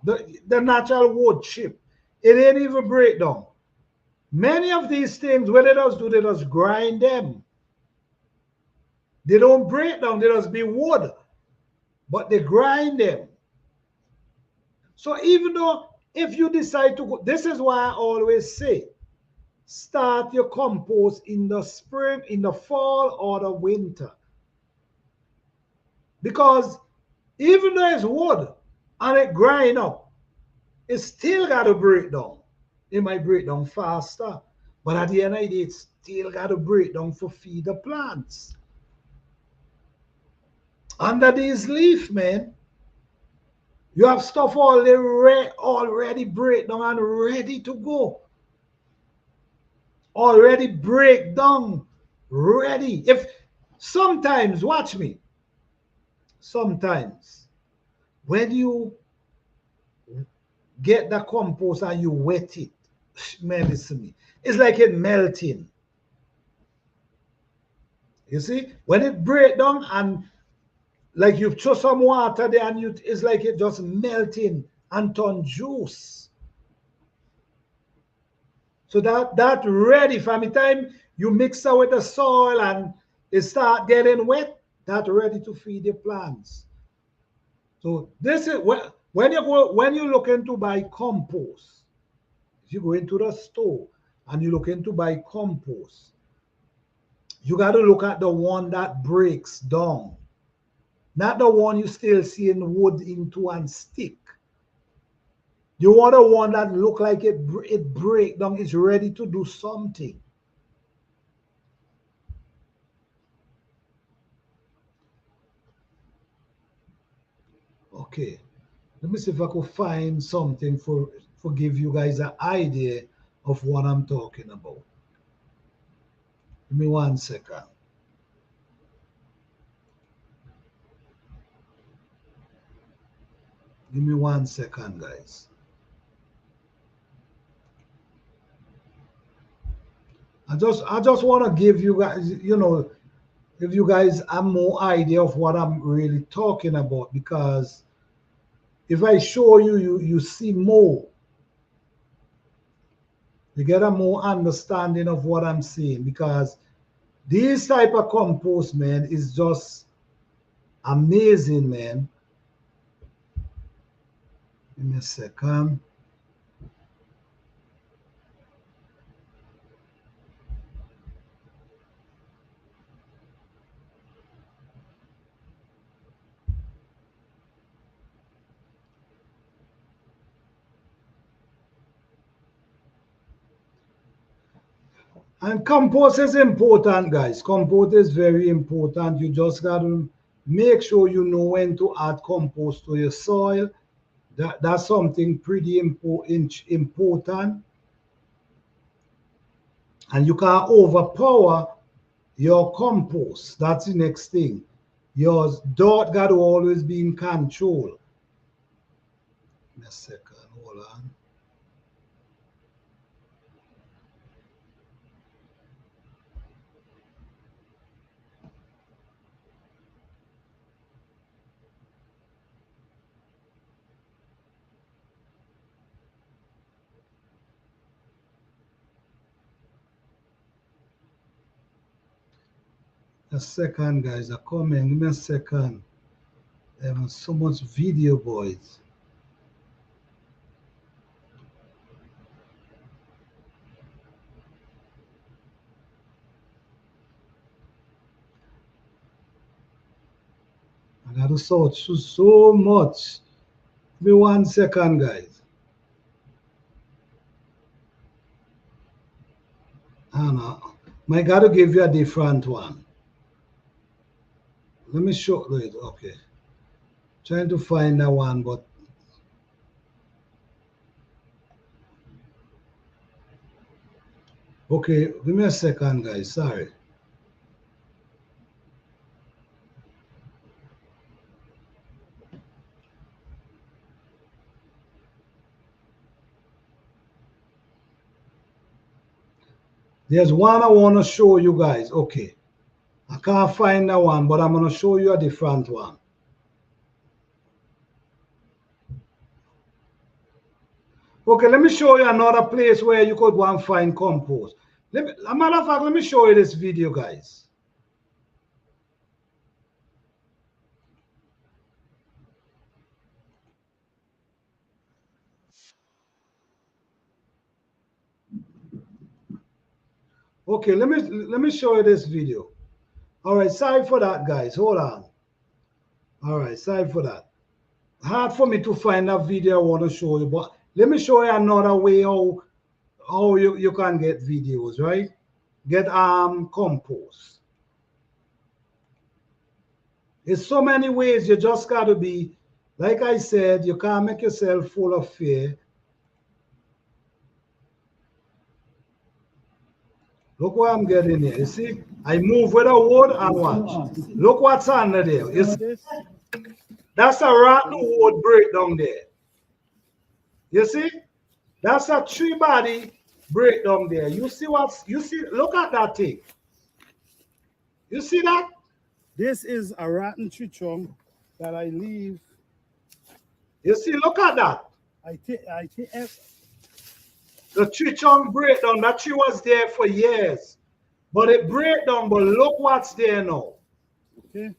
The natural wood chip. It ain't even break down. Many of these things, what they just grind them. They don't break down, they just be wood, but they grind them. So even though if you decide to go, this is why I always say, start your compost in the spring, in the fall, or the winter. Because even though it's wood and it grind up, it still got to break down. It might break down faster, but at the end of the day, it still got to break down for feed the plants. Under these leaf, man, you have stuff already break down and ready to go. Already break down, ready. If sometimes, watch me, sometimes when you get the compost and you wet it, man, listen to me, it's like it melting. You see, when it break down and like you throw some water there and it's like it just melting and turn juice. So that ready from the time you mix it with the soil and it start getting wet, that ready to feed the plants. So this is when you look into buy compost, if you go into the store and you look into buy compost, you got to look at the one that breaks down, not the one you still seeing wood into and stick. You want the one that look like it break down, it's ready to do something. Okay, let me see if I could find something for give you guys an idea of what I'm talking about. Give me 1 second. Give me 1 second, guys. I just want to give you guys, give you guys a more idea of what I'm really talking about, because if I show you, you see more. You get a more understanding of what I'm saying, because this type of compost, man, is just amazing, man. Give me a second. And compost is important, guys. Compost is very important. You just got to make sure you know when to add compost to your soil. That's something pretty important. And you can't overpower your compost. That's the next thing. Your dirt got to always be in control. Give me a second, hold on. A second, guys. I'm coming. Give me a second. There's so much video, boys. I got to search so much. Give me 1 second, guys. I know. I got to give you a different one. Let me show it. Okay. Trying to find that one, but okay, give me a second, guys. Sorry. There's one I want to show you guys. Okay. I can't find that one, but I'm going to show you a different one. Okay, let me show you another place where you could go and find compost. As a matter of fact, let me show you this video, guys. Okay, let me show you this video. All right, sorry for that, guys. Hold on. All right, sorry for that. Hard for me to find that video I want to show you, but let me show you another way how you can get videos, right? Get compost. There's so many ways. You just got to be, like I said, you can't make yourself full of fear. Look what I'm getting here. You see, I move with a wood and watch. Look what's under there. You see? That's a rotten wood breakdown there. You see? That's a tree body breakdown there. You see look at that thing. You see that? This is a rotten tree trunk that I leave. You see, look at that. I take The tree trunk break down. That tree was there for years. But it break down. But look what's there now. Okay.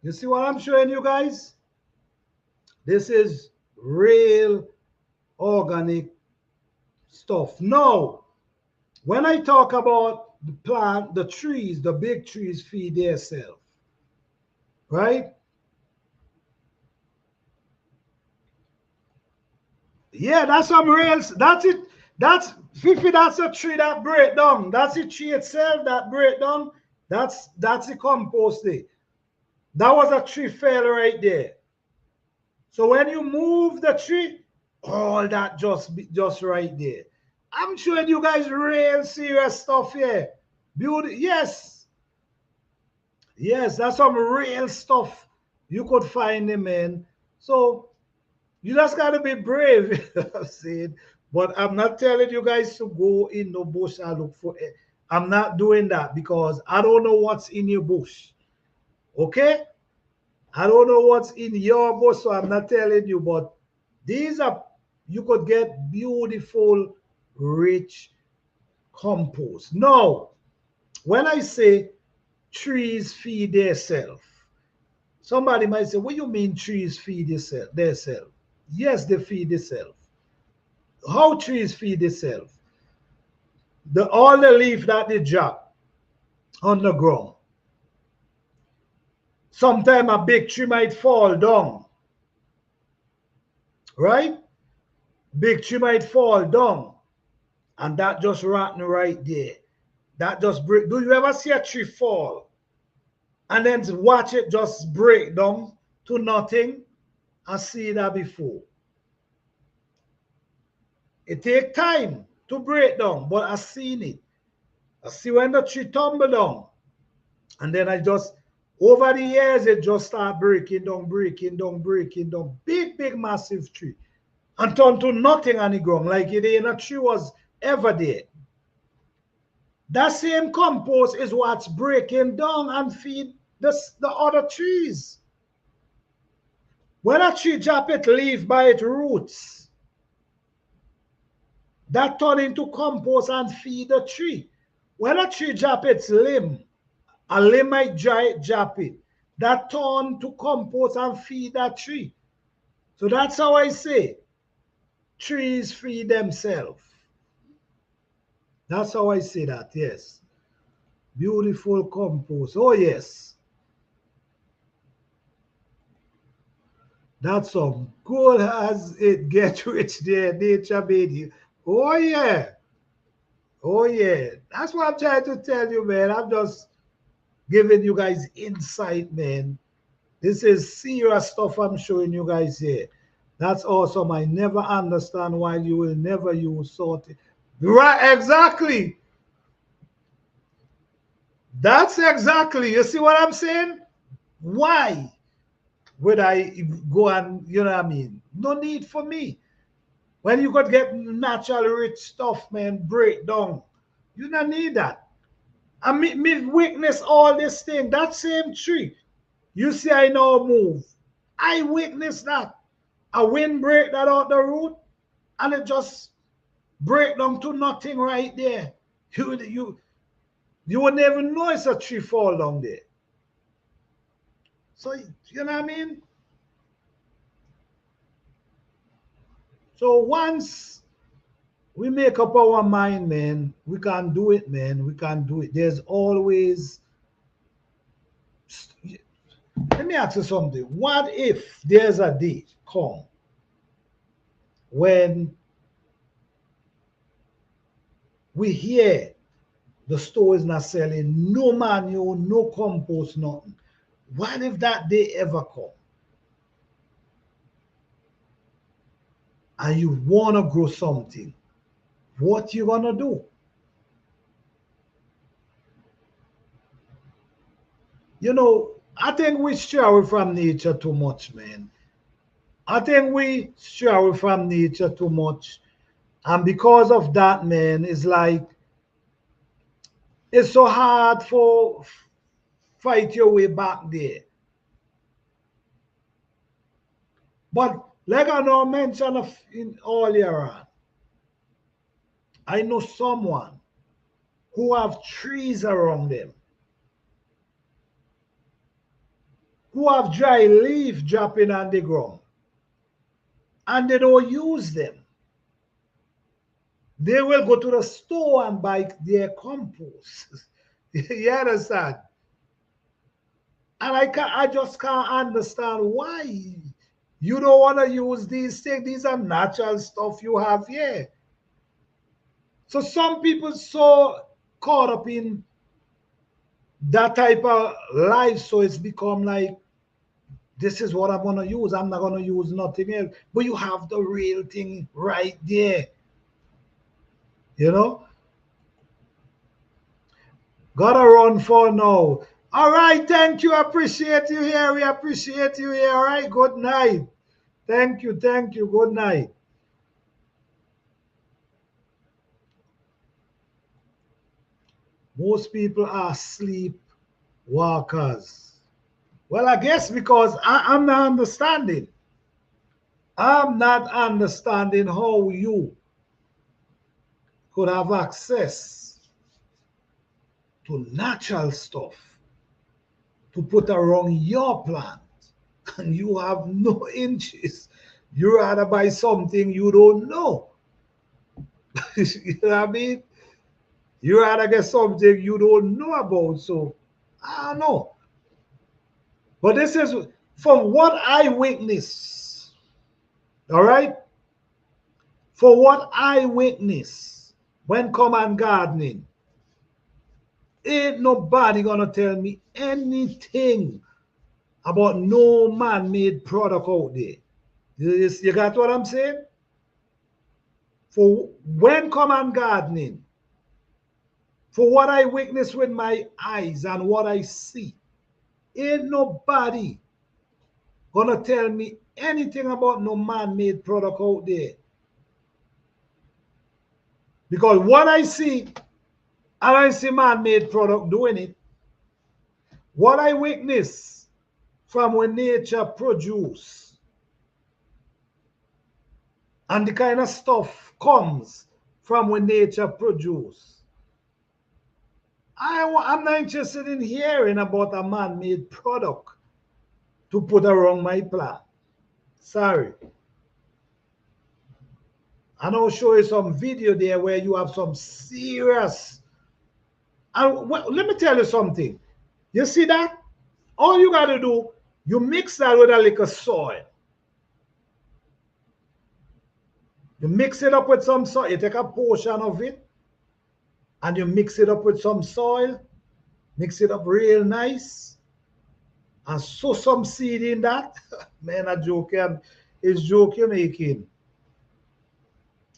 You see what I'm showing you guys? This is real organic stuff. Now, when I talk about the plant, the trees, the big trees feed themselves, right? Yeah, that's some real. That's it. That's Fifi. That's a tree that break down. That's the tree itself that break down. That's the compost there. That was a tree fell right there. So when you move the tree, all that just right there. I'm showing you guys real serious stuff here. Beauty, yes. Yes, that's some real stuff you could find them in. So you just gotta be brave. I'm saying, but I'm not telling you guys to go in the bush and look for it. I'm not doing that because I don't know what's in your bush. Okay? I don't know what's in your bush, so I'm not telling you, but these are, you could get beautiful, rich compost. Now, when I say trees feed themselves, somebody might say, what do you mean trees feed themselves? Yes, they feed themselves. How trees feed themselves? All the leaf that they drop on the ground. Sometimes a big tree might fall down, right? Big tree might fall down, and that just rotten right there. That just break. Do you ever see a tree fall and then watch it just break down to nothing? I see that before. It take time to break down, but I seen it. I see when the tree tumble down, and then I just over the years it just start breaking down, breaking down, breaking down. Big, big, massive tree, and turn to nothing on the ground, like it ain't a tree was ever there. That same compost is what's breaking down and feed the other trees. When a tree drop its leaf by its roots, that turn into compost and feed the tree. When a tree drop its limb, a limb might drop it. That turn to compost and feed that tree. So that's how I say trees feed themselves. That's how I say that, yes. Beautiful compost. Oh, yes. That's some good as it gets rich there, nature made you. Oh, yeah. Oh, yeah. That's what I'm trying to tell you, man. I'm just giving you guys insight, man. This is serious stuff I'm showing you guys here. That's awesome. I never understand why you will never use salt. Right, exactly. That's exactly. You see what I'm saying? Why would I go and, you know what I mean? No need for me. When you could get natural rich stuff, man, break down. You don't need that. I me witness all this thing. That same tree. You see, I now move. I witnessed that. A wind break that out the root, and it just break down to nothing right there. You would never know it's a tree fall down there. So you know what I mean? So once we make up our mind, man, we can do it, man. We can do it. There's always. Let me ask you something. What if there's a day come when we hear the store is not selling no manual, no compost, nothing? What if that day ever come and you want to grow something? What you gonna do? You know, I think we stray away from nature too much, man. I think we stray away from nature too much. And because of that, man, it's like it's so hard for fight your way back there. But like I know mention of in earlier on, I know someone who have trees around them, who have dry leaf dropping on the ground, and they don't use them. They will go to the store and buy their compost. You understand? And I just can't understand why you don't want to use these things. These are natural stuff you have here. So some people so caught up in that type of life, so it's become like, this is what I'm gonna use. I'm not gonna use nothing else. But you have the real thing right there. You know? Gotta run for now. All right, thank you. Appreciate you here. We appreciate you here. All right, good night. Thank you, good night. Most people are sleep walkers. Well, I guess because I'm not understanding. I'm not understanding how you could have access to natural stuff to put around your plant and you have no interest. You rather buy something you don't know. You know what I mean? You rather get something you don't know about. So I don't know. But this is from what I witness. All right? For what I witness when come on gardening, ain't nobody gonna tell me anything about no man-made product out there. You got what I'm saying? For when come on gardening, for what I witness with my eyes and what I see, ain't nobody gonna tell me anything about no man-made product out there. Because what I see, I don't see man-made product doing it. What I witness from when nature produce and the kind of stuff comes from when nature produce. I'm not interested in hearing about a man-made product to put around my plant. Sorry. And I'll show you some video there where you have some serious. And let me tell you something. You see that? All you got to do, you mix that with a little soil. You mix it up with some soil. You take a portion of it and you mix it up with some soil. Mix it up real nice. And sow some seed in that. Man, a joke. It's joke you're making.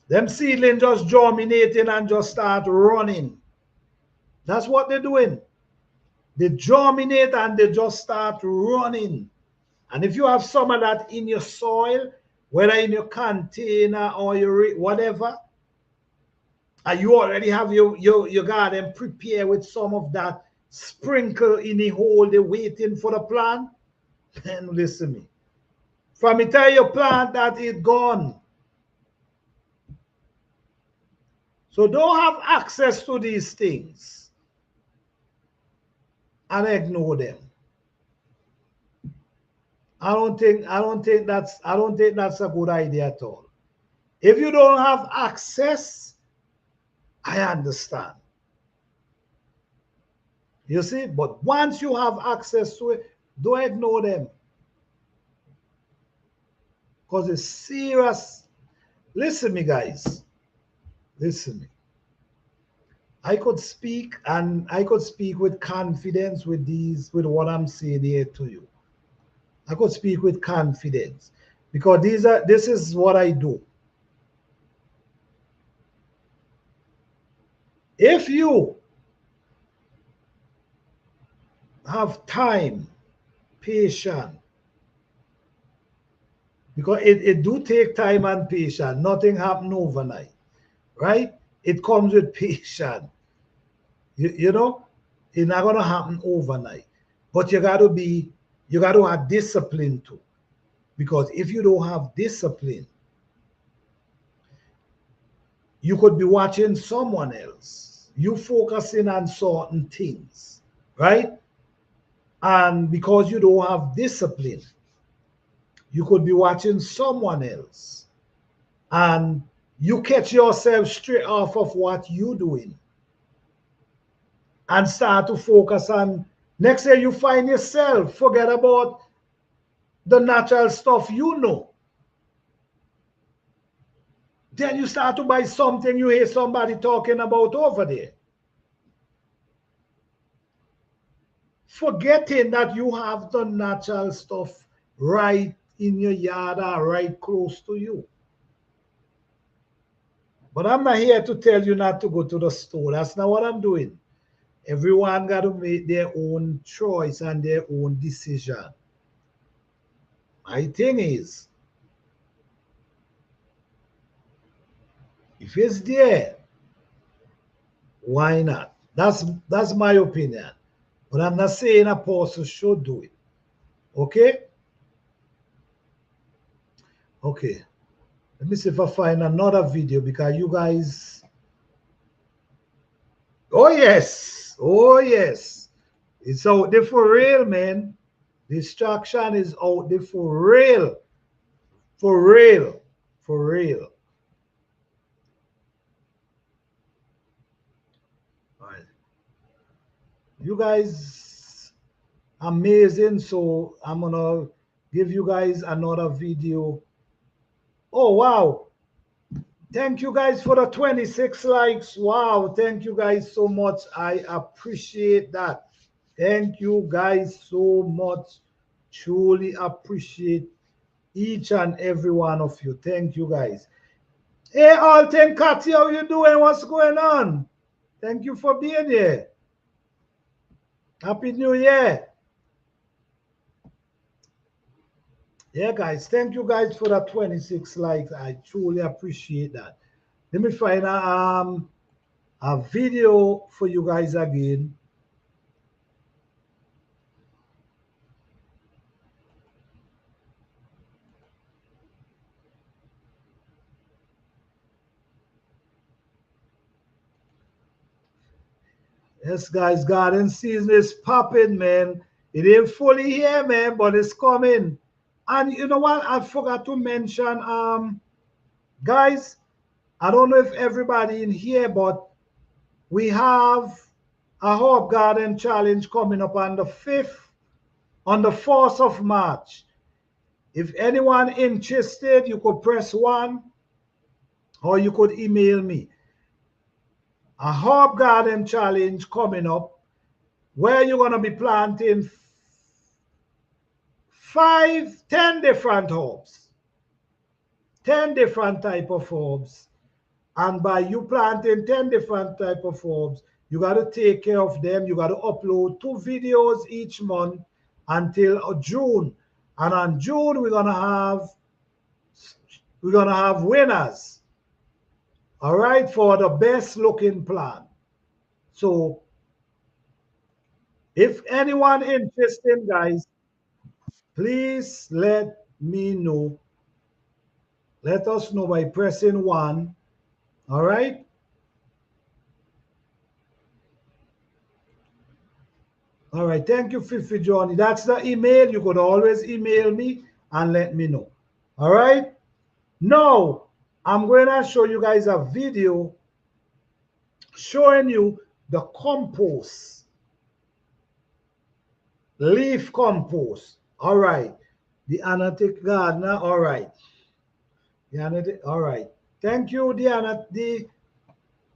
Them seedlings just germinating and just start running. That's what they're doing. They germinate and they just start running. And if you have some of that in your soil, whether in your container or your whatever, and you already have your garden prepared with some of that, sprinkle in the hole, they're waiting for the plant, then listen to me. From the time you plant that, it's gone. So don't have access to these things and ignore them. I don't think that's a good idea at all. If you don't have access, I understand. You see, but once you have access to it, don't ignore them. Because it's serious. Listen me, guys. Listen me. I could speak with confidence with what I'm saying here to you. I could speak with confidence because this is what I do. If you have time, patience, because it do take time and patience. Nothing happen overnight, right? It comes with patience. You know, it's not gonna happen overnight. But you gotta have discipline too. Because if you don't have discipline, you could be watching someone else. You focusing on certain things, right? And because you don't have discipline, you could be watching someone else. And you catch yourself straight off of what you're doing and start to focus on next year you find yourself forget about the natural stuff you know. Then you start to buy something you hear somebody talking about over there, forgetting that you have the natural stuff right in your yard or right close to you. But I'm not here to tell you not to go to the store. That's not what I'm doing. Everyone got to make their own choice and their own decision. My thing is, if it's there, why not? That's my opinion. But I'm not saying a person should do it. Okay? Okay. Let me see if I find another video because you guys. Oh yes. Oh yes. It's out there for real, man. Distraction is out there for real. For real. For real. All right. You guys amazing. So I'm gonna give you guys another video. Oh wow. Thank you guys for the 26 likes. Wow. Thank you guys so much. I appreciate that. Thank you guys so much. Truly appreciate each and every one of you. Thank you guys. Hey, Alton Cathy, how you doing? What's going on? Thank you for being here. Happy New Year. Yeah, guys. Thank you guys for the 26 likes. I truly appreciate that. Let me find a video for you guys again. Yes, guys, garden season is popping, man. It ain't fully here, man, but it's coming. And you know what? I forgot to mention, guys, I don't know if everybody in here, but we have a Herb Garden Challenge coming up on the 5th, on the 4th of March. If anyone interested, you could press 1 or you could email me. A Herb Garden Challenge coming up where you're going to be planting 10 different herbs, 10 different type of herbs. And by you planting 10 different type of herbs, you got to take care of them. You got to upload 2 videos each month until June. And on June, we're gonna have winners. All right, for the best looking plant. So if anyone interested, guys, please let me know. Let us know by pressing 1. All right. All right. Thank you, Fifi Johnny. That's the email. You could always email me and let me know. All right. Now, I'm going to show you guys a video showing you the compost, leaf compost. All right. The analytic gardener. All right. All right. Thank you, the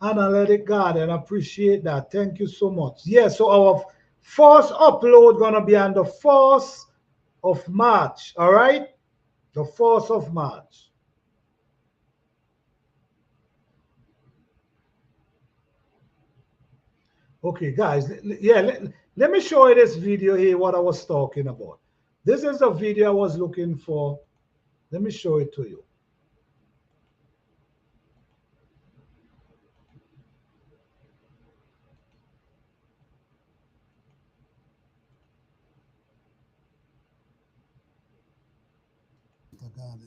analytic garden. Appreciate that. Thank you so much. Yeah, so our first upload gonna be on the 4th of March. All right, the 4th of March. Okay, guys. Yeah, let me show you this video here. What I was talking about. This is the video I was looking for. Let me show it to you.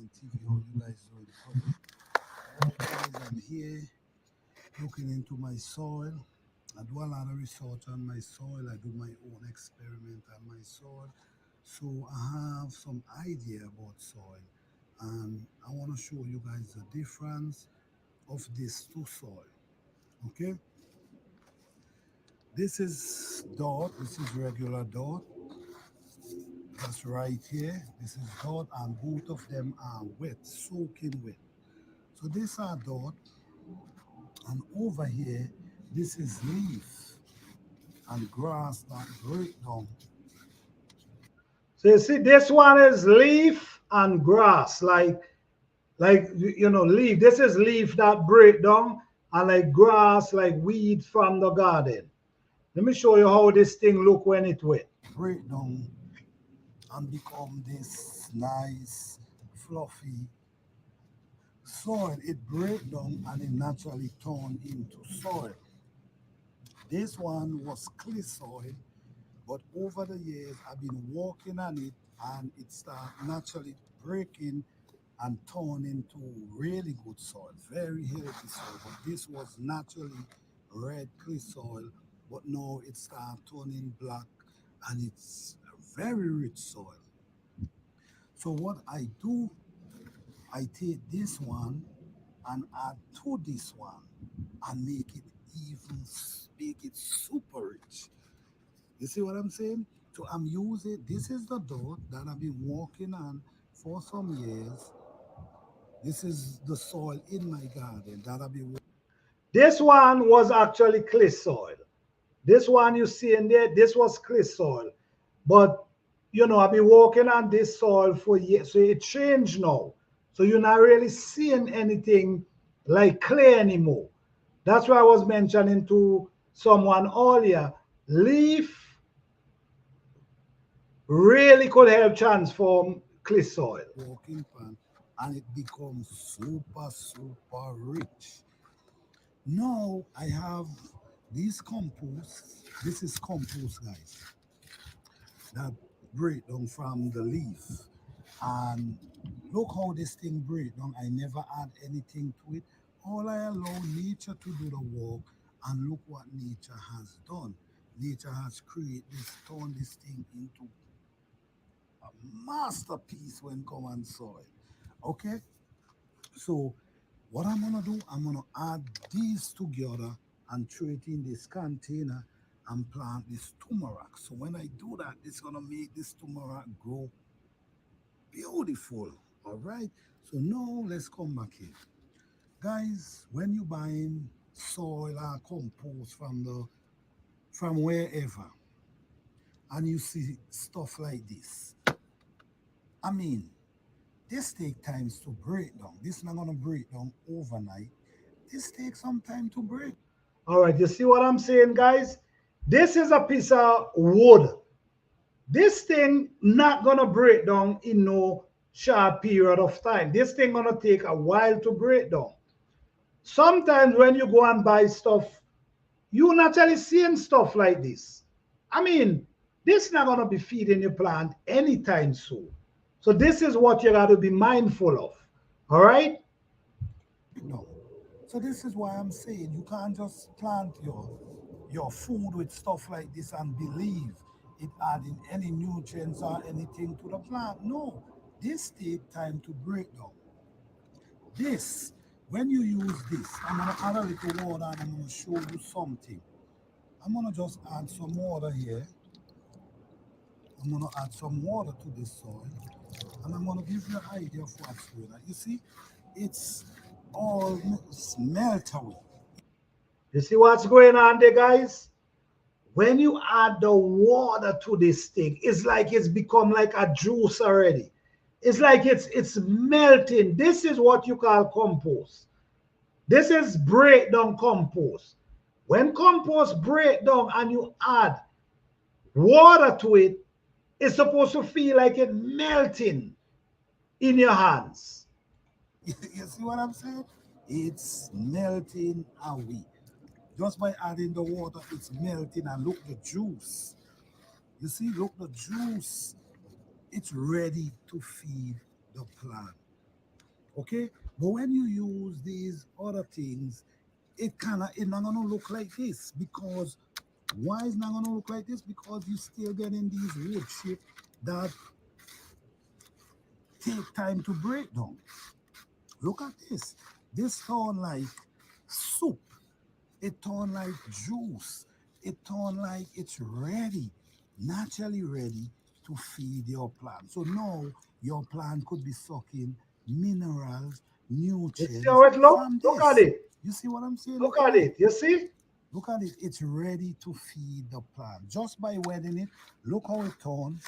and TV. How you guys doing? Alright, guys, I'm here looking into my soil. I do a lot of research on my soil. I do my own experiment on my soil. So I have some idea about soil, and I want to show you guys the difference of these two soil. Okay, this is dirt. This is regular dirt. That's right here. This is dirt, and both of them are wet, soaking wet. So these are dirt, and over here, this is leaf and grass that break down. So you see, this one is leaf and grass, like leaf. This is leaf that break down, and like grass, like weed from the garden. Let me show you how this thing look when it wet. Break down and become this nice, fluffy soil. It break down and it naturally turn into soil. This one was clay soil, but over the years I've been working on it and it start naturally breaking and turn into really good soil, very healthy soil. But this was naturally red clay soil, but now it start turning black and it's a very rich soil. So what I do, I take this one and add to this one and make it even make it super rich. You see what I'm saying? So I'm using this is the dirt that I've been working on for some years. This is the soil in my garden that I've been. This one was actually clay soil. This one you see in there, this was clay soil. But I've been working on this soil for years, so it changed now. So you're not really seeing anything like clay anymore. That's why I was mentioning to someone earlier. Leaf really could help transform clay soil. Walking pan and it becomes super rich. Now I have these compost. This is compost, guys, that break down from the leaf. And look how this thing break down. I never add anything to it. All I allow nature to do the work, and look what nature has done. Nature has created this, turned this thing into a masterpiece when come on soil. Okay, so what I'm gonna do, I'm gonna add these together and throw it in this container and plant this turmeric. So when I do that, it's gonna make this turmeric grow beautiful. All right. So now let's come back here, guys. When you buying soil or compost from wherever, and you see stuff like this, I mean, this take times to break down. This not gonna break down overnight. This takes some time to break. All right, you see what I'm saying, guys? This is a piece of wood. This thing not gonna break down in no short period of time. This thing gonna take a while to break down. Sometimes when you go and buy stuff, you naturally seeing stuff like this. I mean, this not gonna be feeding your plant anytime soon. So this is what you gotta be mindful of. All right. No. So this is why I'm saying you can't just plant your food with stuff like this and believe it adding any nutrients or anything to the plant. No, this take time to break down. This, when you use this, I'm gonna add a little water and I'm gonna show you something. I'm gonna just add some water here. I'm gonna add some water to this soil, and I'm gonna give you an idea of what's going on. You see, it's almost melt away. You see what's going on there, guys? When you add the water to this thing, it's like it's become like a juice already. It's like it's melting. This is what you call compost. This is breakdown compost. When compost break down and you add water to it, it's supposed to feel like it melting in your hands. You see what I'm saying? It's melting away. Just by adding the water, it's melting. And look, the juice. You see, look, the juice. It's ready to feed the plant. Okay, but when you use these other things, it not gonna look like this. Because why is not gonna look like this? Because you still getting these wood chip that take time to break down. Look at this. This turn like soup. It turn like juice. It turn like it's ready, naturally ready to feed your plant. So now your plant could be sucking minerals, You see nutrients how it look? from Look at this. it. You see what I'm saying? Look at it. You see? Look at it. It's ready to feed the plant. Just by wetting it, look how it turns.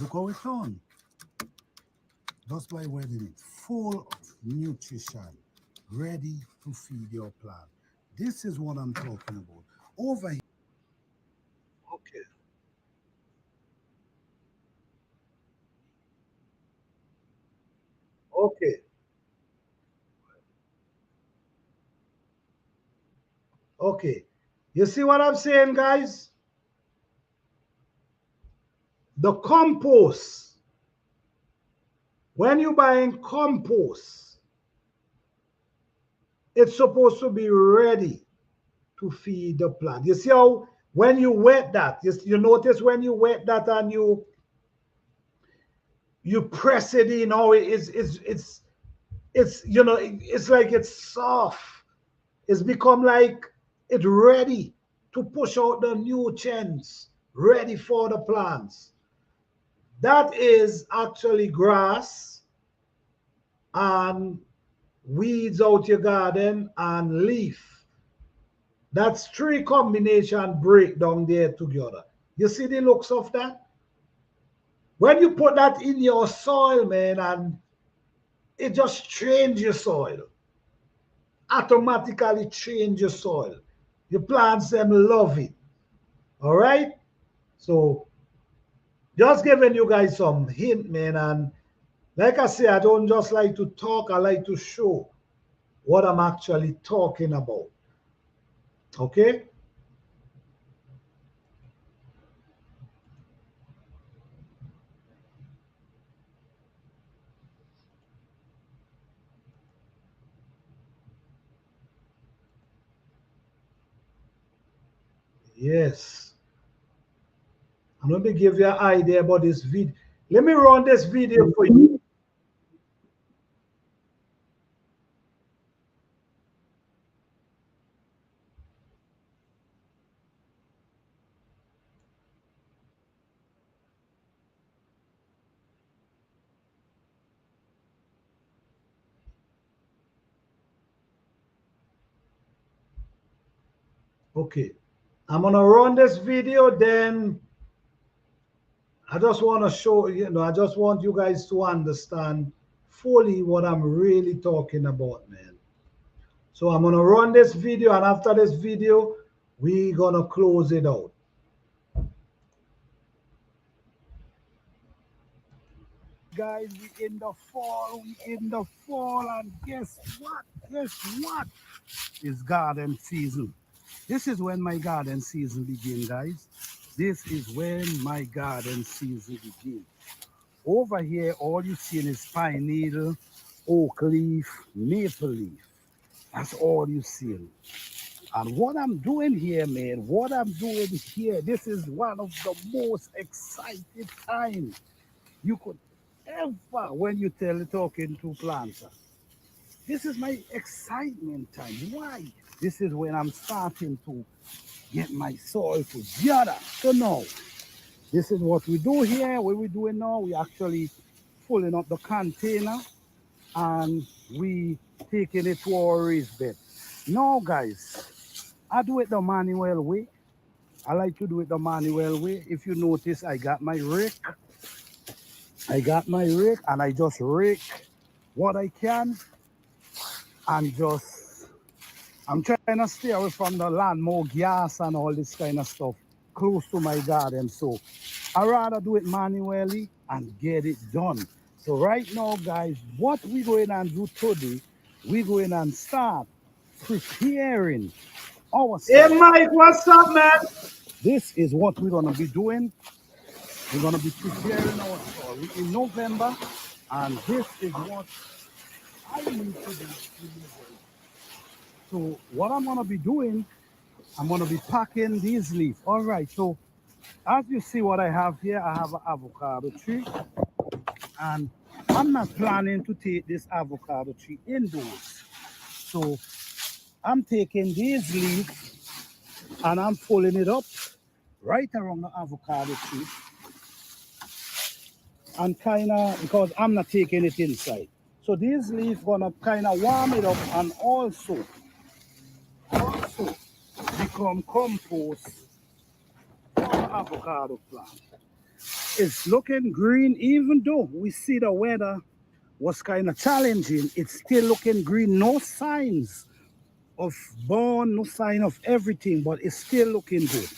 Look how it turns. Just by wetting it. Full of nutrition. Ready to feed your plant. This is what I'm talking about. Over here. Okay. Okay. Okay. You see what I'm saying, guys? The compost. When you're buying compost, it's supposed to be ready to feed the plant. You see how when you wet that, you notice when you wet that and you press it in, how it's it's like it's soft. It's become like it's ready to push out the nutrients, ready for the plants. That is actually grass and weeds out your garden and leaf. That's three combination breakdown there together. You see the looks of that? When you put that in your soil, man, and it just changes your soil. Automatically change your soil. Your plants them love it. All right? So just giving you guys some hint, man. And like I say, I don't just like to talk, I like to show what I'm actually talking about. Okay? Yes. And let me give you an idea about this video. Let me run this video for you. Okay. I'm gonna run this video, then I just want to show, I just want you guys to understand fully what I'm really talking about, man. So I'm gonna run this video, and after this video, we're gonna close it out. Guys, we in the fall, and guess what? Guess what? It's garden season. This is when my garden season begins, guys. This is when my garden season begins. Over here, all you see is pine needle, oak leaf, maple leaf. That's all you see. And what I'm doing here, man, this is one of the most exciting times you could ever when you talking to planter. This is my excitement time. Why? This is when I'm starting to get my soil together. So now, this is what we do here. What we doing now, we actually pulling up the container and we taking it to our raised bed. Now, guys, I do it the manual way. I like to do it the manual way. If you notice, I got my rake. And I just rake what I can, and I'm trying to stay away from the lawnmower gas and all this kind of stuff close to my garden. So I rather do it manually and get it done. So right now, guys, what we're going and do today, we're going and start preparing our Hey Mike, what's up, man? This is what we're going to be doing. We're going to be preparing our soil in November, and this is what I need to do delivery. So what I'm gonna be doing, I'm gonna be packing these leaves. All right. So as you see what I have here, I have an avocado tree, and I'm not planning to take this avocado tree indoors. So I'm taking these leaves and I'm pulling it up right around the avocado tree, and kind of, because I'm not taking it inside. So these leaves gonna kind of warm it up and also become compost for the avocado plant. It's looking green, even though we see the weather was kind of challenging. It's still looking green. No signs of burn, no sign of everything, but it's still looking good.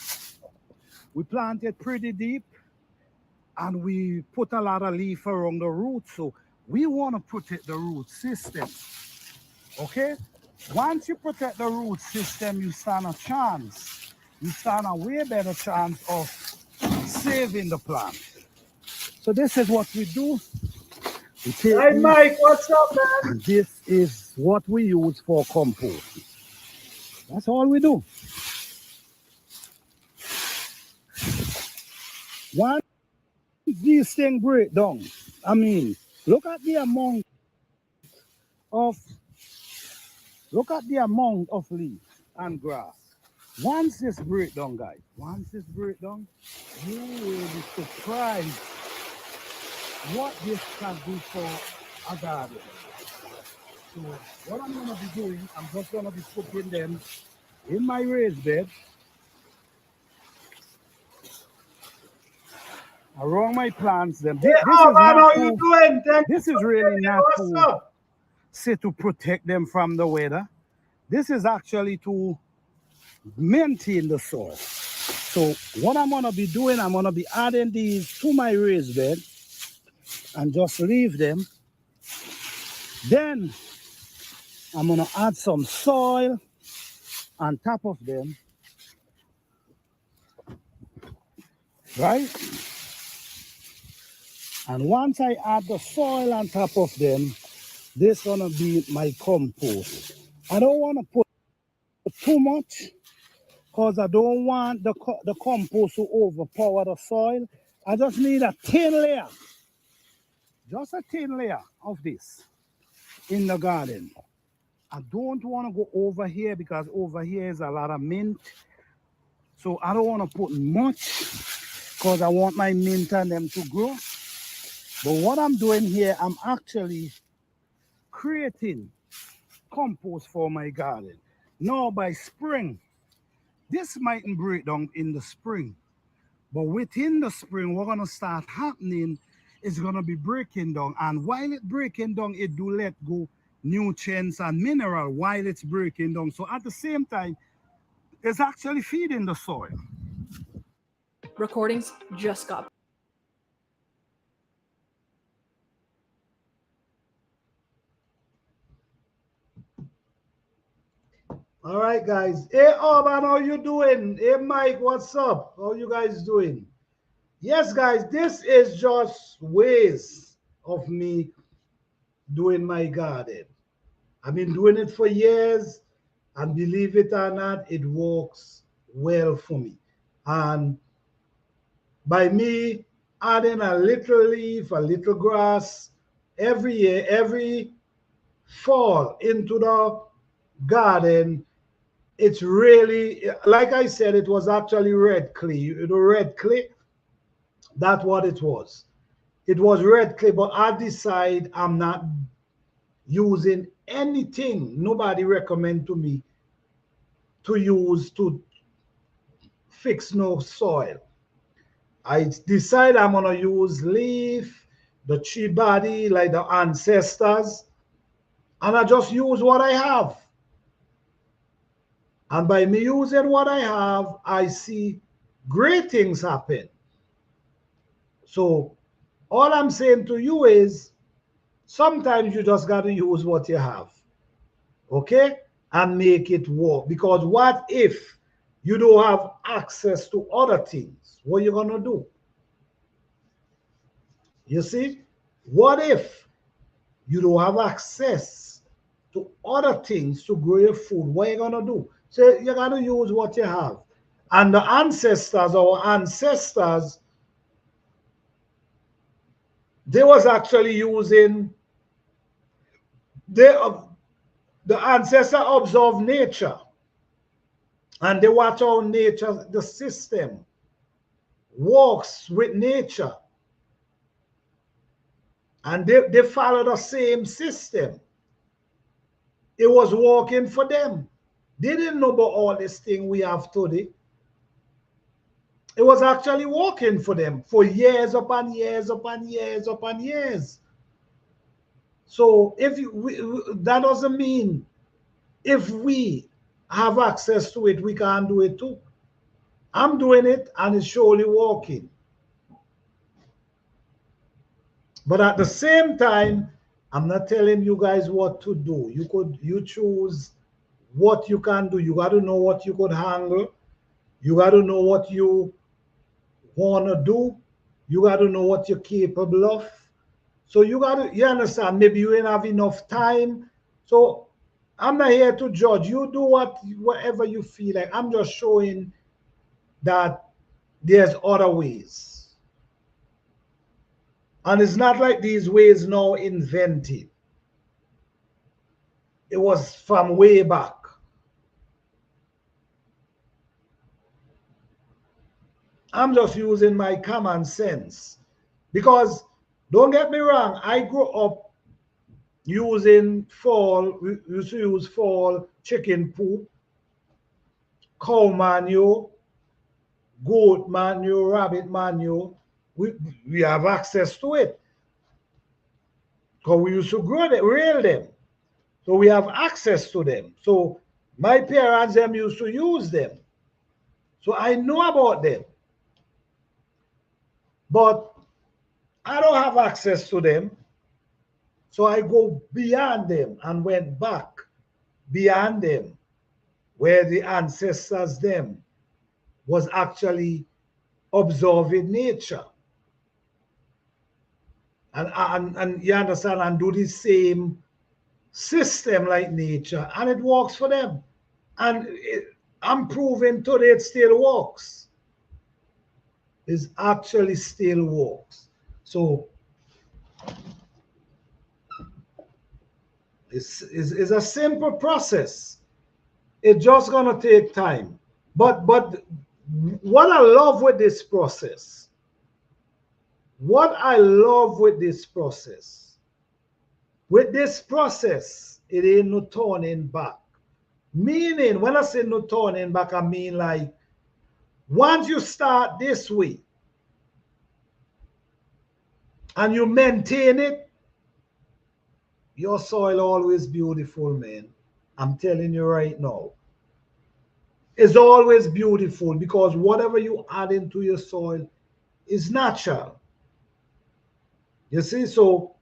We planted pretty deep and we put a lot of leaf around the roots. So we want to protect the root system. Okay? Once you protect the root system, you stand a chance. You stand a way better chance of saving the plant. So this is what we do. We take Hey, these, Mike, what's up, man? and this is what we use for compost. That's all we do. Once these things break down, I mean, look at the amount of leaves and grass. Once this break down, guys, once this break down, you will be surprised what this can do for a garden. So what I'm gonna be doing, I'm just gonna be putting them in my raised bed around my plants. Them. Hey, This oh, is man, not how you to. doing? Thank This you is for really coming. not What's to up? say to protect them from the weather. This is actually to maintain the soil. So what I'm gonna be doing, I'm gonna be adding these to my raised bed and just leave them. Then I'm gonna add some soil on top of them, right? And once I add the soil on top of them, this gonna be my compost. I don't want to put too much because I don't want the compost to overpower the soil. I just need a thin layer, just a thin layer of this in the garden. I don't want to go over here because over here is a lot of mint. So I don't want to put much because I want my mint and them to grow. But what I'm doing here, I'm actually creating compost for my garden. Now by spring, this mightn't break down in the spring, but within the spring, what's gonna start happening is gonna be breaking down. And while it's breaking down, it do let go nutrients and mineral while it's breaking down. So at the same time, it's actually feeding the soil. Recordings just got. All right, guys. Hey, oh, man, how you doing? Hey, Mike, what's up? How you guys doing? Yes, guys, this is just ways of me doing my garden. I've been doing it for years, and believe it or not, it works well for me. And by me adding a little leaf, a little grass every year, every fall into the garden, it's really, like I said, it was actually red clay. Red clay, that's what it was. It was red clay, but I decide I'm not using anything nobody recommend to me to use to fix no soil. I decide I'm gonna use leaf, the tree body, like the ancestors, and I just use what I have. And by me using what I have, I see great things happen. So all I'm saying to you is sometimes you just got to use what you have, okay? And make it work. Because what if you don't have access to other things? What are you going to do? You see? What if you don't have access to other things to grow your food, what are you gonna do? So you gotta use what you have. And the ancestors, our ancestors, they was actually using they the ancestor observed nature and they watch how nature, the system works with nature. And they follow the same system. It was working for them. They didn't know about all this thing we have today. It was actually working for them for years upon years upon years upon years. So if that doesn't mean if we have access to it, we can't do it too. I'm doing it and it's surely working. But at the same time, I'm not telling you guys what to do. You choose what you can do. You got to know what you could handle. You got to know what you want to do. You got to know what you're capable of. So you understand, maybe you ain't have enough time. So I'm not here to judge. You do whatever you feel like. I'm just showing that there's other ways. And it's not like these ways now invented. It was from way back. I'm just using my common sense. Because don't get me wrong, I grew up using we used to use fall chicken poop, cow manure, goat manure, rabbit manure. We have access to it. Because we used to rear them. So we have access to them. So my parents them used to use them. So I know about them. But I don't have access to them. So I go beyond them and went back beyond them where the ancestors them was actually observing nature. And you understand, and do the same system like nature, and it works for them. And I'm proving today it still works. It actually still works. So it's a simple process. It's just gonna take time. But what I love with this process, with this process, it ain't no turning back. Meaning, when I say no turning back, I mean like, once you start this way and you maintain it, your soil always beautiful, man. I'm telling you right now. It's always beautiful because whatever you add into your soil is natural. You see, so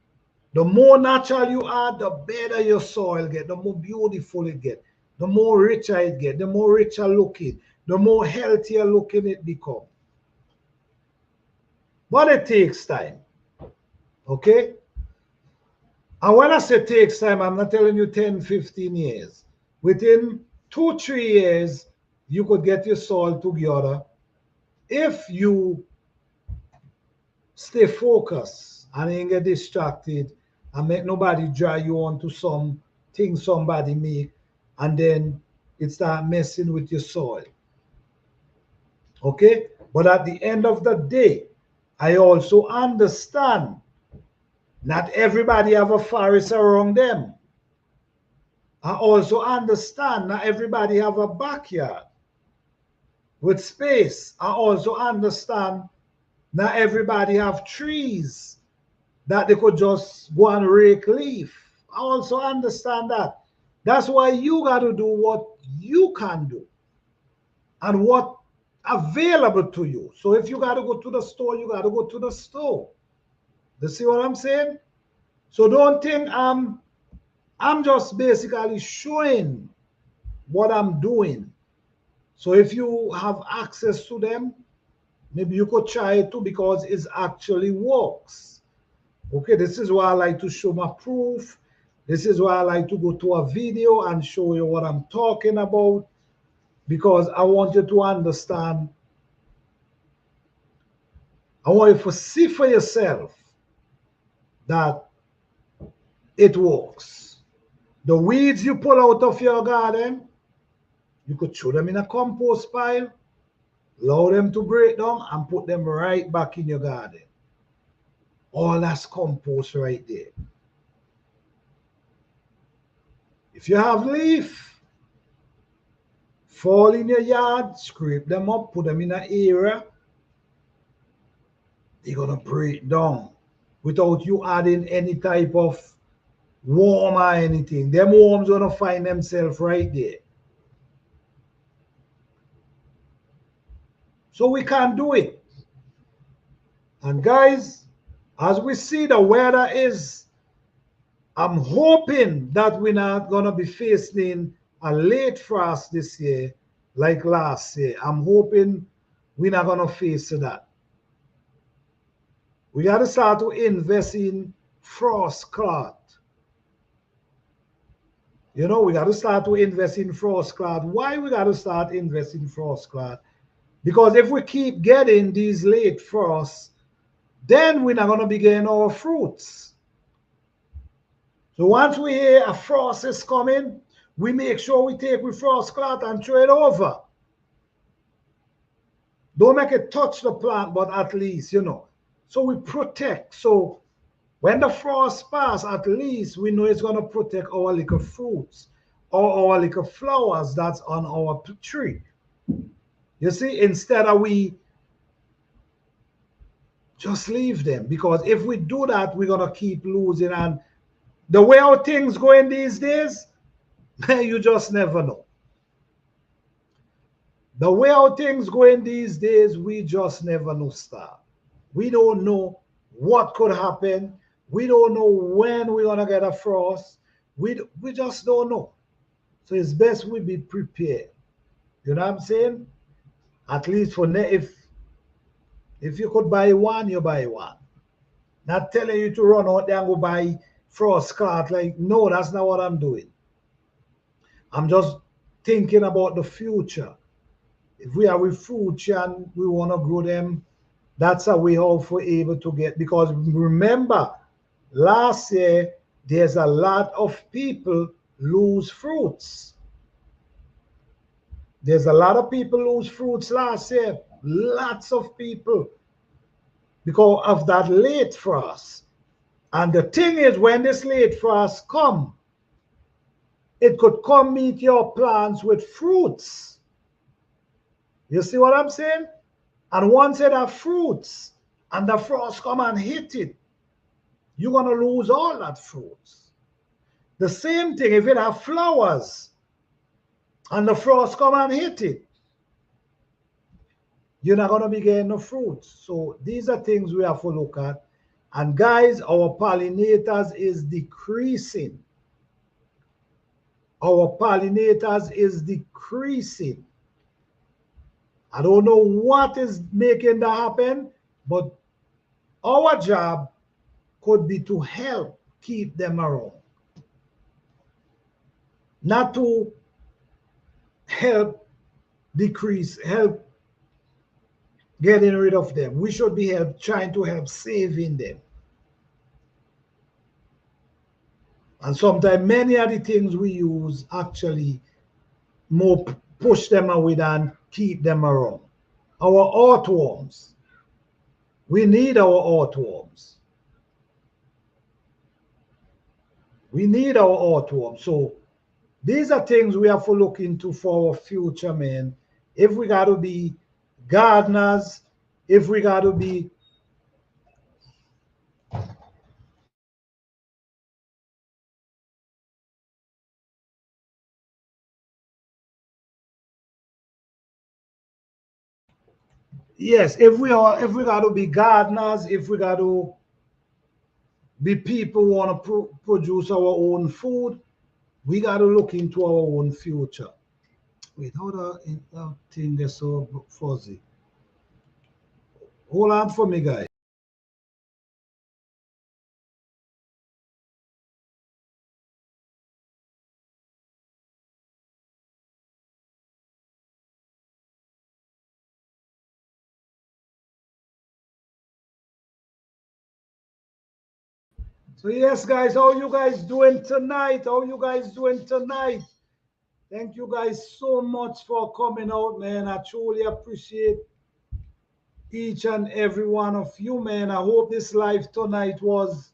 the more natural you add, the better your soil get, the more beautiful it get, the more richer it get, the more richer looking, the more healthier looking it become. But it takes time. Okay? And when I say takes time, I'm not telling you 10, 15 years. Within 2-3 years, you could get your soil together if you stay focused and ain't get distracted and make nobody drag you onto some thing somebody make and then it start messing with your soil. Okay? But at the end of the day, I also understand not everybody have a forest around them. I also understand not everybody have a backyard with space. I also understand not everybody have trees that they could just go and rake leaf. I also understand that. That's why you got to do what you can do and what available to you. So if you got to go to the store, you got to go to the store. You see what I'm saying? So don't think I'm just basically showing what I'm doing. So if you have access to them, maybe you could try it too because it actually works. Okay, this is why I like to show my proof. This is why I like to go to a video and show you what I'm talking about, because I want you to understand. I want you to see for yourself that it works. The weeds you pull out of your garden, you could throw them in a compost pile, allow them to break down, and put them right back in your garden. All that's compost right there. If you have leaf fall in your yard, scrape them up, put them in an area, they're gonna break down without you adding any type of worm or anything. Them worms gonna find themselves right there. So we can do it. And guys, as we see the weather is, I'm hoping that we're not gonna be facing a late frost this year like last year. I'm hoping we're not gonna face that. We gotta start to invest in frost cloth. You know, we gotta start to invest in frost cloth. Why we gotta start investing in frost cloth? Because if we keep getting these late frosts, then we're not gonna be getting our fruits. So once we hear a frost is coming, we make sure we take with frost cloth and throw it over. Don't make it touch the plant, but at least, you know. So we protect. So when the frost pass, at least we know it's going to protect our little fruits or our little flowers that's on our tree. You see, instead of we just leave them. Because if we do that, we're going to keep losing. And the way how things going these days, you just never know. The way how things going these days, we just never know, Star. We don't know what could happen. We don't know when we're going to get a frost. We just don't know. So it's best we be prepared. You know what I'm saying? At least for if you could buy one, you buy one. Not telling you to run out there and go buy frost cloth. Like, no, that's not what I'm doing. I'm just thinking about the future. If we are with fruits and we want to grow them, that's a way how we're able to get. Because remember, last year, there's a lot of people lose fruits. There's a lot of people lose fruits last year. Lots of people. Because of that late frost. And the thing is, when this late frost come, it could come meet your plants with fruits. You see what I'm saying? And once it have fruits and the frost come and hit it, you're going to lose all that fruits. The same thing if it have flowers and the frost come and hit it, you're not going to be getting the fruits. So these are things we have to look at. And guys, our pollinators is decreasing. Our pollinators is decreasing. I don't know what is making that happen, but our job could be to help keep them around. Not to help help getting rid of them. We should be trying to help saving them. And sometimes many of the things we use actually more push them away than keep them around. Our earthworms. We need our earthworms. We need our earthworms. So these are things we have to look into for our future, man. If we got to be gardeners, if we got to be yes, if we got to be gardeners, if we got to be people who want to produce our own food, we got to look into our own future. Wait, how the thing gets so fuzzy? Hold on for me, guys. So yes, guys, how you guys doing tonight? How you guys doing tonight? Thank you guys so much for coming out, man. I truly appreciate each and every one of you, man. I hope this live tonight was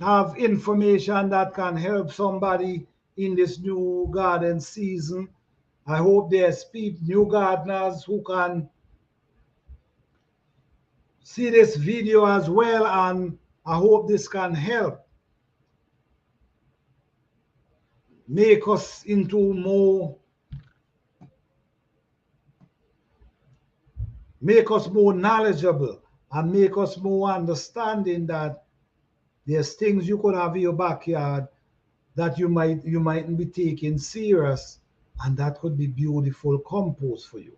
have information that can help somebody in this new garden season. I hope there's new gardeners who can see this video as well, and I hope this can help make us into make us more knowledgeable and make us more understanding that there's things you could have in your backyard that you mightn't be taking serious, and that could be beautiful compost for you.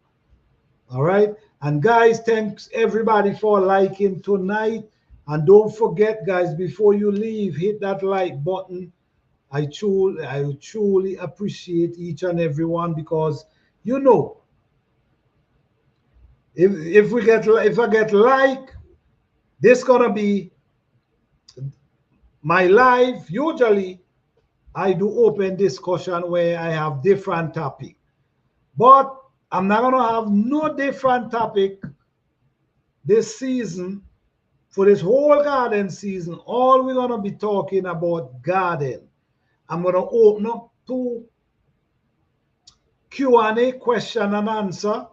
All right. And guys, thanks everybody for liking tonight. And don't forget, guys, before you leave, hit that like button. I truly appreciate each and every one, because you know, if I get like, this gonna be my live. Usually I do open discussion where I have different topic, but I'm not gonna have no different topic this season. For this whole garden season, all we're gonna be talking about garden. I'm gonna open up to Q&A, question and answer,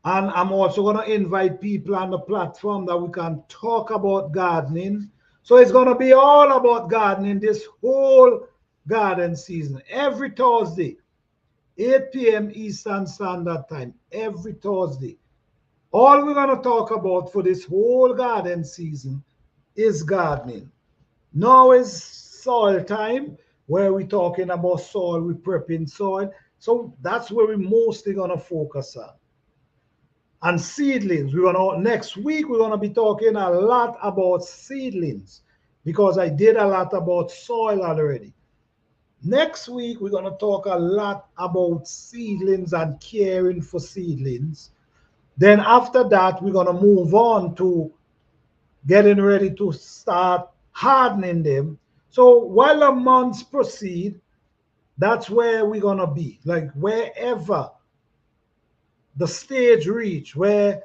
and I'm also gonna invite people on the platform that we can talk about gardening. So it's gonna be all about gardening this whole garden season. Every Thursday, 8 p.m. Eastern Standard Time, every Thursday. All we're going to talk about for this whole garden season is gardening. Now is soil time, where we're talking about soil, we're prepping soil. So that's where we're mostly going to focus on. And seedlings, next week we're going to be talking a lot about seedlings, because I did a lot about soil already. Next week we're going to talk a lot about seedlings and caring for seedlings. Then after that, we're going to move on to getting ready to start hardening them. So while the months proceed, that's where we're going to be. Like wherever the stage reach, where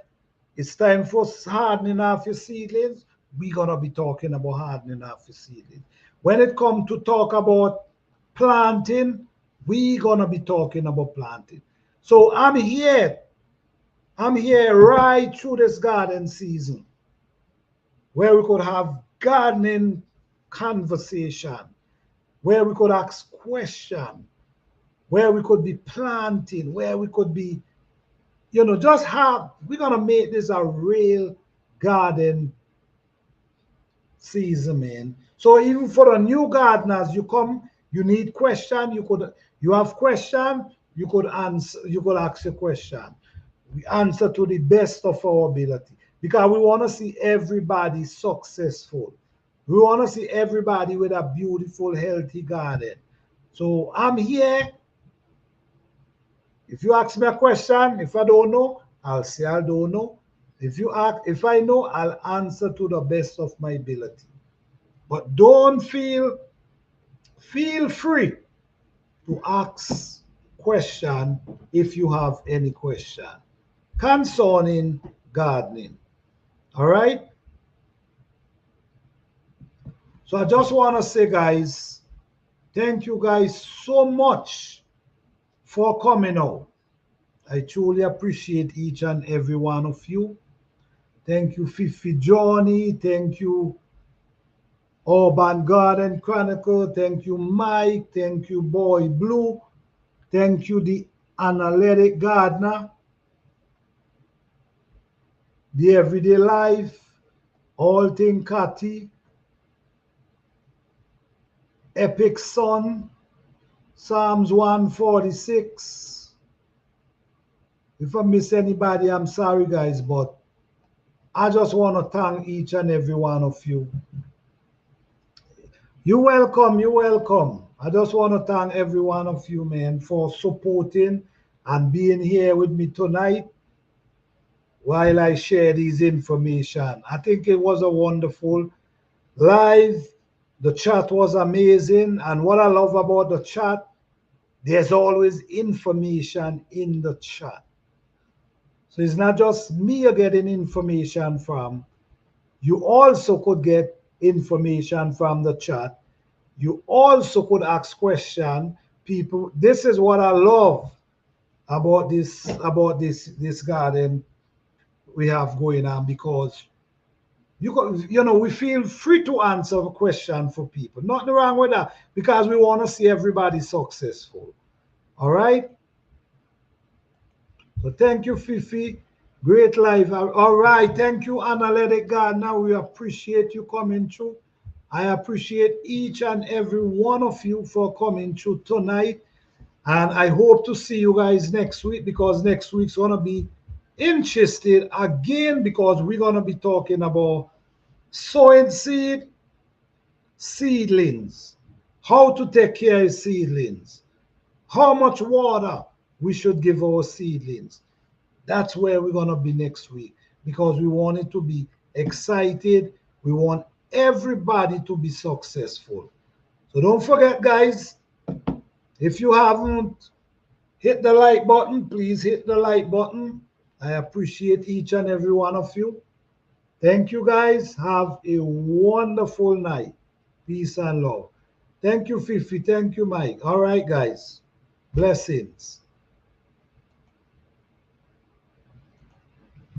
it's time for hardening off your seedlings, we're going to be talking about hardening off your seedlings. When it comes to talk about planting, we're going to be talking about planting. So I'm here right through this garden season, where we could have gardening conversation, where we could ask questions, where we could be planting, where we could be, we're going to make this a real garden season, man. So even for the new gardeners, you come, you need question, you have question, you could ask a question. We answer to the best of our ability, because we want to see everybody successful. We want to see everybody with a beautiful, healthy garden. So I'm here. If you ask me a question, if I don't know, I'll say I don't know. If I know, I'll answer to the best of my ability. But don't feel free to ask question if you have any question concerning gardening. All right. So I just want to say, guys, thank you guys so much for coming out. I truly appreciate each and every one of you. Thank you, Fifi Johnny. Thank you, Urban Garden Chronicle. Thank you, Mike. Thank you, Boy Blue. Thank you, the Analytic Gardener, the Everyday Life, All Thing Catty, Epic Sun, Psalms 146. If I miss anybody, I'm sorry, guys, but I just want to thank each and every one of you. You're welcome. You're welcome. I just want to thank every one of you, man, for supporting and being here with me tonight. while I share these information. I think it was a wonderful live. The chat was amazing. And what I love about the chat, there's always information in the chat. So it's not just me you're getting information from. You also could get information from the chat. You also could ask questions. People, this is what I love about this garden we have going on, because we feel free to answer a question for people. Nothing wrong with that, because we want to see everybody successful. All right. So thank you, Fifi. Great live. All right. Thank you, Analytic Gardener. We appreciate you coming through. I appreciate each and every one of you for coming through tonight. And I hope to see you guys next week, because next week's going to be interesting again, because we're going to be talking about sowing seedlings, how to take care of seedlings, how much water we should give our seedlings. That's where we're going to be next week, because we want it to be excited. We want everybody to be successful. So don't forget, guys, if you haven't hit the like button, please hit the like button. I appreciate each and every one of you. Thank you, guys. Have a wonderful night. Peace and love. Thank you, Fifi. Thank you, Mike. All right, guys. Blessings.